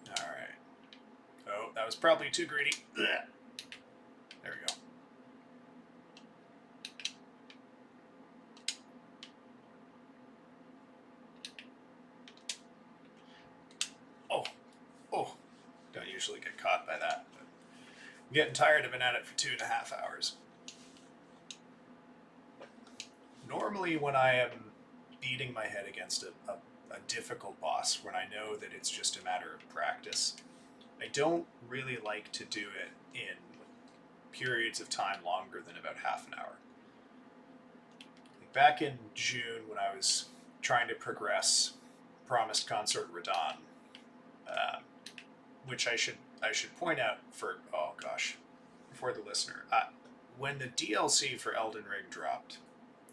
S1: Alright. Oh, that was probably too greedy. There we go. Oh, don't usually get caught by that. But I'm getting tired. I've been at it for 2.5 hours. Normally when I am beating my head against a difficult boss, when I know that it's just a matter of practice, I don't really like to do it in periods of time longer than about half an hour. Like back in June when I was trying to progress Promised Consort Radon, which I should point out for, oh gosh, for the listener, when the DLC for Elden Ring dropped,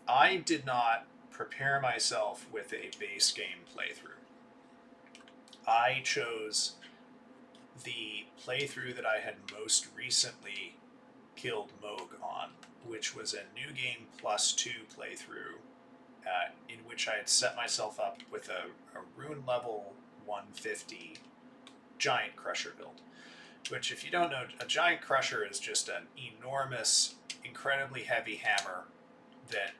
S1: I did not prepare myself with a base game playthrough. I chose the playthrough that I had most recently killed Mohg on, which was a New Game +2 playthrough, in which I had set myself up with a rune level 150 Giant Crusher build. Which, if you don't know, a Giant Crusher is just an enormous, incredibly heavy hammer that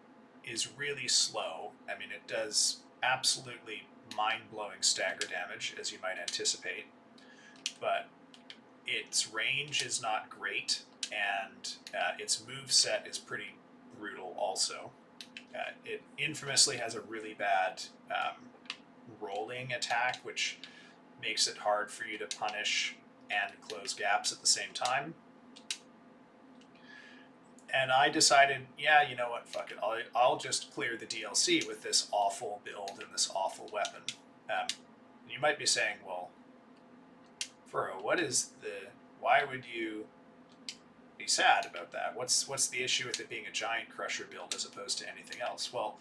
S1: is really slow. I mean, it does absolutely mind-blowing stagger damage, as you might anticipate, but its range is not great, and its moveset is pretty brutal also. It infamously has a really bad rolling attack, which makes it hard for you to punish and close gaps at the same time. And I decided, yeah, you know what, fuck it. I'll just clear the DLC with this awful build and this awful weapon. You might be saying, well, Furrow, why would you be sad about that? What's the issue with it being a Giant Crusher build as opposed to anything else? Well,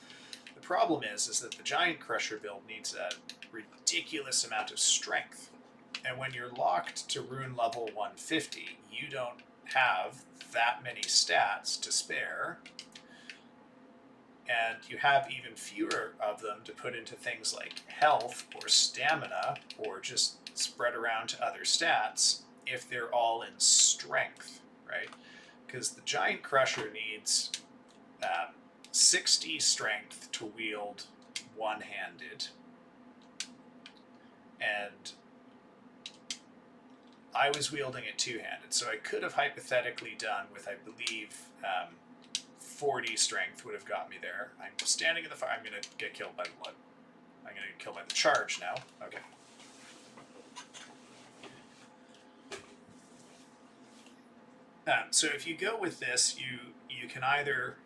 S1: the problem is that the Giant Crusher build needs a ridiculous amount of strength. And when you're locked to rune level 150, you don't have that many stats to spare, and you have even fewer of them to put into things like health or stamina or just spread around to other stats if they're all in strength, right? Because the Giant Crusher needs 60 strength to wield one-handed, and I was wielding it two-handed, so I could have hypothetically done with, I believe, 40 strength would have got me there. I'm standing in the fire. I'm going to get killed by the blood. I'm going to get killed by the charge now. Okay. So if you go with this, you can either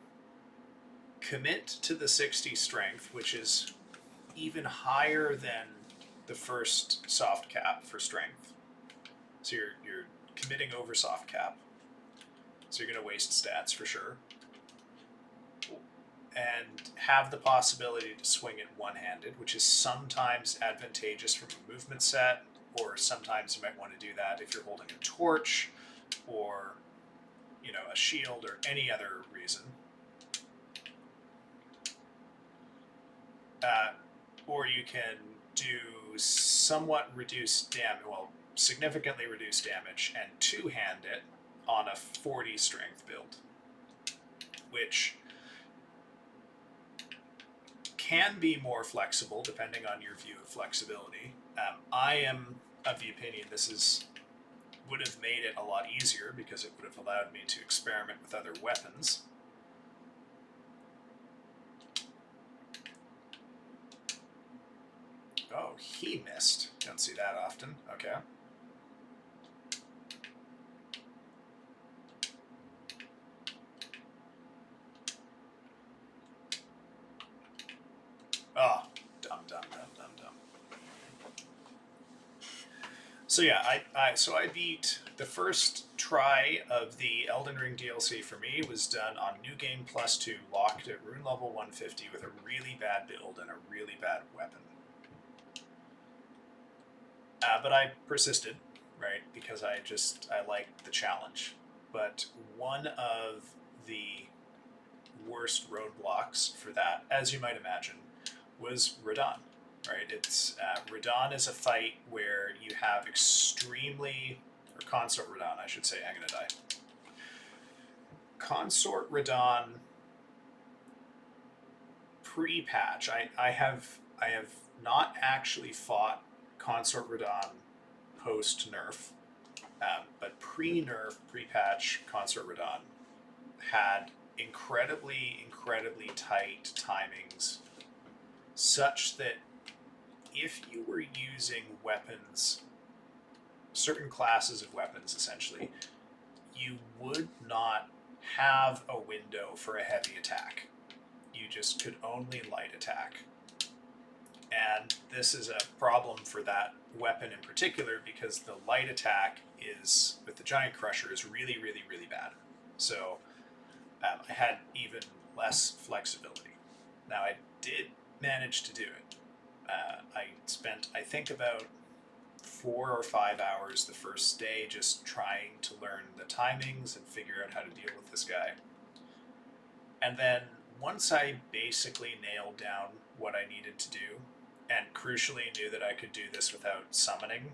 S1: commit to the 60 strength, which is even higher than the first soft cap for strength. So you're committing over soft cap. So you're going to waste stats for sure. And have the possibility to swing it one-handed, which is sometimes advantageous from a movement set, or sometimes you might want to do that if you're holding a torch, or a shield, or any other reason. Or you can do somewhat reduced damage, well, significantly reduced damage, and two-hand it on a 40 strength build, which can be more flexible depending on your view of flexibility. I am of the opinion this would have made it a lot easier because it would have allowed me to experiment with other weapons. Oh, he missed. Don't see that often. Okay. Oh, dumb. So yeah, I beat the first try of the Elden Ring DLC for me was done on New Game Plus 2, locked at rune level 150 with a really bad build and a really bad weapon. But I persisted, right, because I liked the challenge. But one of the worst roadblocks for that, as you might imagine, was Radon. Right, it's Radon is a fight where you have extremely, or Consort Radon, I should say. I'm gonna die. Consort Radon pre-patch. I have not actually fought Consort Radon post nerf, but pre-nerf, pre-patch Consort Radon had incredibly tight timings, such that if you were using weapons, certain classes of weapons essentially, you would not have a window for a heavy attack. You just could only light attack. And this is a problem for that weapon in particular because the light attack is, with the Giant Crusher, is really bad. So I had even less flexibility. Now I did manage to do it. I spent, I think, about 4 or 5 hours the first day just trying to learn the timings and figure out how to deal with this guy. And then once I basically nailed down what I needed to do, and crucially knew that I could do this without summoning,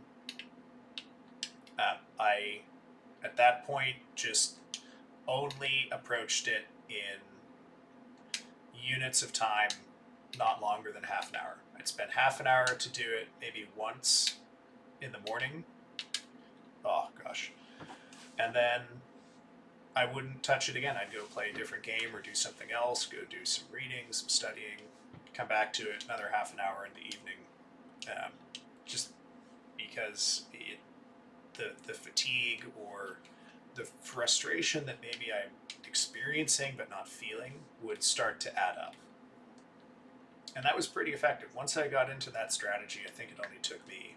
S1: I, at that point, just only approached it in units of time, not longer than half an hour. I'd spend half an hour to do it maybe once in the morning. Oh gosh. And then I wouldn't touch it again. I'd go play a different game or do something else, go do some reading, some studying, come back to it another half an hour in the evening. Just because the fatigue or the frustration that maybe I'm experiencing but not feeling would start to add up. And that was pretty effective. Once I got into that strategy, I think it only took me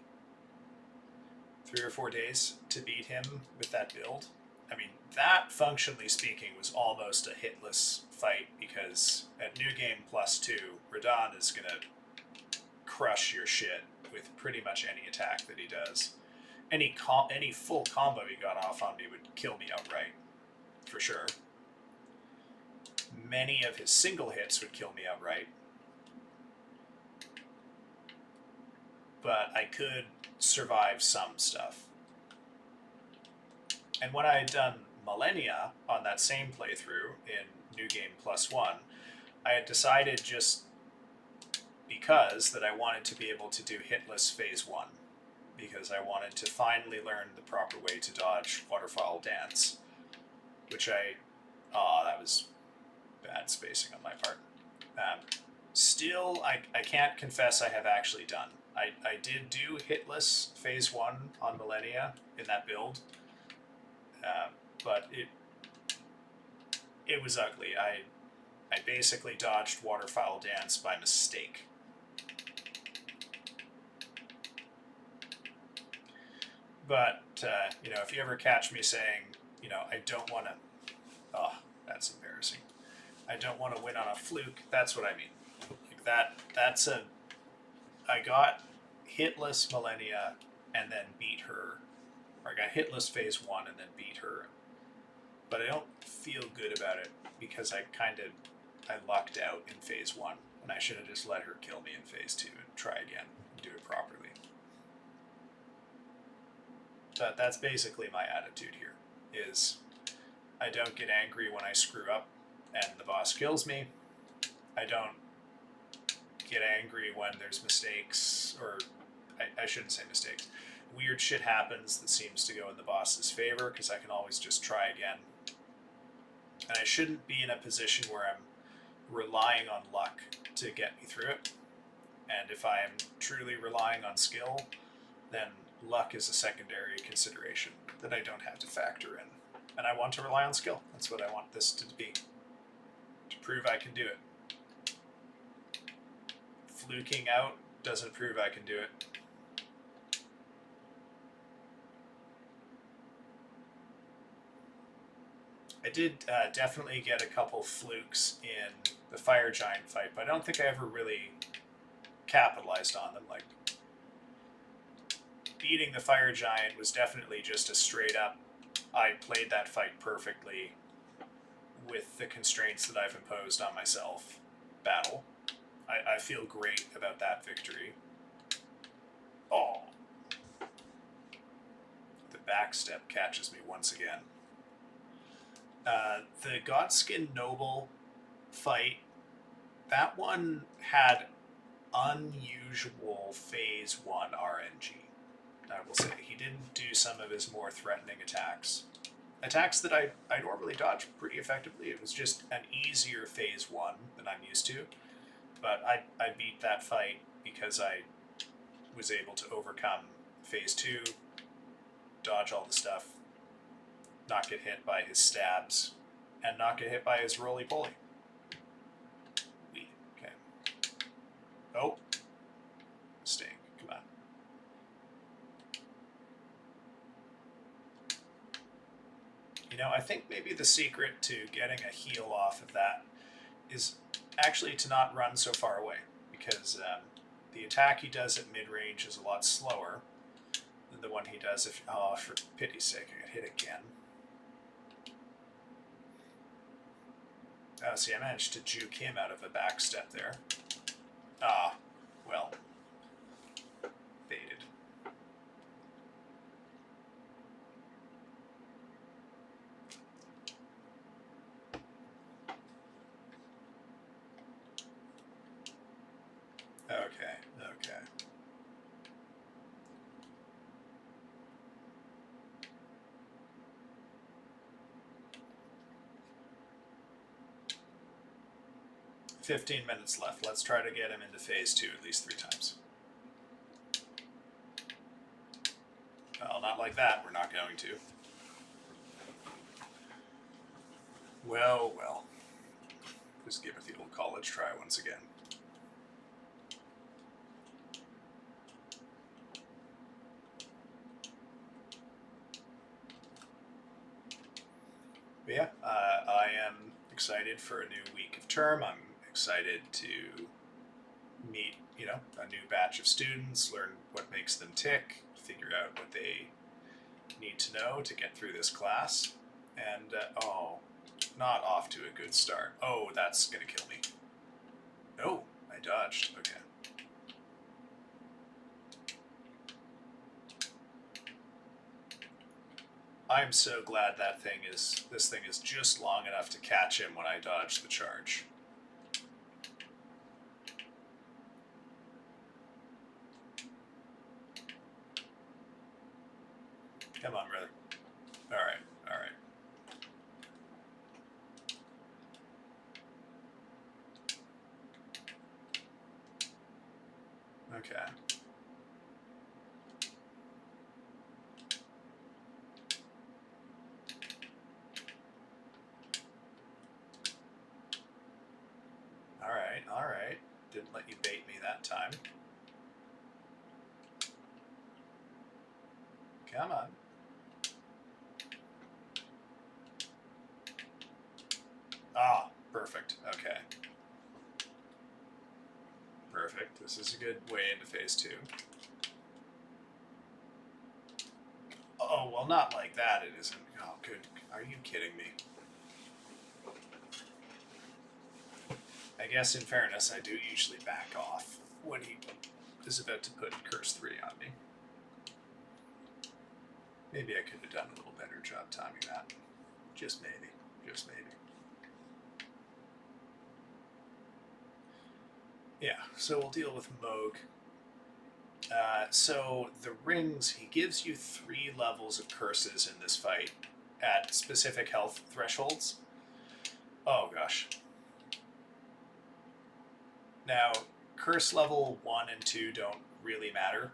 S1: 3 or 4 days to beat him with that build. I mean, that, functionally speaking, was almost a hitless fight because at New Game Plus 2, Radon is going to crush your shit with pretty much any attack that he does. Any full combo he got off on me would kill me outright, for sure. Many of his single hits would kill me outright. But I could survive some stuff. And when I had done Millennia on that same playthrough in New Game Plus 1, I had decided, just because, that I wanted to be able to do hitless Phase 1, because I wanted to finally learn the proper way to dodge Waterfall Dance, which that was bad spacing on my part. Still, I can't confess I have actually done. I did do hitless Phase 1 on Millennia in that build, but it was ugly. I basically dodged Waterfowl Dance by mistake. But, if you ever catch me saying, I don't want to, oh, that's embarrassing. I don't want to win on a fluke, that's what I mean. Like I got hitless Millennia and then beat her. Or I got hitless Phase 1 and then beat her. But I don't feel good about it because I lucked out in Phase 1. And I should have just let her kill me in Phase 2 and try again and do it properly. But that's basically my attitude here, is I don't get angry when I screw up and the boss kills me. I don't get angry when there's mistakes, or I shouldn't say mistakes. Weird shit happens that seems to go in the boss's favor, because I can always just try again. And I shouldn't be in a position where I'm relying on luck to get me through it. And if I am truly relying on skill, then luck is a secondary consideration that I don't have to factor in. And I want to rely on skill. That's what I want this to be. To prove I can do it. Fluking out doesn't prove I can do it. I did definitely get a couple flukes in the fire giant fight, but I don't think I ever really capitalized on them. Like, beating the fire giant was definitely just a straight up, I played that fight perfectly with the constraints that I've imposed on myself battle. I feel great about that victory. Oh, the backstep catches me once again. The Godskin Noble fight, that one had unusual phase 1 RNG. I will say he didn't do some of his more threatening attacks that I normally dodge pretty effectively. It was just an easier phase 1 than I'm used to, but I beat that fight because I was able to overcome phase 2, dodge all the stuff, not get hit by his stabs, and not get hit by his roly-poly. Okay. Oh, mistake. Come on. You know, I think maybe the secret to getting a heal off of that is actually to not run so far away, because the attack he does at mid-range is a lot slower than the one he does if... Oh, for pity's sake, I got hit again. Oh, see, I managed to juke him out of a backstep there. Ah, well, baited. Okay, okay. "15 minutes left. Let's try to get him into phase 2 at least 3 times. Well, not like that. We're not going to. Well, well. Just give it the old college try once again. But yeah, I am excited for a new week of term. I'm excited to meet, you know, a new batch of students, learn what makes them tick, figure out what they need to know to get through this class. And, oh, not off to a good start. Oh, that's going to kill me. No, I dodged. Okay. I'm so glad this thing is just long enough to catch him when I dodge the charge. Come on, brother. Alright, alright. Okay. Alright, alright. Didn't let you bait me that time. Come on. Ah, perfect. Okay. Perfect. This is a good way into phase 2. Oh, well, not like that, it isn't. Oh, good. Are you kidding me? I guess, in fairness, I do usually back off when he is about to put Curse 3 on me. Maybe I could have done a little better job timing that. Just maybe. Just maybe. Yeah, so we'll deal with Mohg. So the rings, he gives you 3 levels of curses in this fight at specific health thresholds. Oh gosh. Now, curse level 1 and 2 don't really matter.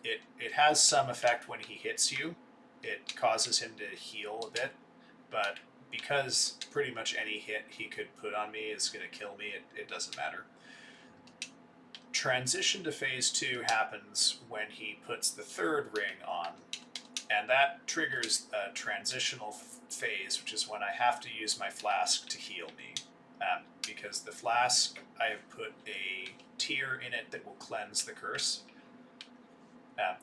S1: It has some effect when he hits you. It causes him to heal a bit, but because pretty much any hit he could put on me is going to kill me, it doesn't matter. Transition to phase 2 happens when he puts the 3rd ring on, And that triggers a transitional phase, which is when I have to use my flask to heal me. Because the flask, I have put a tier in it that will cleanse the curse.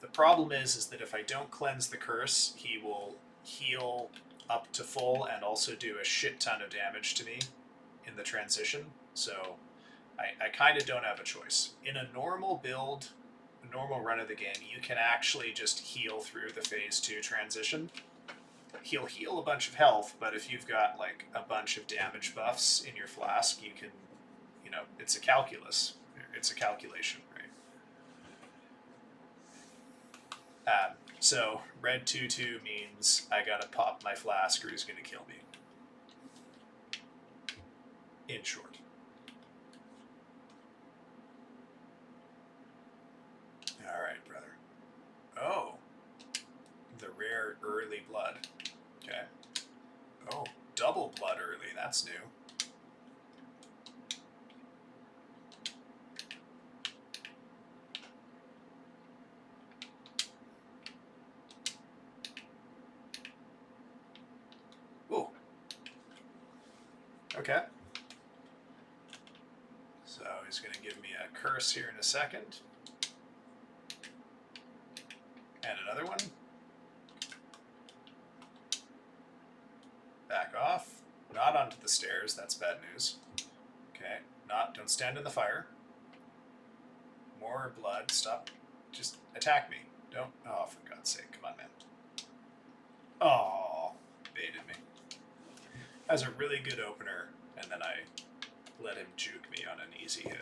S1: The problem is that if I don't cleanse the curse, he will heal up to full and also do a shit ton of damage to me in the transition. So I kind of don't have a choice. In a normal build, a normal run of the game, you can actually just heal through the phase 2 transition. He'll heal a bunch of health, but if you've got like a bunch of damage buffs in your flask, you can, it's a calculus. It's a calculation, right? So red 2-2 means I gotta pop my flask or he's gonna kill me. In short. Alright, brother. Oh. The rare early blood. Okay. Oh, double blood early. That's new. Ooh. Okay. So he's going to give me a curse here in a second. And another one. Back off. Not onto the stairs. That's bad news. Okay. Don't stand in the fire. More blood. Stop. Just attack me. Don't. Oh, for God's sake. Come on, man. Oh, baited me. That was a really good opener, and then I let him juke me on an easy hit.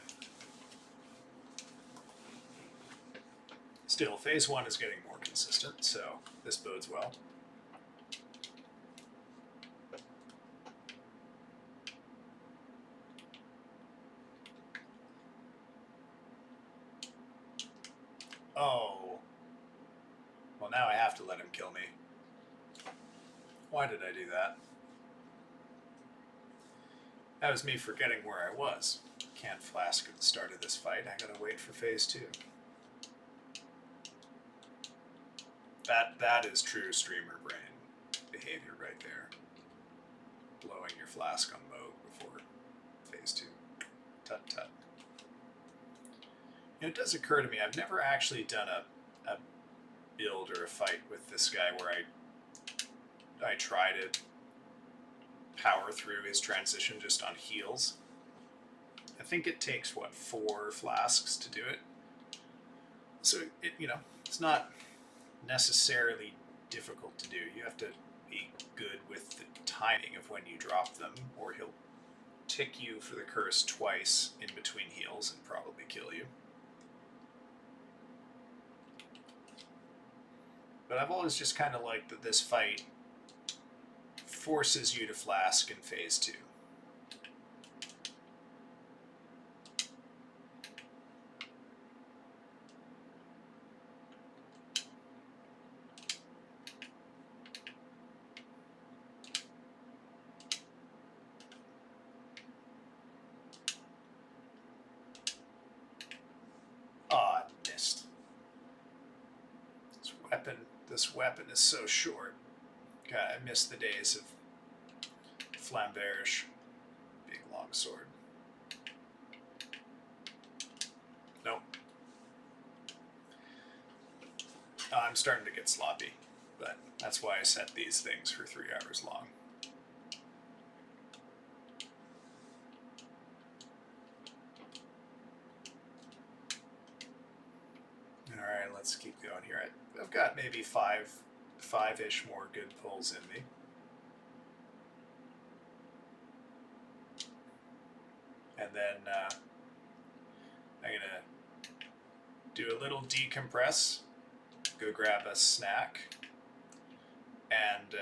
S1: Still, phase 1 is getting more consistent, so this bodes well. Oh. Well, now I have to let him kill me. Why did I do that? That was me forgetting where I was. Can't flask at the start of this fight. I gotta wait for phase 2. That is true streamer brain behavior right there. Blowing your flask on Mohg before phase 2. Tut tut. It does occur to me, I've never actually done a build or a fight with this guy where I try to power through his transition just on heals. I think it takes, 4 flasks to do it. So, it's not necessarily difficult to do. You have to be good with the timing of when you drop them, or he'll tick you for the curse twice in between heals and probably kill you. But I've always just kind of liked that this fight forces you to flask in phase 2. Ah, I missed. This weapon is so short. God, I miss the days of Flamberge, big long sword. Nope. I'm starting to get sloppy, but that's why I set these things for 3 hours long. Alright, let's keep going here. I've got maybe five-ish more good pulls in me. And then I'm going to do a little decompress, go grab a snack, and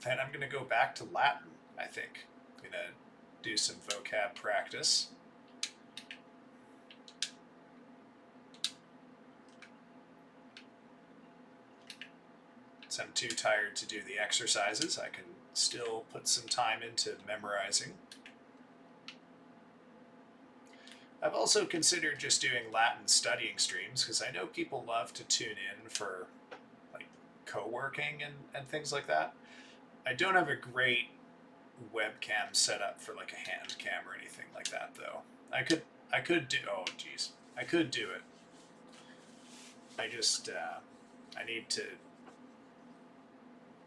S1: then I'm going to go back to Latin, I think. I'm going to do some vocab practice. I'm too tired to do the exercises. I can still put some time into memorizing. I've also considered just doing Latin studying streams because I know people love to tune in for like co-working and things like that. I don't have a great webcam set up for like a hand cam or anything like that though. I could do, oh geez, I could do it. I just I need to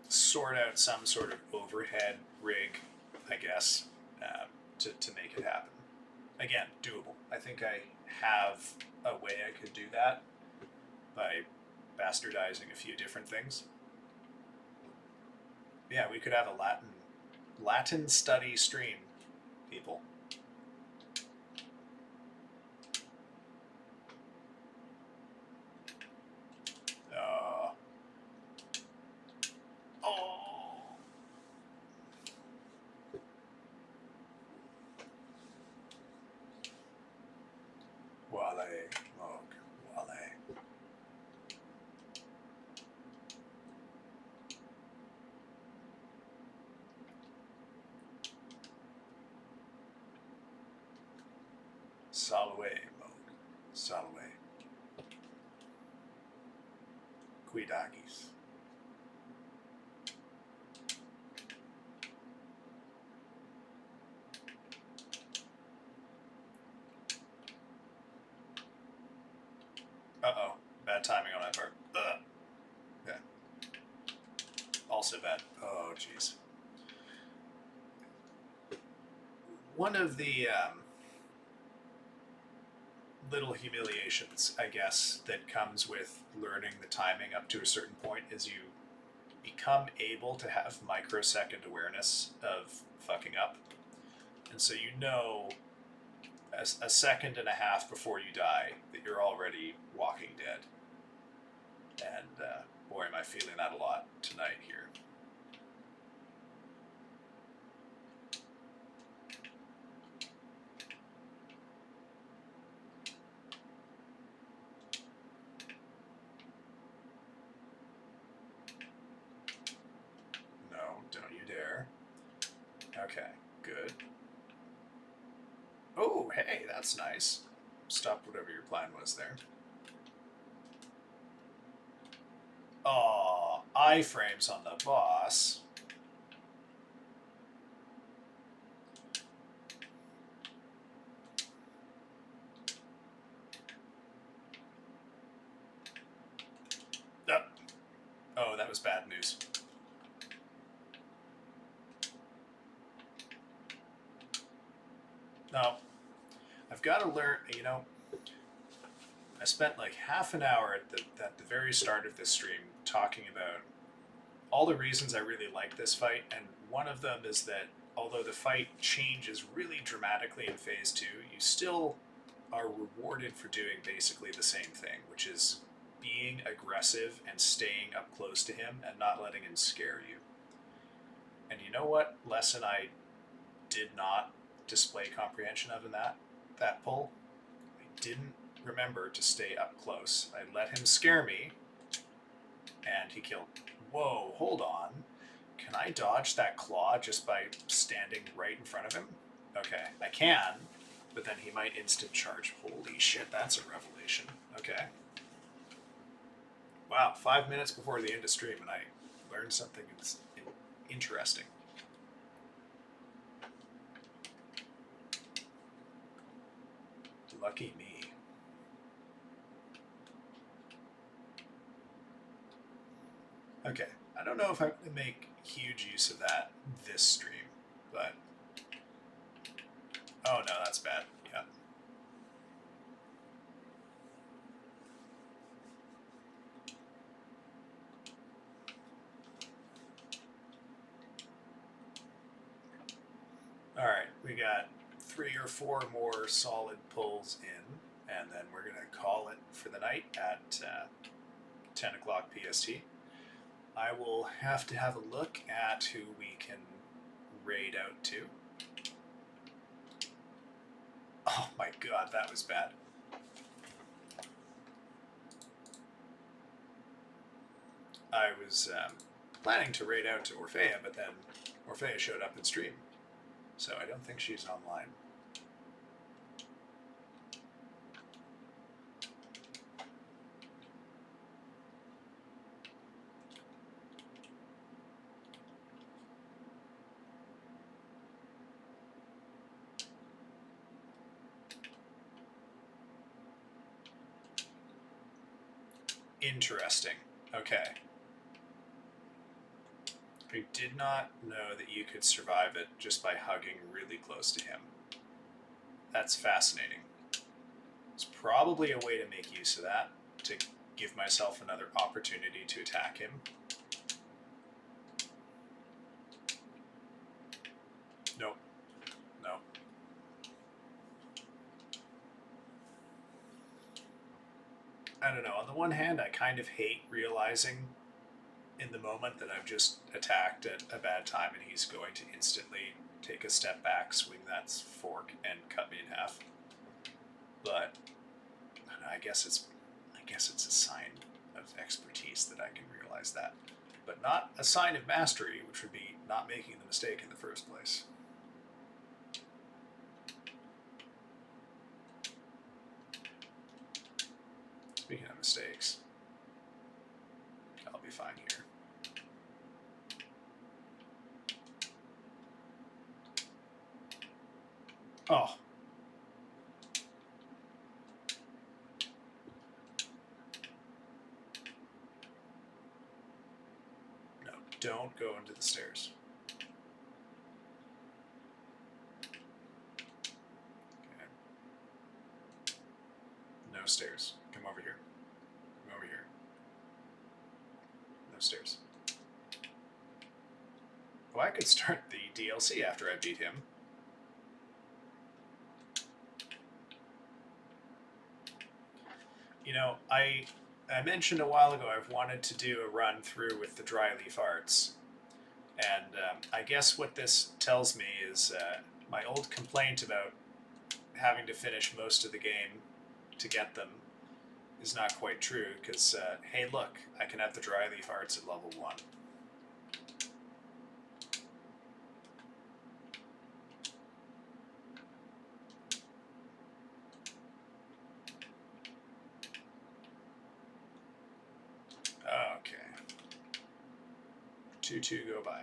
S1: sort out some sort of overhead rig, I guess, to make it happen. Again, doable. I think I have a way I could do that by bastardizing a few different things. Yeah, we could have a Latin study stream, people. Oh. Wale, Mohg, Wale. Salwe, Mohg, Salwe. Kuidagis. Uh-oh. Bad timing on my part. Ugh. Okay. Also bad. Oh, jeez. One of the little humiliations, I guess, that comes with learning the timing up to a certain point is you become able to have microsecond awareness of fucking up. And so you know a second and a half before you die that you're already walking dead. And boy, am I feeling that a lot tonight here. No, don't you dare. Okay, good. Oh, hey, that's nice. Stop whatever your plan was there. Oh, iframes on the boss. Oh, that was bad news. No, I've got to learn, you know, I spent like half an hour at the very start of this stream talking about all the reasons I really like this fight, and one of them is that although the fight changes really dramatically in Phase 2, you still are rewarded for doing basically the same thing, which is being aggressive and staying up close to him and not letting him scare you. And you know what lesson I did not display comprehension of in that pull? I didn't remember to stay up close. I let him scare me, and he killed me. Whoa, hold on. Can I dodge that claw just by standing right in front of him? Okay, I can, but then he might instant charge. Holy shit, that's a revelation. Okay. Wow, 5 minutes before the end of stream, and I learned something interesting. Lucky me. Okay, I don't know if I'm going to make huge use of that this stream, but... Oh no, that's bad. Yeah. Alright, we got 3 or 4 more solid pulls in, and then we're going to call it for the night at 10 o'clock PST. I will have to have a look at who we can raid out to. Oh my god, that was bad. I was planning to raid out to Orphea, but then Orphea showed up in stream, so I don't think she's online. Interesting. Okay. I did not know that you could survive it just by hugging really close to him. That's fascinating. There's probably a way to make use of that, to give myself another opportunity to attack him. Nope. No. I don't know. On the one hand, I kind of hate realizing in the moment that I've just attacked at a bad time and he's going to instantly take a step back, swing that fork, and cut me in half. But I don't know, I guess it's a sign of expertise that I can realize that, but not a sign of mastery, which would be not making the mistake in the first place. Speaking of mistakes, I'll be fine here. Oh. No, don't go into the stairs. Okay. No stairs. Come over here. Come over here. No stairs. Well, I could start the DLC after I beat him. You know, I mentioned a while ago I've wanted to do a run through with the dry leaf arts, and I guess what this tells me is my old complaint about having to finish most of the game to get them is not quite true, because hey look, I can have the dry leaf arts at level 1. Okay. 2-2 go by.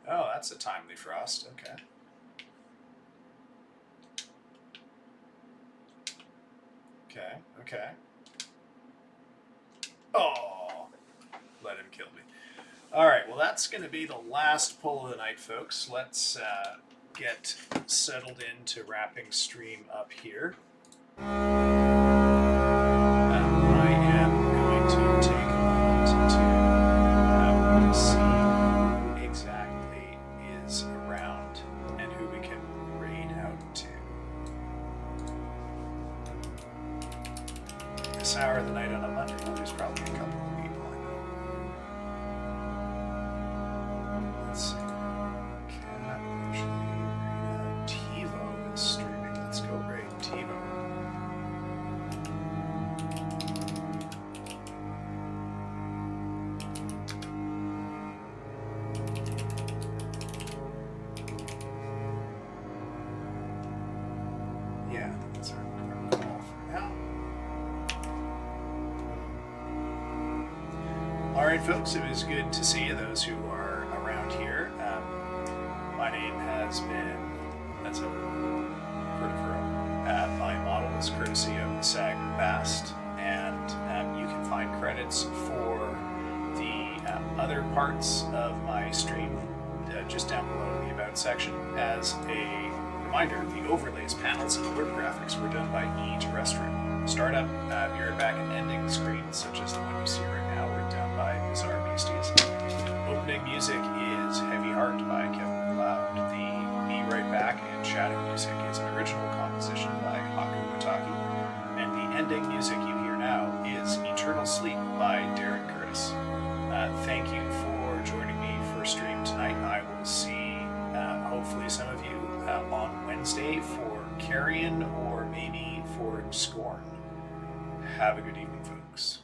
S1: Oh, that's a timely frost. Okay. Okay, okay. Oh, let him kill me. All right, well, that's going to be the last pull of the night, folks. Let's get settled into wrapping stream up here. I am going to take a moment to see who exactly is around and who we can raid out to. This hour of the night on a Monday, there's probably a couple of people I know. Let's see. Can actually raid out. TiVo is streaming. Let's go raid TiVo. Yeah, that's our call for now. All right, folks, it was good to see you, those who are around here. My name has been, that's a my model is courtesy of the SAG Bast, and you can find credits for the other parts of my stream just down below in the About section. As a reminder, the overlays, panels, and alert graphics were done by E-Terrestrial. Startup, mirrored back and ending screens, such as the one you see right now, were done by Bizarre Beasties. Opening music is Heavy Heart by Kevin MacLeod. The Be Right Back and chatting music is an original composition by Haku Wataki. And the ending music you hear now is Eternal Sleep by Darren Curtis. Thank you for joining me for stream tonight. I will see hopefully some of you on Wednesday for Carrion or maybe for Scorn. Have a good evening, folks.